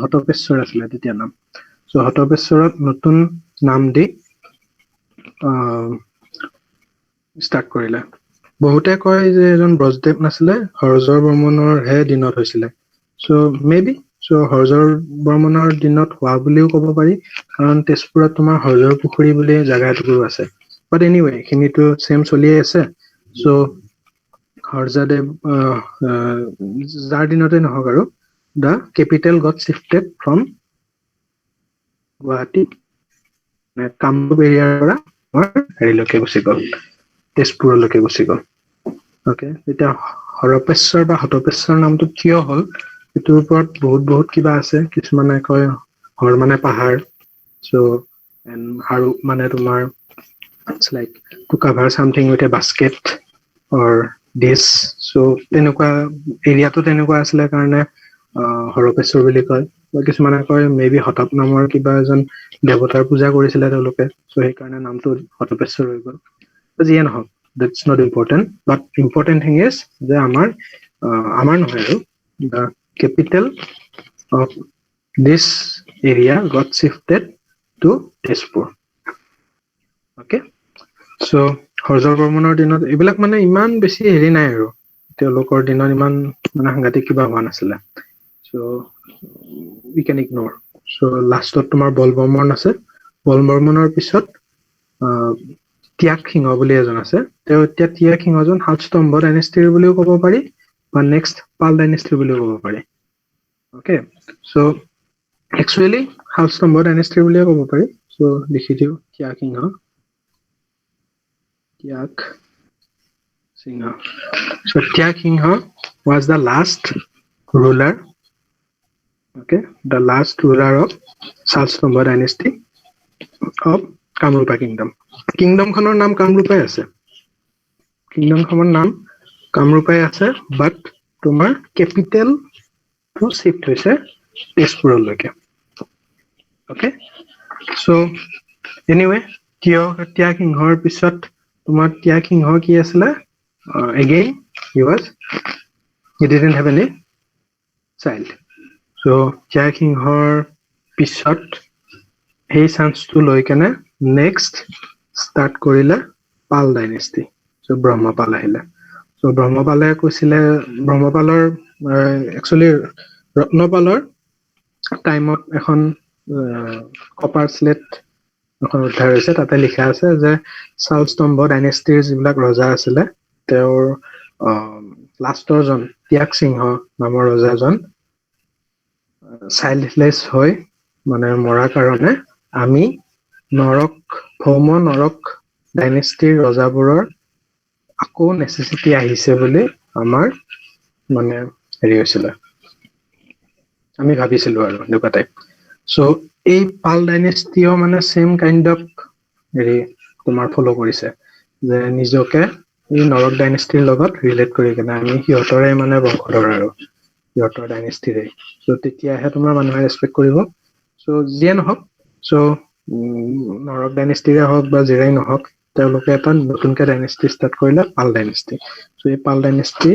হতপেশ্বৰ আছিলে তেতিয়া নাম সো হতপেশ্বৰত নতুন নাম দি ষ্টাৰ্ট কৰিলে বহুতে কয় যে এজন ব্ৰজদেৱ নাছিলে হৰজৰ বৰ্মনৰ হে দিনত হৈছিলে সো মেবি সো হৰজৰ বৰ্মনৰ দিনত হোৱা বুলিও ক'ব পাৰি কাৰণ তেজপুৰত তোমাৰ হৰজৰ পুখুৰী বুলি জাগা এটুকুৰো আছে বাট এনিৱে এইখিনিতো চেম চলিয়ে আছে সো হৰ্জাদেৱ যাৰ দিনতে নহওক আৰু the capital got shifted from Guwahati Kamrup এৰিয়াৰ পৰা হেৰিলৈকে গুচি গ'ল তেজপুৰলৈকে গুচি গ'ল অকে এতিয়া হৰপেশ্বৰ বা হতপেশ্বৰ নামটো কিয় হ'ল এইটোৰ ওপৰত বহুত কিবা আছে কিছুমানে কয় হৰ মানে পাহাৰ চ' আৰু মানে তোমাৰ it's like to cover something with a basket or dish চ' তেনেকুৱা এৰিয়াটো তেনেকুৱা আছিলে কাৰণে হৰপেশ্বৰ বুলি কয় বা কিছুমানে কয় মেবি হতপ নামৰ কিবা এজন দেৱতাৰ পূজা কৰিছিলে তেওঁলোকে চ' সেইকাৰণে নামটো হতপেশ্বৰ হৈ গ'ল যিয়ে নহওক that's not important but important thing is যে আমাৰ নহয় আৰু the capital of this area got shifted to Tezpur okay so হৰ্জৰ বৰ্মনৰ দিনত এইবিলাক মানে ইমান বেছি হেৰি নাই আৰু তেওঁলোকৰ দিনত ইমান মানে সাংঘাতিক কিবা হোৱা নাছিলে so we can ignore so লাষ্টত তোমাৰ বল বৰ্মন আছে বল বৰ্মনৰ পিছত ত্যাগ সিংহ বুলি এজন আছে তেওঁ এতিয়া ত্যাগ সিংহজন শালস্তম্ভ ডাইনেষ্টিৰ বুলিও ক'ব পাৰি বা নেক্সট পাল ডাইনেষ্টিৰ বুলিও ক'ব পাৰি ওকে সো একচুৱেলি শালস্তম্ভ ডাইনেষ্টিৰ বুলিও ক'ব পাৰি সো লিখি দিওঁ ত্যাগ সিংহ so ত্যাগ সিংহ was the last ruler okay the last ruler of Shalstambha dynasty of Kamrupa kingdom খনৰ নাম কামৰূপাই আছে but তোমাৰ capital to shift হৈছে তেজপুৰলৈকে okay so anyway ত্যাগ সিংহৰ পিছত তোমাৰ ত্যাগ সিংহ কি আছিলে again he didn't have any child so ত্যাগ সিংহৰ পিছত সেই চান্সটো লৈ কেনে নেক্সট ষ্টাৰ্ট কৰিলে পাল ডাইনেষ্টি so ব্ৰহ্মপাল আহিলে so ব্ৰহ্মপালে কৈছিলে ব্ৰহ্মপালৰ একচুৱেলি ৰত্নপালৰ টাইমত এখন কপাৰ স্লেট এখন উদ্ধাৰ হৈছে তাতে লিখা আছে যে শালস্তম্ভ ডাইনেষ্টিৰ যিবিলাক ৰজা আছিলে তেওঁৰ লাষ্টৰ জন ত্যাগ সিংহ নামৰ ৰজাজন চাইল্ডলেছ হৈ মানে মৰাৰ কাৰণে আমি ভৌম নৰক ডাইনেষ্টিৰ ৰজাবোৰৰ আকৌ নেচেচিটি আহিছে বুলি আমাৰ মানে হেৰি হৈছিলে আমি ভাবিছিলো আৰু এনেকুৱা টাইপ চ' এই পাল ডাইনেষ্টিও মানে চেম কাইণ্ড অফ হেৰি তোমাৰ ফ'ল' কৰিছে যে নিজকে এই নৰক ডাইনেষ্টিৰ লগত ৰিলেট কৰি কিনে আমি সিহঁতৰে মানে বংশধৰ আৰু সিহঁতৰ ডাইনেষ্টিৰে চ' তেতিয়াহে তোমাৰ মানুহে ৰেচপেক্ট কৰিব চ' যিয়ে নহওক চ' নৰক ডাইনেষ্টিৰে হওক বা যিৰাই নহওক তেওঁলোকে এটা নতুনকে ডাইনেষ্টি ষ্টাৰ্ট কৰিলে পাল ডাইনেষ্টি চ' এই পাল ডাইনেষ্টি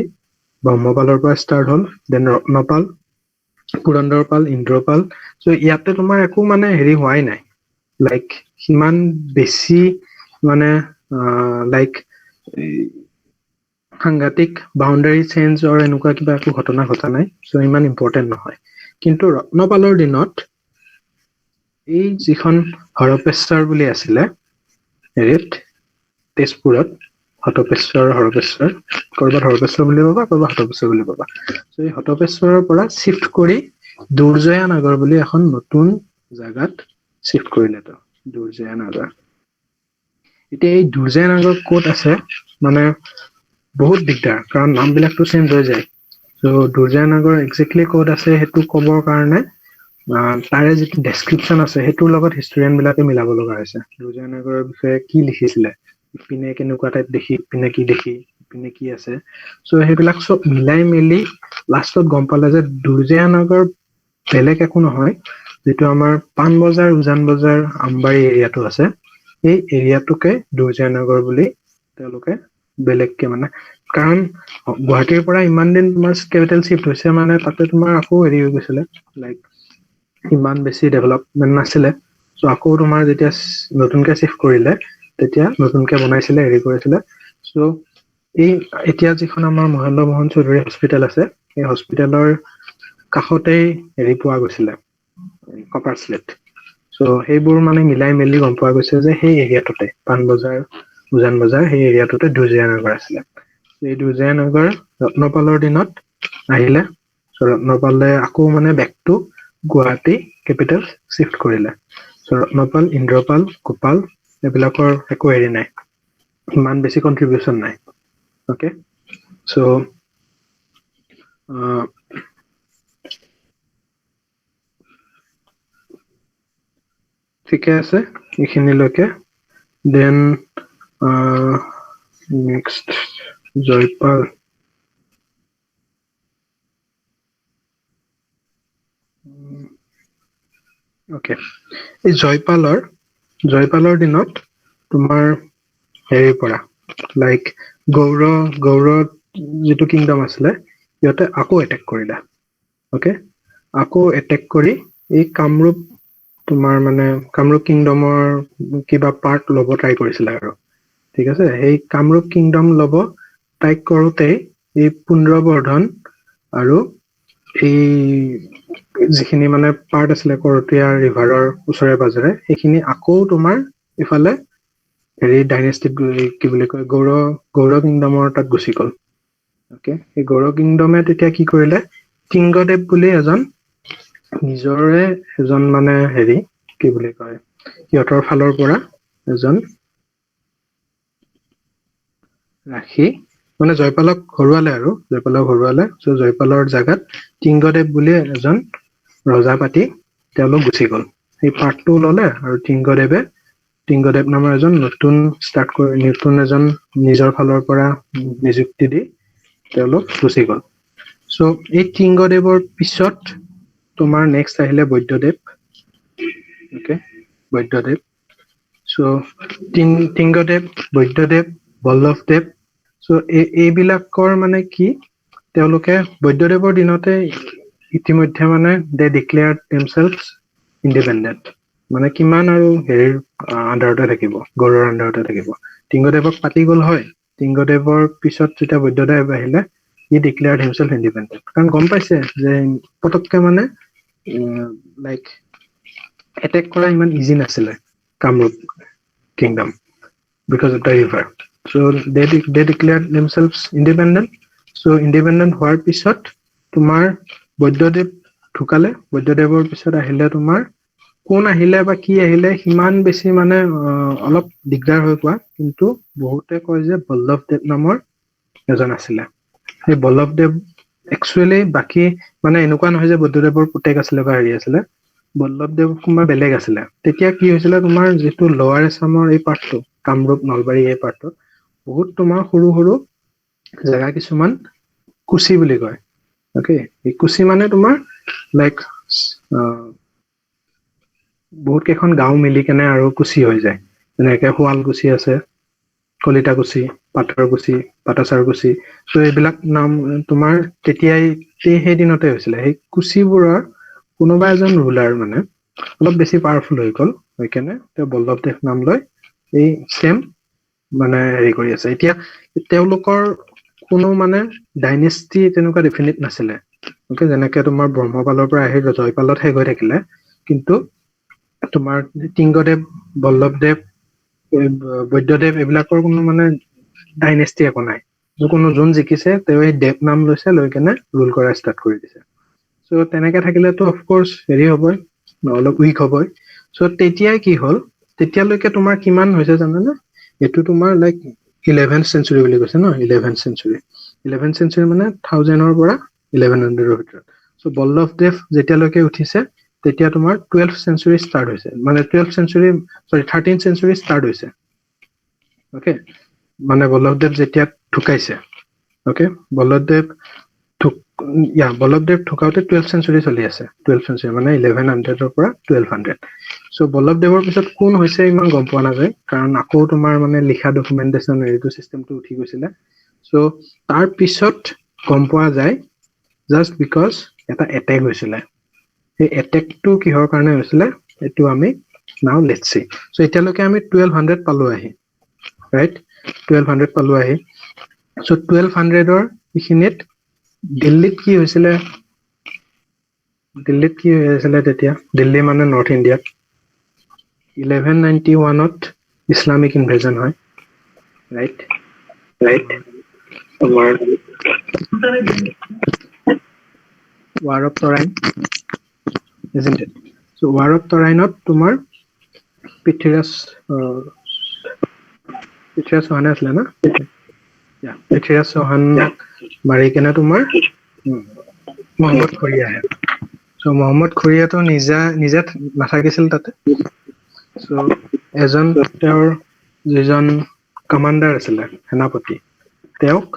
ব্ৰহ্মপালৰ পৰা ষ্টাৰ্ট হ'ল দেন ৰত্নপাল পুৰন্দৰ পাল ইন্দ্ৰপাল চ' ইয়াতে তোমাৰ একো মানে হেৰি হোৱাই নাই লাইক সিমান বেছি মানে লাইক সাংঘাতিক বাউণ্ডাৰী চেঞ্জ এনেকুৱা কিবা একো ঘটনা ঘটা নাই, চ' ইমান ইম্পৰ্টেণ্ট নহয়। কিন্তু ৰত্নপালৰ দিনত এই যিখন হৰপেশ্বৰ বুলি আছিলে হেৰিত তেজপুৰত, হৰপেশ্বৰ কৰবাত হৰপেশ্বৰ বুলি পাবা, কৰবাত হতপেশ্বৰ বুলি পাবা। চ' এই হতপেশ্বৰৰ পৰা চিফ্ট কৰি দুৰ্জয়া নগৰ বুলি এখন নতুন জাগাত চিফ্ট কৰিলে তো, দুৰ্জয়া নগৰ। এতিয়া এই দুৰ্জয়া নগৰ ক'ত আছে মানে বহুত দিগদাৰ, কাৰণ নামবিলাকতো চেঞ্জ হৈ যায়। চ' দুৰ্জয়া নগৰ একজেক্টলি ক'ত আছে সেইটো ক'বৰ কাৰণে তাৰে যিটো ডেছক্ৰিপশ্যন আছে সেইটোৰ লগত হিষ্টৰিয়ান বিলাকে মিলাব লগা হৈছে। দুৰ্জয়া নগৰৰ বিষয়ে কি লিখিছিলে, ইপিনে কেনেকুৱা টাইপ দেখি, ইপিনে কি দেখি, ইপিনে কি আছে। চ' সেইবিলাক চব মিলাই মেলি লাষ্টত গম পালে যে দুৰ্জয়া নগৰ বেলেগ একো নহয়, যিটো আমাৰ পাণবজাৰ, উজান বজাৰ, আমবাৰী এৰিয়াটো আছে, এই এৰিয়াটোকে দুৰ্জয়া নগৰ বুলি তেওঁলোকে বেলেগকে মানে, কাৰণ গুৱাহাটীৰ পৰা ইমান দিন তোমাৰ কেপিটেল চিফ্ট হৈছে মানে তাতে তোমাৰ আকৌ হেৰি হৈ গৈছিলে, লাইক ইমান বেছি ডেভেলপমেন্ট নাছিলে। চ' আকৌ তোমাৰ যেতিয়া নতুনকে চিফ্ট কৰিলে তেতিয়া নতুনকে বনাইছিলে, হেৰি কৰিছিলে। চ' এই এতিয়া যিখন আমাৰ মহেন্দ্ৰ মোহন চৌধুৰী হস্পিটেল আছে, সেই হস্পিটেলৰ কাষতেই হেৰি পোৱা গৈছিলে, কপাৰ শ্লেট। চ' সেইবোৰ মানে মিলাই মেলি গম পোৱা গৈছে যে সেই এৰিয়াটোতে পাণবজাৰ, উজান বজাৰ, সেই এৰিয়াটোতে দুৰ্জয়া নগৰ আছিলে। এই দুৰ্জয়া নগৰ ৰত্নপালৰ দিনত আহিলে, ৰত্নপালে আকৌ মানে back to Guwahati capital shift কৰিলে। চ' ৰত্নপাল, ইন্দ্ৰপাল, গোপাল এইবিলাকৰ একো হেৰি নাই, ইমান বেছি কন্ট্ৰিবিউচন নাই। অ'কে, চ' ঠিকে আছে এইখিনিলৈকে। Then next Jayapal. অ'কে, এই জয়পালৰ দিনত তোমাৰ হেৰিৰ পৰা লাইক গৌড় যিটো কিংডম আছিলে সিহঁতে আকৌ এটেক কৰিলে। অ'কে, আকৌ এটেক কৰি এই কামৰূপ, তোমাৰ মানে কামৰূপ কিংডমৰ কিবা পাৰ্ট ল'ব ট্ৰাই কৰিছিলে আৰু, ঠিক আছে। সেই কামৰূপ কিংডম ল'ব ট্ৰাই কৰোঁতেই এই পুণ্ড্ৰবৰ্ধন আৰু এই যিখিনি মানে পাৰ্ট আছিলে কৰতীয়া ৰিভাৰৰ ওচৰে পাজৰে, সেইখিনি আকৌ তোমাৰ ইফালে হেৰি ডাইনেষ্টিত কি বুলি কয়, গৌড় কিংডমৰ তাত গুচি গ'ল। অ'কে, এই গৌড় কিংডমে তেতিয়া কি কৰিলে, কিংগদেৱ বুলি নিজৰে এজন মানে হেৰি কি বুলি কয়, সিহঁতৰ ফালৰ পৰা এজন ৰাখি মানে জয়পালক হৰুৱালে আৰু চ' জয়পালৰ জাগাত কিংগদেৱ বুলি এজন ৰজা পাতি তেওঁলোক গুচি গ'ল। সেই পাৰ্টটো ল'লে আৰু টিংগদেৱ নামৰ এজন নতুন এজন নিজৰ ফালৰ পৰা নিযুক্তি দি তেওঁলোক গুচি গ'ল। চ' এই কিংগদেৱৰ পিছত তোমাৰ নেক্সট আহিলে বৈদ্যদেৱ। অ'কে, বৈদ্যদেৱ। চ' টিংগদেৱ, বৈদ্যদেৱ, বল্লভদেৱ। চ' এইবিলাকৰ মানে কি, তেওঁলোকে বৈদ্যদেৱৰ দিনতে ইতিমধ্যে মানে দে ডিক্লেয়াৰ্ড দেমছেল্ভছ ইণ্ডিপেণ্ডেণ্ট, মানে কিমান আৰু হেৰিৰ আণ্ডাৰতে থাকিব, গৌড়ৰ আণ্ডাৰতে থাকিব। টিংগদেৱক পাতি গ'ল হয়, টিংগদেৱৰ পিছত যেতিয়া বৈদ্যদেৱ আহিলে ই ডিক্লেয়াৰ্ড হিমছেল্ফ ইণ্ডিপেণ্ডেণ্ট, কাৰণ গম পাইছে যে পতককে মানে লাইক এটেক কৰা ইমান ইজি নাছিলে Kamarupa kingdom, because of the river. So' they declared themselves independent. So' independent হোৱাৰ পিছত তোমাৰ বৈদ্যদেৱ ঢুকালে, বৈদ্যদেৱৰ পিছত আহিলে তোমাৰ কোন আহিলে বা কি আহিলে সিমান বেছি মানে অলপ দিগদাৰ হৈ পোৱা, কিন্তু বহুতে কয় যে বল্লভদেৱ নামৰ এজন আছিলে। সেই বল্লভদেৱ একচুৱেলি বাকী মানে এনেকুৱা নহয় যে বৈদ্যদেৱৰ পুতেক আছিলে বা হেৰি আছিলে, বল্লভদেৱ কোনোবা বেলেগ আছিলে। তেতিয়া কি হৈছিলে, তোমাৰ যিটো লৱাৰ আছামৰ এই পাৰ্টটো, কামৰূপ নলবাৰী এই পাৰ্টটো, বহুত তোমাৰ সৰু সৰু জেগা কিছুমান কুচি বুলি কয়। অ'কে, এই কুচি মানে তোমাৰ লাইক বহুত কেইখন গাঁও মিলি কেনে আৰু কুচি হৈ যায়, যেনেকে শুৱালকুছি আছে, কলিতাকুছি, পাথৰকুছি, পাটাচাৰকুছি। চ' এইবিলাক নাম তোমাৰ তেতিয়াই সেই দিনতে হৈছিলে। সেই কুচিবোৰৰ কোনোবা এজন ৰুলাৰ মানে অলপ বেছি পাৱাৰফুল হৈ গ'ল, হৈ কেনে তেওঁ বল্লভদেৱ নাম লৈ এই চেম মানে হেৰি কৰি আছে। এতিয়া তেওঁলোকৰ কোনো মানে ডাইনেষ্টি তেনেকুৱা ডেফিনিট নাছিলে ওকে যেনেকে তোমাৰ ব্ৰহ্মপালৰ পৰা আহি জয়পালত শেষ হৈ থাকিলে কিন্তু তোমাৰ কিংগদেৱ বল্লভদেৱ বৈদ্যদেৱ এইবিলাকৰ কোনো মানে ডাইনেষ্টি একো নাই কোনো যোন জিকিছে তেওঁ এই দেৱ নাম লৈছে লৈ কেনে ৰুল কৰা ষ্টাৰ্ট কৰি দিছে চ' তেনেকে থাকিলেতো অফক'ৰ্চ হেৰি হ'বই অলপ উইক হ'বই চ' তেতিয়াই কি হ'ল তেতিয়ালৈকে তোমাৰ কিমান হৈছে জানানে এইটো তোমাৰ লাইক 11th century বুলি কৈছে ন 11th century মানে 1000ৰ পৰা 1100ৰ ভিতৰত চ' বল্লভদেৱ যেতিয়ালৈকে উঠিছে তেতিয়া তোমাৰ 12th century ষ্টাৰ্ট হৈছে মানে 13th century ষ্টাৰ্ট হৈছে ওকে মানে বল্লভদেৱ যেতিয়া ঢুকাইছে ওকে বল্লভদেৱ ঢুকাওতে 12th century চলি আছে 12th century মানে 1100ৰ পৰা 1200 চ' বল্লভদেৱৰ পিছত কোন হৈছে ইমান গম পোৱা নাযায় কাৰণ আকৌ তোমাৰ মানে লিখা ডকুমেণ্টেশ্যন এইটো চিষ্টেমটো উঠি গৈছিলে চ' তাৰ পিছত গম পোৱা যায় জাষ্ট বিকজ এটা এটেক হৈছিলে সেই এটেকটো কিহৰ কাৰণে হৈছিলে এইটো আমি নাও লেটছ সি চ' এতিয়ালৈকে আমি 1200 পালো আহি ৰাইট 1200 পালো আহি চ' 1200ৰ এইখিনিত দিল্লীত কি হৈছিলে তেতিয়া দিল্লী মানে নৰ্থ ইণ্ডিয়াত 1191ত ইছলামিক ইনভেজন হয় ৰাইট তোমাৰ War of Torain, isn't it? So War of Torainot তোমাৰ পৃথ্বীৰাজ চৌহান আছিলে না পৃথ্বীৰাজ চৌহান মাৰি কেনে তোমাৰ মহম্মদ ঘূৰি আহে চ' মহম্মদ ঘূৰিয়েতো নিজে নাথাকিছিল তাতে চ' এজন তেওঁৰ যিজন কমাণ্ডাৰ আছিলে সেনাপতি তেওঁক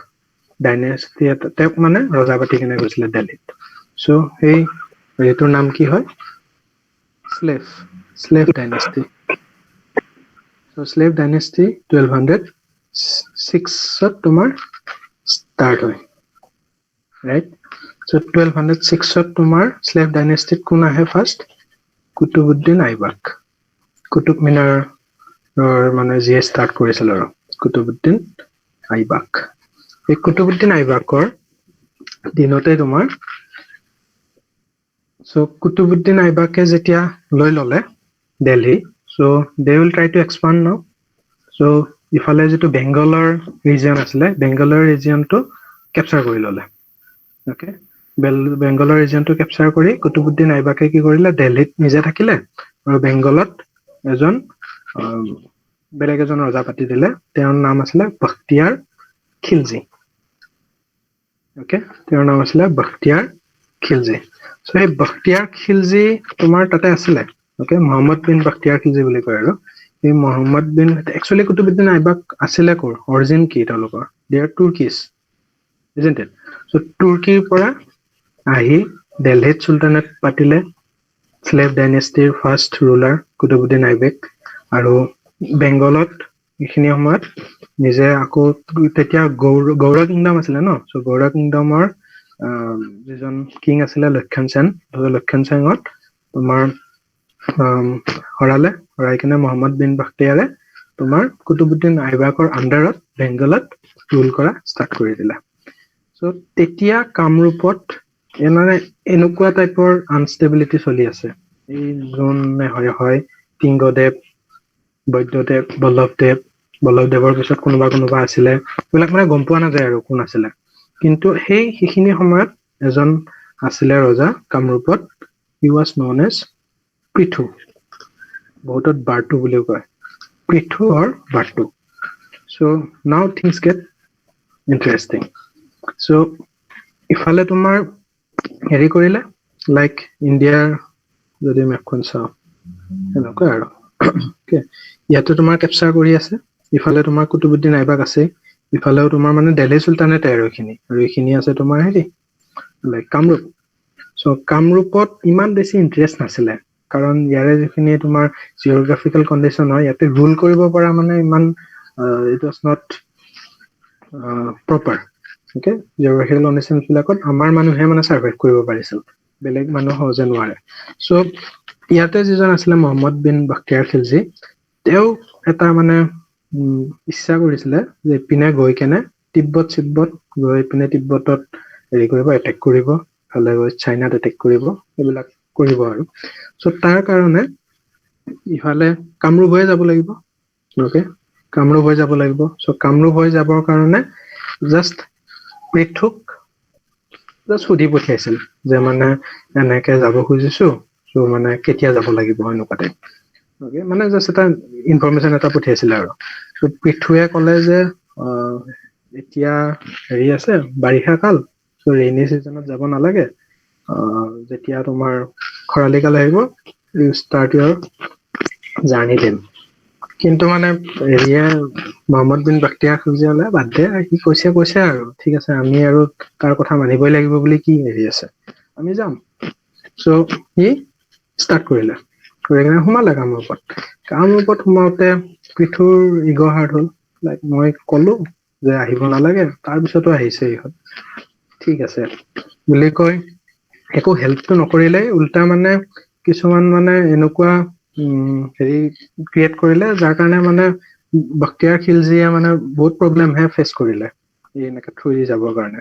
ডাইনেষ্টি তেওঁক মানে ৰজা পাতি কেনে গৈছিলে দিল্লীত চ' সেই এইটোৰ নাম কি হয় স্লেভ ডাইনেষ্টি চ' স্লেভ ডাইনেষ্টি 1206ত তোমাৰ ষ্টাৰ্ট হয় ৰাইট চ' 1206ত তোমাৰ স্লেভ ডাইনেষ্টিত কোন আহে ফাৰ্ষ্ট কুতুবুদ্দিন আইবাক কুতুব মিনাৰৰ মানে যিয়ে ষ্টাৰ্ট কৰিছিল আৰু কুতুবুদ্দিন আইবাক এই কুতুবুদ্দিন আইবাকৰ দিনতে তোমাৰ চ' কুতুবুদ্দিন আইবাকে যেতিয়া লৈ ল'লে Delhi so' they will try to expand now so' ইফালে যিটো বেংগলৰ ৰিজন আছিলে বেংগলৰ ৰিজনটো কেপচাৰ কৰি ল'লে অ'কে বেংগলৰ ৰিজনটো কেপচাৰ কৰি কুতুবুদ্দিন আইবাকে কি কৰিলে দিল্লীত নিজে থাকিলে আৰু বেংগলত বেলেগ এজন ৰজা পাতি দিলে তেওঁৰ নাম আছিলে বখতিয়াৰ খিলজী অ'কে তেওঁৰ নাম আছিলে বখতিয়াৰ খিলজী চ' এই বখতিয়াৰ খিলজী তোমাৰ তাতে আছিলে অ'কে মহম্মদ বিন বখতিয়াৰ খিলজী বুলি কয় আৰু এই মহম্মদ বিন একচুৱেলি কুতুবুদ্দিন আইবাক আছিলে ক'ৰ অৰিজিন কি তেওঁলোকৰ দে আৰ তুৰ্কিছ isn't it so তুৰ্কীৰ পৰা আহি দিল্লীত চুলতানেট পাতিলে স্লেভ ডাইনেষ্টিৰ ফাৰ্ষ্ট ৰুলাৰ কুতুবুদ্দিন আইবেক আৰু বেংগলত এইখিনি সময়ত নিজে আকৌ তেতিয়া গৌড় কিংডম আছিলে ন চ' গৌড় কিংডমৰ যিজন কিং আছিলে লক্ষণ সেনত তোমাৰ হৰাই কিনে মহম্মদ বিন বখতিয়াৰে তোমাৰ কুতুবুদ্দিন আইবাকৰ আণ্ডাৰত বেংগলত ৰুল কৰা ষ্টাৰ্ট কৰি দিলে চ' তেতিয়া কামৰূপত মানে এনেকুৱা টাইপৰ আনষ্টেবিলিটি চলি আছে এই যোনে হয় কিংগদেৱ বৈদ্যদেৱ বল্লভদেৱৰ পিছত কোনোবা আছিলে এইবিলাক মানে গম পোৱা নাযায় আৰু কোন আছিলে কিন্তু সেইখিনি সময়ত এজন আছিলে ৰজা কামৰূপত he was known as Prithu বহুতত বাৰটু বুলিও কয় পৃথু অৰ বাৰটু চ' নাও থিংছ গেট ইণ্টাৰেষ্টিং চ' ইফালে তোমাৰ হেৰি কৰিলে লাইক ইণ্ডিয়াৰ যদি মেপখন চাওঁ এনেকুৱা আৰু ইয়াতে তোমাৰ কেপচাৰ কৰি আছে ইফালে তোমাৰ কুতুবুদ্দিন আইবাক আছে ইফালেও তোমাৰ মানে দিল্লী চুলতানেটে আৰু এইখিনি আছে তোমাৰ হেৰি লাইক কামৰূপ চ' কামৰূপত ইমান বেছি ইণ্টাৰেষ্ট নাছিলে কাৰণ ইয়াৰে যিখিনি তোমাৰ জিঅ'গ্ৰাফিকেল কণ্ডিশ্যন হয় ইয়াতে ৰুল কৰিব পৰা মানে ইমান it was not proper okay geographical condition বিলাকত আমাৰ মানুহে মানে ছাৰ্ভাইভ কৰিব পাৰিছিল বেলেগ মানুহ সহজে নোৱাৰে চ' ইয়াতে যিজন আছিলে মহম্মদ বিন বখতিয়াৰ খিলজী তেওঁ এটা মানে ইচ্ছা কৰিছিলে যে ইপিনে গৈ কেনে তিব্বত গৈ পিনে তিব্বতত হেৰি কৰিব, এটেক কৰিব, ইফালে গৈ চাইনাত এটেক কৰিব, এইবিলাক কৰিব আৰু। চ' তাৰ কাৰণে ইফালে কামৰূপ হৈ যাব লাগিব। অ'কে, কামৰূপ হৈ যাব লাগিব। চ' কামৰূপ হৈ যাবৰ কাৰণে জাষ্ট পৃথুক জাষ্ট সুধি পঠিয়াইছিল যে মানে এনেকে যাব খুজিছো, চ' মানে কেতিয়া যাব লাগিব এনেকুৱা টাইপ। অ'কে, মানে জাষ্ট এটা ইনফৰমেশ্যন এটা পঠিয়াইছিলে আৰু। চ' পৃথুৱে ক'লে যে এতিয়া হেৰি আছে, বাৰিষা কাল, চ' ৰেইনী চিজনত যাব নালাগে, যেতিয়া তোমাৰ খৰালি কাল আহিব, ইউ ষ্টাৰ্ট ইয়ৰ জাৰ্নি দেন। কিন্তু মানে হেৰিয়ে মহম্মদ বিন বাখতিয়াৰ খিলজীয়ে বাদ দে, সি কৈছে আৰু ঠিক আছে, আমি আৰু তাৰ কথা মানিবই লাগিব বুলি কি হেৰি আছে, আমি যাম। চ' সি ষ্টাৰ্ট কৰিলে, কৰি কিনে সোমালে কামৰূপত সোমাওতে পৃথুৰ ইগ' হাৰ্ট হ'ল। লাইক মই ক'লো যে আহিব নালাগে, তাৰপিছতো আহিছে ইহঁত, ঠিক আছে বুলি কৈ একো হেল্পটো নকৰিলে, উল্টা মানে কিছুমান মানে এনেকুৱা হেৰি ক্ৰিয়েট কৰিলে, যাৰ কাৰণে মানে বখতিয়াৰ খিলজীয়ে মানে বহুত প্ৰব্লেমহে ফেচ কৰিলে এই এনেকে থ্ৰু দি যাবৰ কাৰণে।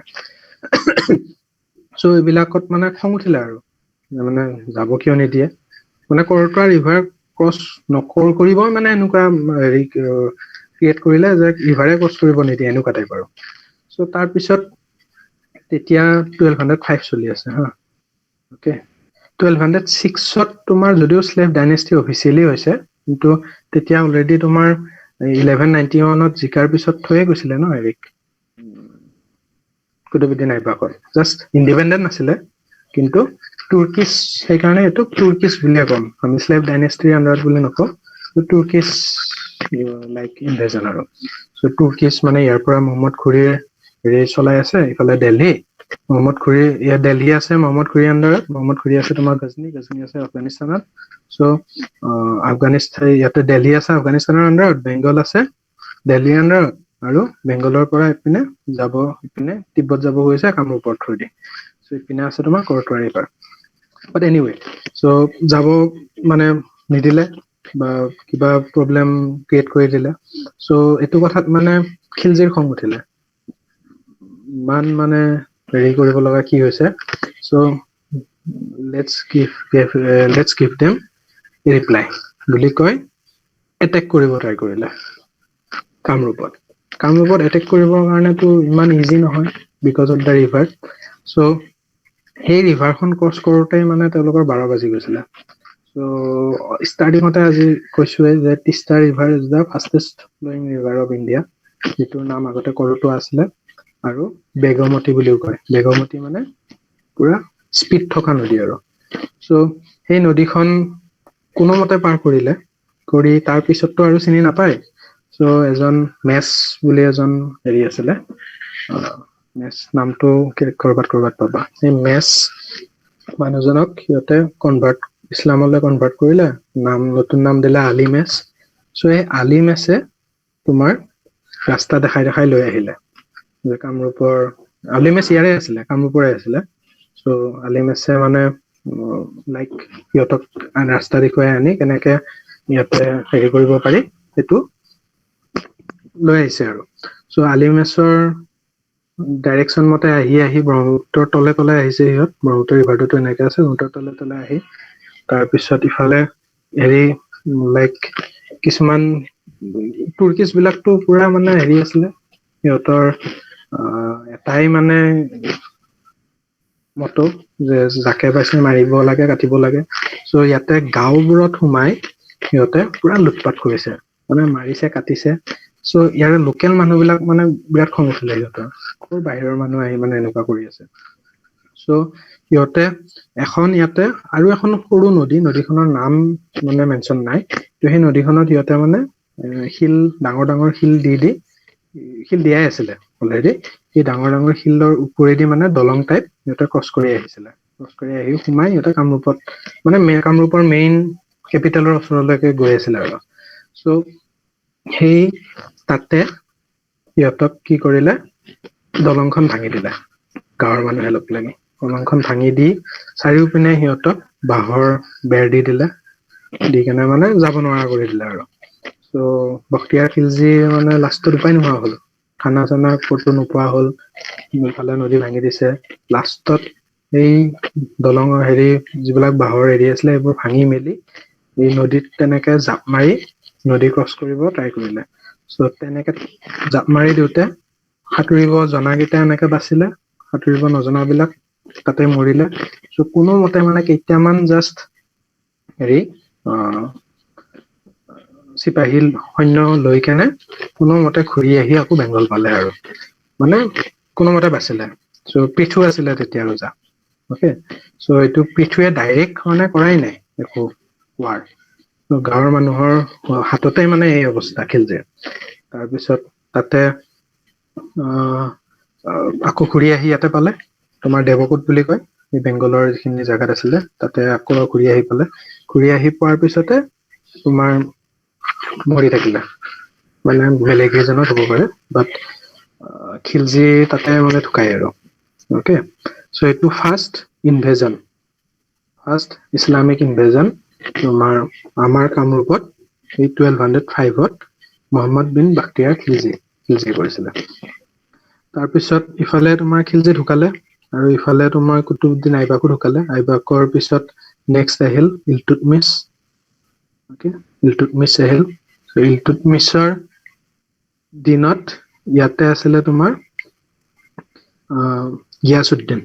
চ' এইবিলাকত মানে খং উঠিলে আৰু মানে যাব কিয় নিদিয়ে, মানে কৰতোৱা ৰিভাৰ ক্ৰছ কৰিবই মানে এনেকুৱা হেৰি ক্ৰিয়েট কৰিলে যে ৰিভাৰে ক্ৰছ কৰিব নিদিয়ে, এনেকুৱা টাইপ আৰু। চ' তাৰপিছত তেতিয়া 1205 চলি আছে হা। অ'কে, 1206ত তোমাৰ যদিও শ্লেভ ডাইনেষ্টি অফিচিয়েলি হৈছে, কিন্তু তেতিয়া অলৰেডি তোমাৰ 1191ত জিকাৰ পিছত থৈয়ে গৈছিলে ন হেৰিক, কুতুবুদ্দিন আইবাকক। জাষ্ট ইণ্ডিপেণ্ডেণ্ট নাছিলে, কিন্তু তুৰ্কিছ, সেইকাৰণে এইটো তুৰ্কিছ বুলিয়ে ক'ম আমি, শ্লেভ ডাইনেষ্টিৰ আণ্ডাৰত বুলি নকওঁ, তুৰ্কিছ লাইক ইনভেজন আৰু। চ' তুৰ্কিছ মানে ইয়াৰ পৰা মহম্মদ ঘুৰিৰ হেৰি চলাই আছে, ইফালে দেলহি, মহম্মদ ঘুৰি ইয়াত দেলহি আছে মহম্মদ ঘুৰিৰ আণ্ডাৰত, মহম্মদ ঘুৰি আছে তোমাৰ গজনি আছে আফগানিস্তানত। চ' আফগানিস্তান ইয়াতে দেলহি আছে আফগানিস্তানৰ আণ্ডাৰত, বেংগল আছে দেলহিৰ আণ্ডাৰত, আৰু বেংগলৰ পৰা ইপিনে যাব, ইপিনে তিব্বত যাব গৈছে কামৰূপৰ থ্ৰু দি। চ' ইপিনে আছে তোমাৰ কৰতোৱা ৰিভাৰ। বাট এনিৱে, চ' যাব মানে নিদিলে বা কিবা প্ৰব্লেম ক্ৰিয়েট কৰি দিলে। চ' এইটো কথাত মানে খিলজিৰ খং উঠিলে, ইমান মানে হেৰি কৰিব লগা কি হৈছে। চ' লেটছ গিভ দেম ৰিপ্লাই বুলি কৈ এটেক কৰিব ট্ৰাই কৰিলে কামৰূপত। কামৰূপত এটেক কৰিবৰ কাৰণেতো ইমান ইজি নহয়, বিকজ অফ দ্য ৰিভাৰ। চ' সেই ৰিভাৰখন ক্ৰছ কৰোঁতে মানে তেওঁলোকৰ 12 বাজি গৈছিলে। চ' ষ্টাৰ্টিঙতে আজি কৈছোৱে যে Teesta river is the fastest flowing river of India, যিটোৰ নাম আগতে কৰতোৱা আছিলে, আৰু বেগমতী বুলিও কয়। বেগমতী মানে পুৰা স্পীড থকা নদী আৰু। চ' সেই নদীখন কোনোমতে পাৰ কৰিলে, কৰি তাৰ পিছততো আৰু চিনি নাপায়। চ' এজন মেছ বুলি এজন হেৰি আছিলে, মেছ নামটো কৰবাত পাবা, সেই মেছ মানুহজনক সিহঁতে ইছলামলৈ কনভাৰ্ট কৰিলে, নতুন নাম দিলে আলী মেছ। চ' এই আলী মেছে তোমাৰ ৰাস্তা দেখাই লৈ আহিলে যে কামৰূপৰ, আলী মেছ ইয়াৰে আছিলে, কামৰূপৰে আছিলে। চ' আলী মেছে মানে লাইক সিহঁতক ৰাস্তা দেখুৱাই আনি কেনেকে ইয়াতে হেৰি কৰিব পাৰি সেইটো লৈ আহিছে আৰু। চ' আলী মেছৰ ডাইৰেকশ্যন মতে আহি ব্ৰহ্মপুত্ৰৰ তলে আহিছে সিহঁত, ব্ৰহ্মপুত্ৰ ৰিভাৰটোতো এনেকে আছে, ব্ৰহ্মপুত্ৰৰ তলে আহি তাৰপিছত ইফালে হেৰি লাইক কিছুমান তুৰ্কিছ বিলাকতো পুৰা মানে হেৰি আছিলে, সিহঁতৰ এটাই মানে মতো যে যাকে পাইছে মাৰিব লাগে, কাটিব লাগে। চ' ইয়াতে গাঁওবোৰত সোমাই সিহঁতে পুৰা লুটপাত কৰিছে, মানে মাৰিছে, কাটিছে। চ' ইয়াৰে লোকেল মানুহ বিলাক মানে বিৰাট খং উঠিলে সিহঁতৰ, বাহিৰৰ মানুহ আহি মানে এনেকুৱা কৰি আছে। চ' সিহঁতে ইয়াতে আৰু এখন সৰু নদীখনৰ নাম মানে মেনচন নাই, ত' সেই নদীখনত সিহঁতে মানে শিল, ডাঙৰ শিল দিয়াই আছিলে অলৰেডি। সেই ডাঙৰ শিলৰ ওপৰেদি মানে দলং টাইপ সিহঁতে ক্ৰছ কৰি আহিছিলে, ক্ৰছ কৰি আহি সোমাই সিহঁতে কামৰূপত মানে কামৰূপৰ মেইন কেপিটেলৰ ওচৰলৈকে গৈ আছিলে আৰু। চ' সেই তাতে সিহঁতক কি কৰিলে, দলংখন ভাঙি দিলে গাঁৱৰ মানুহে লগ লাগি। দলংখন ভাঙি দি চাৰিওপিনে সিহঁতক বাঁহৰ বেৰ দি দিলে, দি কেনে মানে যাব নোৱাৰা কৰি দিলে আৰু। চ' বখতিয়াৰ খিলজি মানে লাষ্টত উপায় নোহোৱা হ'ল, খানা চানা ক'তো নোপোৱা হ'ল, ইফালে নদী ভাঙি দিছে, লাষ্টত এই দলঙৰ যিবিলাক বাঁহৰ আছিলে সেইবোৰ ভাঙি মেলি এই নদীত তেনেকে জাপ মাৰি নদী ক্ৰছ কৰিব ট্ৰাই কৰিলে। চ' তেনেকে জাপ মাৰি দিওঁতে সাঁতুৰিব জনাকেইটা এনেকে বাচিলে, সাঁতুৰিব নজনাবিলাক তাতে মৰিলে। চ' কোনো মতে মানে কেইটামান জাষ্ট আহ চিপাহী সৈন্য লৈ কেনে কোনো মতে ঘূৰি আহি আকৌ বেংগল পালে আৰু মানে কোনো মতে বাচিলে। চ' পৃথু আছিলে তেতিয়া ৰজা। অকে, চ' এইটো পৃথুৱে ডাইৰেক্ট মানে কৰাই নাই একো ৱাৰ। গাঁৱৰ মানুহৰ হাততে মানে এই অৱস্থা খিলজীৰ। তাৰপিছত তাতে আকৌ ঘূৰি আহি ইয়াতে পালে, তোমাৰ দেৱকোট বুলি কয়, এই বেংগলৰ যিখিনি জেগাত আছিলে তাতে আকৌ ঘূৰি আহি পালে। ঘূৰি আহি পোৱাৰ পিছতে তোমাৰ মৰি থাকিলে, মানে বেলেগ ৰিজনত হ'ব পাৰে, বাট খিলজি তাতে মানে ঢুকাই আৰু। অকে, চ' এইটো ফাৰ্ষ্ট ইছলামিক ইনভেজন আমাৰ কামৰূপত এই 1205-ত মহম্মদ বিন বাখতিয়াৰ খিলজি কৰিছিলে। তাৰপিছত ইফালে তোমাৰ খিলজি ঢুকালে আৰু ইফালে তোমাৰ কুতুবউদ্দিন আইবাকো ঢুকালে। আইবাকৰ পিছত নেক্সট আহিল ইলতুৎমিছ। আহিল। ইলতুৎমিছৰ দিনত ইয়াতে আছিলে তোমাৰ গিয়াছউদ্দিন।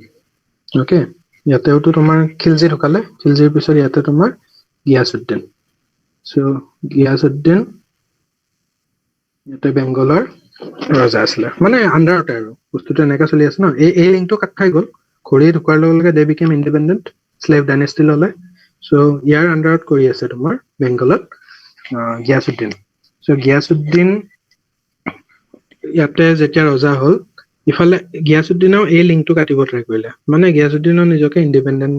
অকে, ইয়াতেওতো তোমাৰ খিলজি ঢুকালে, খিলজিৰ পিছত ইয়াতে তোমাৰ গিয়াছউদ্দিন। চ' গিয়াছউদ্দিন ইয়াতে বেংগলৰ ৰজা আছিলে, মানে আণ্ডাৰতে আৰু বস্তুটো এনেকে চলি আছে ন। এই লিংকটো কাট খাই গ'ল, ঘূৰি ঢুকোৱাৰ লগে লগে দে বিকেম ইণ্ডিপেণ্ডেণ্ট, শ্লেভ ডাইনেষ্টি ল'লে। চ' ইয়াৰ আণ্ডাৰত কৰি আছে তোমাৰ বেংগলত গিয়াছউদ্দিন। চ' গিয়াছউদ্দিন ইয়াতে যেতিয়া ৰজা হ'ল, ইফালে গিয়াছউদ্দিনেও এই লিংকটো কাটিব ট্ৰাই কৰিলে, মানে গিয়াছউদ্দিনেও নিজকে ইণ্ডিপেণ্ডেণ্ট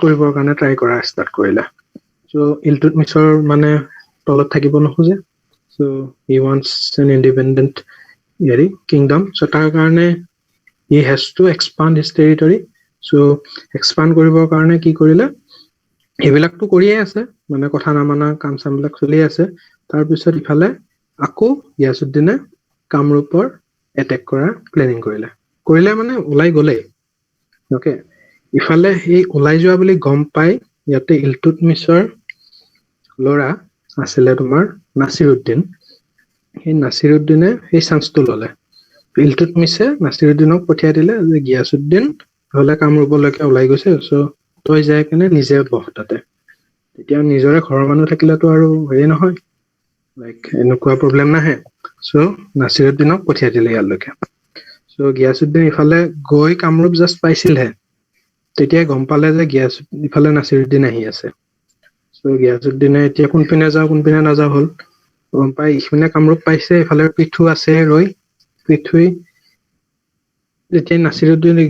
কৰিবৰ কাৰণে ট্ৰাই কৰা ষ্টাৰ্ট কৰিলে। চ' ইলতুৎমিছৰ মানে তলত থাকিব নোখোজে, so' he wants an independent kingdom. So' তাৰ কাৰণে he has to expand his territory. So' expand কৰিবৰ কাৰণে কি কৰিলে, এইবিলাকতো কৰিয়ে আছে, মানে কথা নামানা কাম চামবিলাক চলি আছে। তাৰপিছত ইফালে আকৌ গিয়াছউদ্দিনে কামৰূপৰ এটেক কৰাৰ প্লেনিং কৰিলে মানে ওলাই গ'লেই। অকে, ইফালে সেই ওলাই যোৱা বুলি গম পাই ইয়াতে ইলতুৎমিছৰ ল'ৰা আছিলে তোমাৰ নাছিৰুদ্দিন। সেই নাছিৰুদ্দিনে সেই চান্সটো ল'লে। ইলতুৎমিছে নাছিৰুদ্দিনক পঠিয়াই দিলে যে গিয়াছউদ্দিন হ'লে কামৰূপলৈকে ওলাই গৈছে, চ' তই যাই কেনে নিজে বহ তাতে। তেতিয়া নিজৰে ঘৰৰ মানুহ থাকিলেতো আৰু নহয়, লাইক এনেকুৱা প্ৰব্লেম নাহে। চ' নাছিৰুদ্দিনক পঠিয়াই দিলে ইয়ালৈকে। চ' গিয়াছউদ্দিন ইফালে গৈ কামৰূপ জাষ্ট পাইছিলহে, তেতিয়াই গম পালে যে ইফালে নাছিৰুদ্দিন আহি আছে। চ' গিয়াছউদ্দিনে এতিয়া কোনপিনে যাওঁ কোনপিনে নাযাওঁ হ'ল, গম পাই ইপিনে কামৰূপ পাইছে, ইফালে পৃথু আছে ৰৈ। পৃথুই যেতিয়া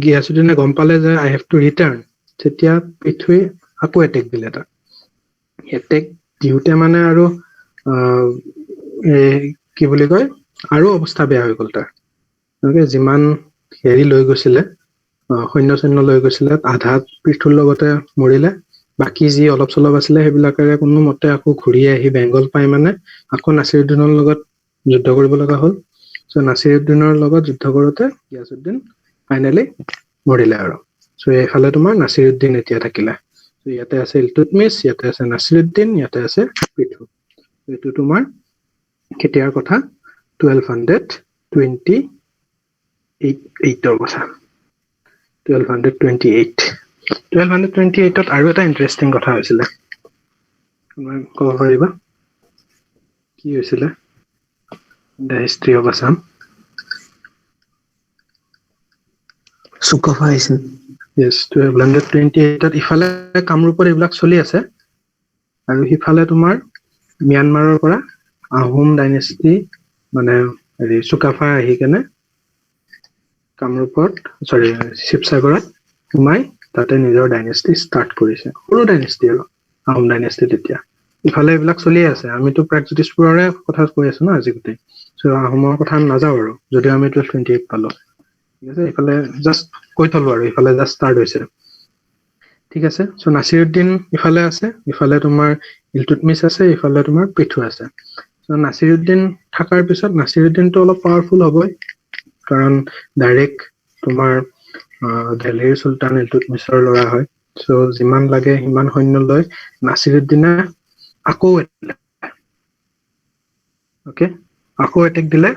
গিয়াছউদ্দিনে গম পালে যে আই হেভ টু ৰিটাৰ্ণ, তেতিয়া পৃথুই আকৌ এটেক দিলে তাক। এটেক দিওঁতে মানে আৰু কি বুলি কয়, আৰু অৱস্থা বেয়া হৈ গ'ল তাৰ। যিমান লৈ গৈছিলে, সৈন্য লৈ গৈছিলে, আধা পৃথুৰ লগতে মৰিলে। বাকী যি অলপ চলপ আছিলে সেইবিলাকেৰে কোনো মতে আকৌ ঘূৰি আহি বেংগল পাই মানে আকৌ নাছিৰুদ্দিনৰ লগত যুদ্ধ কৰিব লগা হ'ল। চ' নাছিৰুদ্দিনৰ লগত যুদ্ধ কৰোতে গিয়াছউদ্দিন ফাইনেলি মৰিলে আৰু। চ' এইফালে তোমাৰ নাছিৰুদ্দিন এতিয়া থাকিলে। চ' ইয়াতে আছে ইলতুৎমিছ, ইয়াতে আছে নাছিৰুদ্দিন, ইয়াতে আছে পৃথু। এইটো তোমাৰ কেতিয়াৰ কথা, 1228ৰ কথা। 1228ত আৰু এটা ইণ্টাৰেষ্টিং কথা হৈছিলে, তুমি ক'ব পাৰিবা কি হৈছিলে? The history of Assam. Sukaphaa আহিছিল। Yes, 1228ত ইফালে কামৰূপত এইবিলাক চলি আছে, আৰু সিফালে তোমাৰ ম্যানমাৰৰ পৰা আহোম ডাইনেষ্টি মানে চুকাফা আহি কেনে কামৰূপত শিৱসাগৰত সোমাই তাতে নিজৰ ডাইনেষ্টি ষ্টাৰ্ট কৰিছে। সৰু ডাইনেষ্টি আৰু আহোম ডাইনেষ্টি তেতিয়া। ইফালে এইবিলাক চলিয়ে আছে। আমিতো প্ৰাগজ্যোতিষপুৰৰে কথা কৈ আছো ন আজি গোটেই, চ' আহোমৰ কথা নাযাওঁ আৰু, যদিও আমি 1228 পালো। ঠিক আছে, ইফালে জাষ্ট কৈ থলো আৰু ইফালে জাষ্ট ষ্টাৰ্ট হৈছে। ঠিক আছে, চ' নাছিৰুদ্দিন ইফালে আছে, ইফালে তোমাৰ ইলতুৎমিছ আছে, ইফালে তোমাৰ পৃথু আছে। চ' নাছিৰুদ্দিন থকাৰ পিছত নাছিৰুদ্দিনটো অলপ পাৱাৰফুল হ'বই, কাৰণ ডাইৰেক্ট তোমাৰ দিল্লীৰ চুলতান ইলতুৎমিছৰ ল'ৰা হয়। চ' যিমান লাগে সিমান সৈন্য লৈ নাছিৰুদ্দিনে আকৌ অকে আকৌ এটেক দিলে।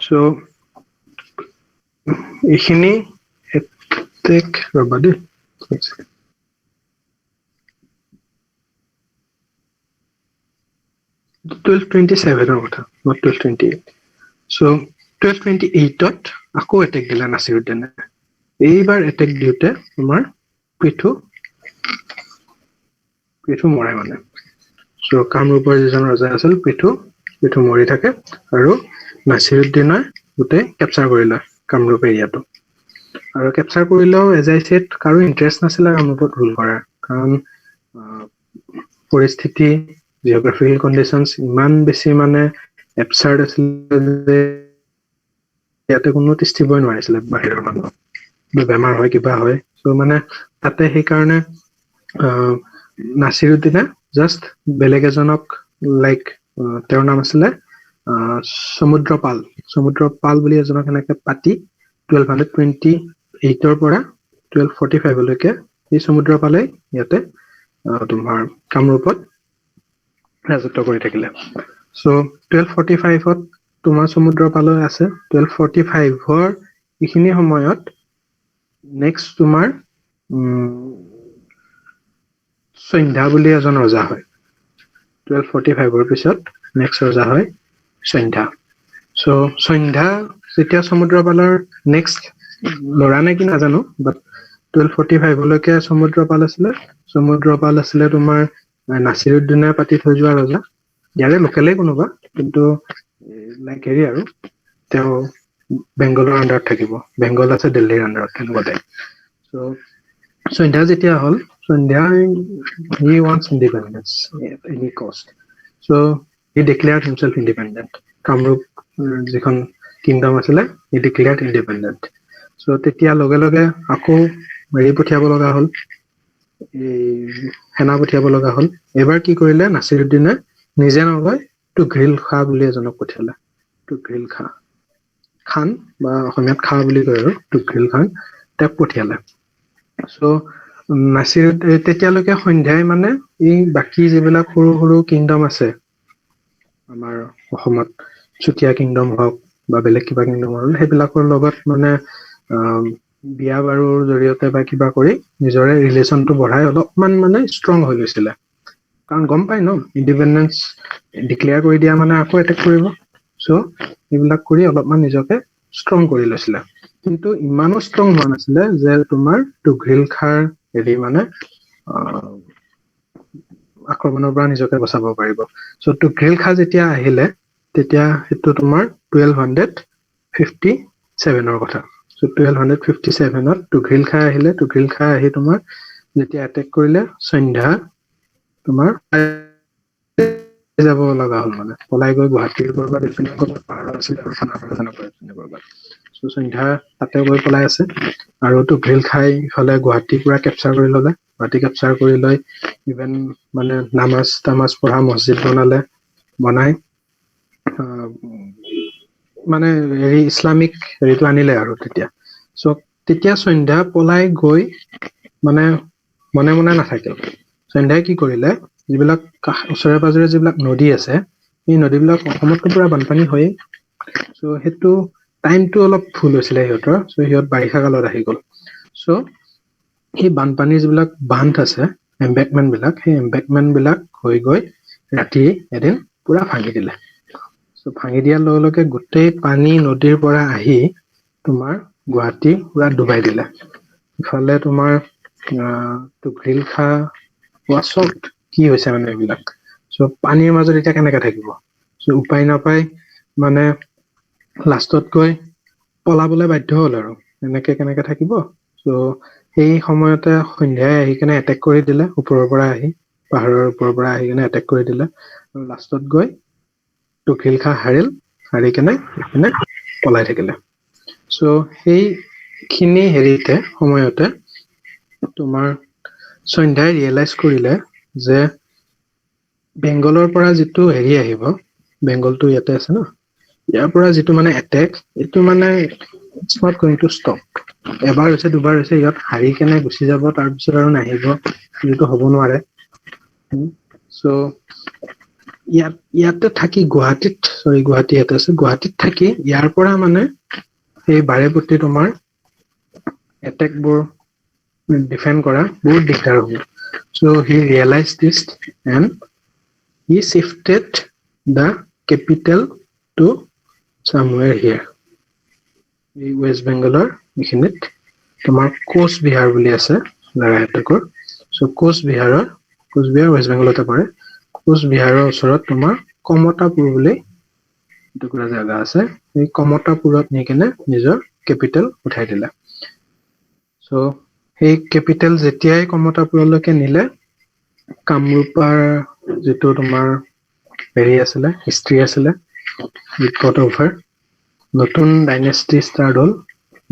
চ' এইখিনি এটেক ৰবা দেই 1227 কথা, not 1228. চ' 1228ত আকৌ এটেক দিলে নাছিৰুদ্দিনে। এইবাৰ এটেক দিওঁতে তোমাৰ পৃথু মৰে মানে। চ' কামৰূপৰ যিজন ৰজা আছিল পৃথু মৰি থাকে আৰু নাছিৰুদ্দিনে গোটেই কেপচাৰ কৰি লয় কামৰূপ এৰিয়াটো। আৰু কেপচাৰ কৰিলেও এজ আই ছেড কাৰো ইণ্টাৰেষ্ট নাছিলে কামৰূপত ৰুল কৰাৰ, কাৰণ পৰিস্থিতি জিঅ'গ্ৰাফিকেল কণ্ডিশ্যনছ ইমান বেছি মানে এবচাৰ্ড আছিলে যে ইয়াতে কোনো তিষ্ঠিবই নোৱাৰিছিলে বাহিৰৰ মানুহ, বেমাৰ হয় কিবা হয়। চ' মানে তাতে সেইকাৰণে নাছিৰুদ্দিনে জাষ্ট বেলেগ এজনক লাইক তেওঁৰ নাম আছিলে সমুদ্ৰপাল বুলি এজনক এনেকে পাতি 1228ৰ পৰা 1245লৈকে এই সমুদ্ৰপালে ইয়াতে তোমাৰ কামৰূপত ৰাজত্ব কৰি থাকিলে। চ' 1245ত তোমাৰ সমুদ্ৰপাল আছে। 1245ৰ এইখিনি সময়ত নেক্সট তোমাৰ সন্ধ্যা বুলি এজন ৰজা হয়। 1245ৰ পিছত নেক্সট ৰজা হয় সন্ধ্যা। চ' সন্ধ্যা যেতিয়া সমুদ্ৰপালৰ নেক্সট ল'ৰা নে কি নাজানো, বাট 1245লৈকে সমুদ্ৰপাল আছিলে তোমাৰ নাছিৰুদ্দিনে পাতি থৈ যোৱা ৰজা, ইয়াৰে লোকেলেই কোনোবা, কিন্তু লাইক হেৰি আৰু তেওঁ বেংগলৰ আণ্ডাৰত থাকিব, বেংগল আছে দিল্লীৰ আণ্ডাৰত তেনেকুৱা টাইপ। চ' সন্ধ্যা যেতিয়া হ'ল, সন্ধ্যা he wants independence at any cost. So he declared himself independent. Kamrup যিখন কিংডম আছিলে he declared independent. So তেতিয়া লগে লগে আকৌ হেৰি পঠিয়াব লগা হ'ল, সেনা পঠিয়াব লগা হ'ল। এবাৰ কি কৰিলে নাছিৰুদ্দিনে নিজে নগৈ তুঘ্ৰীল খাঁ বুলি এজনক পঠিয়ালে। তুঘ্ৰীল খান বা অসমীয়াত খাঁ বুলি কয় আৰু তুঘ্ৰীল খান, তেওঁক পঠিয়ালে। চ' তেতিয়ালৈকে সন্ধ্যাই মানে এই বাকী যিবিলাক সৰু সৰু কিংডম আছে আমাৰ অসমত, চুতীয়া কিংডম হওক বা বেলেগ কিবা কিংডম হওক, সেইবিলাকৰ লগত মানে বিয়া বাৰুৰ জৰিয়তে বা কিবা কৰি নিজৰে ৰিলেশ্যনটো বঢ়াই অলপমান মানে ষ্ট্ৰং হৈ গৈছিলে। কাৰণ গম পাই ন ইণ্ডিপেণ্ডেন্স ডিক্লেয়াৰ কৰি দিয়া মানে আকৌ এটেক কৰিব। চ' এইবিলাক কৰি অলপমান নিজকে ষ্ট্ৰং কৰি লৈছিলে, কিন্তু ইমানো ষ্ট্ৰং হোৱা নাছিলে যে তোমাৰ তুঘ্ৰীল খাঁৰ হেৰি মানে আক্ৰমণৰ পৰা নিজকে বচাব পাৰিব। চ' তুঘ্ৰীল খাঁ যেতিয়া আহিলে তেতিয়া সেইটো তোমাৰ 1257ৰ কথা। চ' 1257ত তুঘ্ৰীল খাঁ আহিলে। তুঘ্ৰীল খাঁ আহি তোমাৰ যেতিয়া এটেক কৰিলে, সন্ধ্যা তোমাৰ যাব লগা হ'ল, মানে পলাই গৈ গুৱাহাটীৰ কৰবাত পাহাৰত আছিলে আৰু চ' সন্ধ্যা তাতে গৈ পলাই আছে। আৰু তুঘ্ৰীল খাঁই ইফালে গুৱাহাটী পুৰা কেপচাৰ কৰি ললে। গুৱাহাটী কেপচাৰ কৰি লৈ ইভেন মানে নামাজ তামাজ পঢ়া মছজিদ বনাই মানে হেৰি ইছলামিক হেৰিটো আনিলে আৰু তেতিয়া। চ' তেতিয়া সন্ধ্যা পলাই গৈ মানে মনে মনে নাথাকিল। সন্ধ্যাই কি কৰিলে, যিবিলাক ওচৰে পাজৰে যিবিলাক নদী আছে সেই নদীবিলাক অসমততো পুৰা বানপানী হয়েই। চ' সেইটো টাইমটো অলপ ভুল হৈছিলে সিহঁতৰ। চ' সিহঁত বাৰিষা কালত আহি গ'ল। চ' সেই বানপানীৰ যিবিলাক বান্ধ আছে, এম্বেকমেন্ট বিলাক, সেই এম্বেকমেন্ট বিলাক হৈ গৈ ৰাতি এদিন পুৰা ভাঙি দিলে। চ' ভাঙি দিয়াৰ লগে লগে গোটেই পানী নদীৰ পৰা আহি তোমাৰ গুৱাহাটী পুৰা ডুবাই দিলে। ইফালে তোমাৰ তুঘ্ৰীল খাঁ চব কি হৈছে মানে এইবিলাক। চ' পানীৰ মাজত এতিয়া কেনেকে থাকিব। চ' উপায় নাপায় মানে লাষ্টত গৈ পলাবলৈ বাধ্য হল আৰু এনেকে কেনেকে থাকিব। চ' সেই সময়তে সন্ধ্যাই আহি কেনে এটেক কৰি দিলে, ওপৰৰ পৰা আহি পাহাৰৰ ওপৰৰ পৰা আহি কেনে এটেক কৰি দিলে। আৰু লাষ্টত গৈ তুঘ্ৰীল খাঁ হাৰি কেনে এইপিনে পলাই থাকিলে। চ' সেইখিনি হেৰিতে সময়তে তোমাৰ সন্ধ্যাই ৰিয়েলাইজ কৰিলে যে বেংগলৰ পৰা যিটো হেৰি আহিব, বেংগলটো ইয়াতে আছে ন, ইয়াৰ পৰা যিটো মানে এটেক, এইটো মানে it's not going to stop. এবাৰ হৈছে দুবাৰ হৈছে, ইয়াত হাৰি কেনে গুচি যাব, তাৰপিছত আৰু নাহিব, যিটো হ'ব নোৱাৰে। চ' ইয়াতে থাকি গুৱাহাটীত ইয়াতে আছে, গুৱাহাটীত থাকি ইয়াৰ পৰা মানে সেই বাৰে প্ৰতি তোমাৰ এটেকবোৰ ডিফেণ্ড কৰা বহুত দিগদাৰ হ'ব। So' he realised this and he shifted the capital to somewhere here. এই ৱেষ্ট বেংগলৰ এইখিনিত তোমাৰ কোচবিহাৰ বুলি আছে জাগা এটুকুৰ। চ' কোচবিহাৰ ৱেষ্ট বেংগলতে পৰে। কোচবিহাৰৰ ওচৰত তোমাৰ কমতাপুৰ বুলি এটুকুৰা জাগা আছে, সেই কমতাপুৰত নি কেনে নিজৰ কেপিটেল উঠাই দিলে। চ' সেই কেপিটেল যেতিয়াই কমতাপুৰলৈকে নিলে, কামৰূপৰ যিটো তোমাৰ হেৰি আছিলে, হিষ্ট্ৰী আছিলে, it got over. নতুন ডাইনেষ্টি ষ্টাৰ্ট হ'ল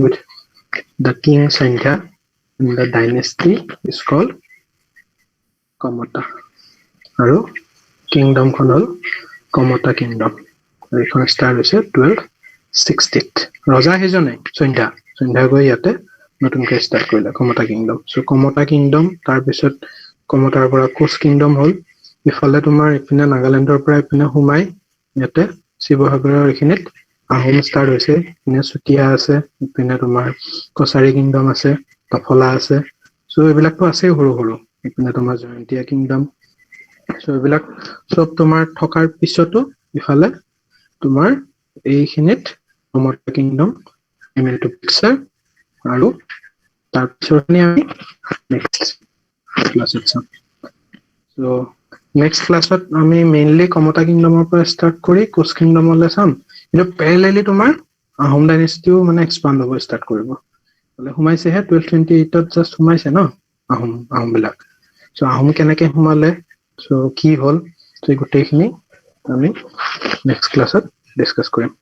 with the king Sangha, and the dynasty is called কমতা, আৰু কিংডমখন হ'ল কমতা কিংডম। এইখন ষ্টাৰ্ট হৈছে 1260ত। ৰজা সেইজনে সন্ধ্যা গৈ ইয়াতে নতুনকৈ ষ্টাৰ্ট কৰিলে কমতা কিংডম। চ' কমতা কিংডম, তাৰপিছত কমতাৰ পৰা কোচ কিংডম হ'ল। ইফালে তোমাৰ ইপিনে নাগালেণ্ডৰ পৰা ইপিনে সোমাই ইয়াতে শিৱসাগৰৰ এইখিনিত আহোম ষ্টাৰ্ট হৈছে। ইপিনে চুতীয়া আছে, ইপিনে তোমাৰ কছাৰী কিংডম আছে, দফলা আছে। চ' এইবিলাকতো আছেই সৰু সৰু। ইপিনে তোমাৰ জয়ন্তীয়া কিংডম। চ' এইবিলাক চব তোমাৰ থকাৰ পিছতো ইফালে তোমাৰ এইখিনিত কমতা কিংডম ইমেইলটো পিকচাৰ, আৰু তাৰপিছৰখিনি আমি নেক্সট ক্লাছত চাম। চ' নেক্সট ক্লাছত আমি মেইনলি কমতা কিংডমৰ পৰা ষ্টাৰ্ট কৰি কোচ কিংডমলৈ চাম। কিন্তু পেৰেলেলি তোমাৰ আহোম ডাইনেষ্টিও মানে এক্সপাণ্ড হ'ব ষ্টাৰ্ট কৰিব। সোমাইছেহে 1228ত জাষ্ট সোমাইছে ন আহোম বিলাক। চ' আহোম কেনেকে সোমালে, চ' কি হ'ল, চ' গোটেইখিনি আমি নেক্সট ক্লাছত ডিছকাছ কৰিম।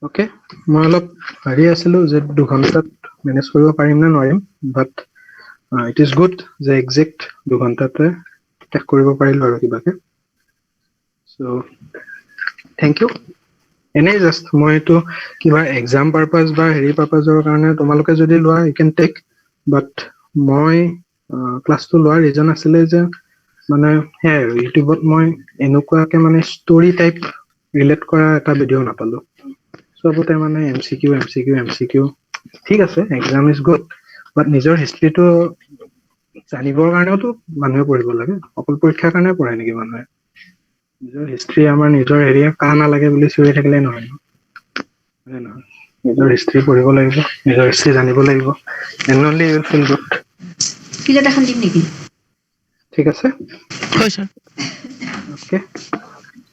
অ'কে, মই অলপ ভাবি আছিলো যে 2 ঘণ্টাত মেনেজ কৰিব পাৰিম নে নোৱাৰিম, বাট ইট ইজ গুড যে একজেক্ট 2 ঘণ্টাতে শেষ কৰিব পাৰিলো আৰু কিবাকে। চ' থেংক ইউ। এনেই জাষ্ট মই এইটো কিবা এক্সাম পাৰপাজ বা হেৰি পাৰপাজৰ কাৰণে তোমালোকে যদি লোৱা ইউ কেন টেক, বাট মই ক্লাছটো লোৱাৰ ৰিজন আছিলে যে মানে সেয়াই আৰু ইউটিউবত মই এনেকুৱাকে মানে ষ্টৰি টাইপ ৰিলেট কৰা এটা ভিডিঅ' নাপালো। চবতে মানে MCQ ঠিক আছে, এক্সাম ইজ গুড, বাট নিজৰ হিষ্ট্ৰীটো জানিবৰ কাৰণেওতো মানুহে পঢ়িব লাগে। অকল পৰীক্ষাৰ কাৰণে পঢ়ে নেকি মানুহে? নিজৰ হিষ্ট্ৰী আমাৰ নিজৰ হেৰিয়ে কা নালাগে বুলি চিঞৰি থাকিলে নহয়, নহয়। নিজৰ হিষ্ট্ৰী পঢ়িব লাগিব, নিজৰ হিষ্ট্ৰী জানিব লাগিব, and only you will feel good. Plate এখন দিম নেকি? ঠিক আছে, হয় sir. Okay,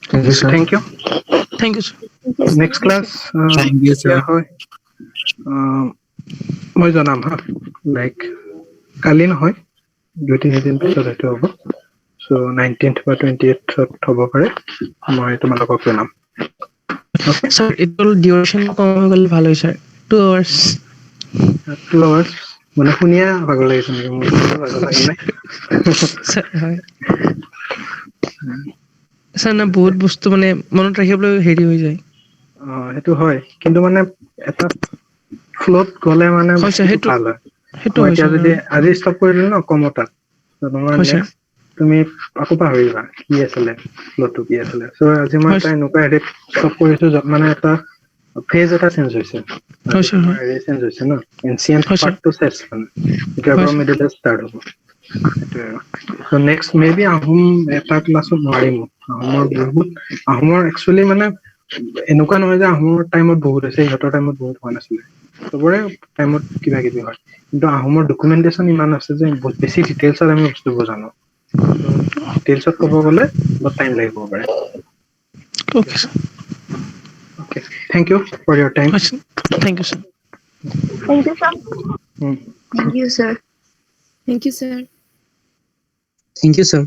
thank you sir. Thank you. Thank you sir. Next class Thank you, sir. কেতিয়া হয় মই জনাম হা, লাইক কালি নহয় 2-3 দিন পিছত হয়তো হ'ব। চ' 19th বা 28th হ'ব পাৰে, মই তোমালোকক জনাম। ছাৰ এইটো ডিউৰেশ্যন কম হৈ গ'লে ভাল হয় ছাৰ। 2 hours 2 hours মানে শুনিয়ে ভাগৰ লাগিছে নেকি? মোৰ ভাগৰ লাগা নাই। ছাৰ হয় ছাৰ, না বহুত বস্তু মানে মনত ৰাখিবলৈ হেৰি হৈ যায়। সেইটো হয়, কিন্তু মানে এটা ফ্লত গ'লে মানে হয় ছাৰ, বস্তুটো ভাল হয়। সেইটো মই হয় এতিয়া ছাৰ। যদি আজি ষ্টপ কৰি দিলো ন কমতাত, তোমাৰ হয় ছাৰ। নেক্সট তুমি আকৌ পাহৰিবা কি আছিলে, ফ্ল'টো কি আছিলে। চ' আজি মই হয় এটা এনেকুৱা হেৰিত ষ্টপ কৰিছো য'ত মানে এটা ফেজ এটা চেঞ্জ হৈছে। হয় ছাৰ। তোমাৰ হয় হেৰি চেঞ্জ হৈছে ন, এনচিয়েন্ট হয় ছাৰ। পাৰ্টটো চেঞ্জ মানে এতিয়াৰ হয় পৰা ছাৰ। মিডিল ষ্টাৰ্ট হ'ব। সেইটোৱে আৰু। চ' নেক্সট মে বি আহোম এটা ক্লাছত নোৱাৰিম। আহোমৰ একচুৱেলি মানে এনেকুৱা নহয় যে আহোমৰ টাইমত বহুত হৈছে, ইহঁতৰ টাইমত বহুত হোৱা নাছিলে। চবৰে টাইমত কিবা কিবি হয়, কিন্তু আহোমৰ ডকুমেন্টেশন ইমান আছে যে বহুত বেছি ডিটেইলছত আমি বস্তুবোৰ জানো। চ' ডিটেইলছত ক'ব গ'লে বহুত টাইম লাগিব পাৰে। Okay sir. Okay, thank you for your time. হয় sir, thank you sir. Thank you, sir. Thank you, sir. Thank you, sir. Thank you sir.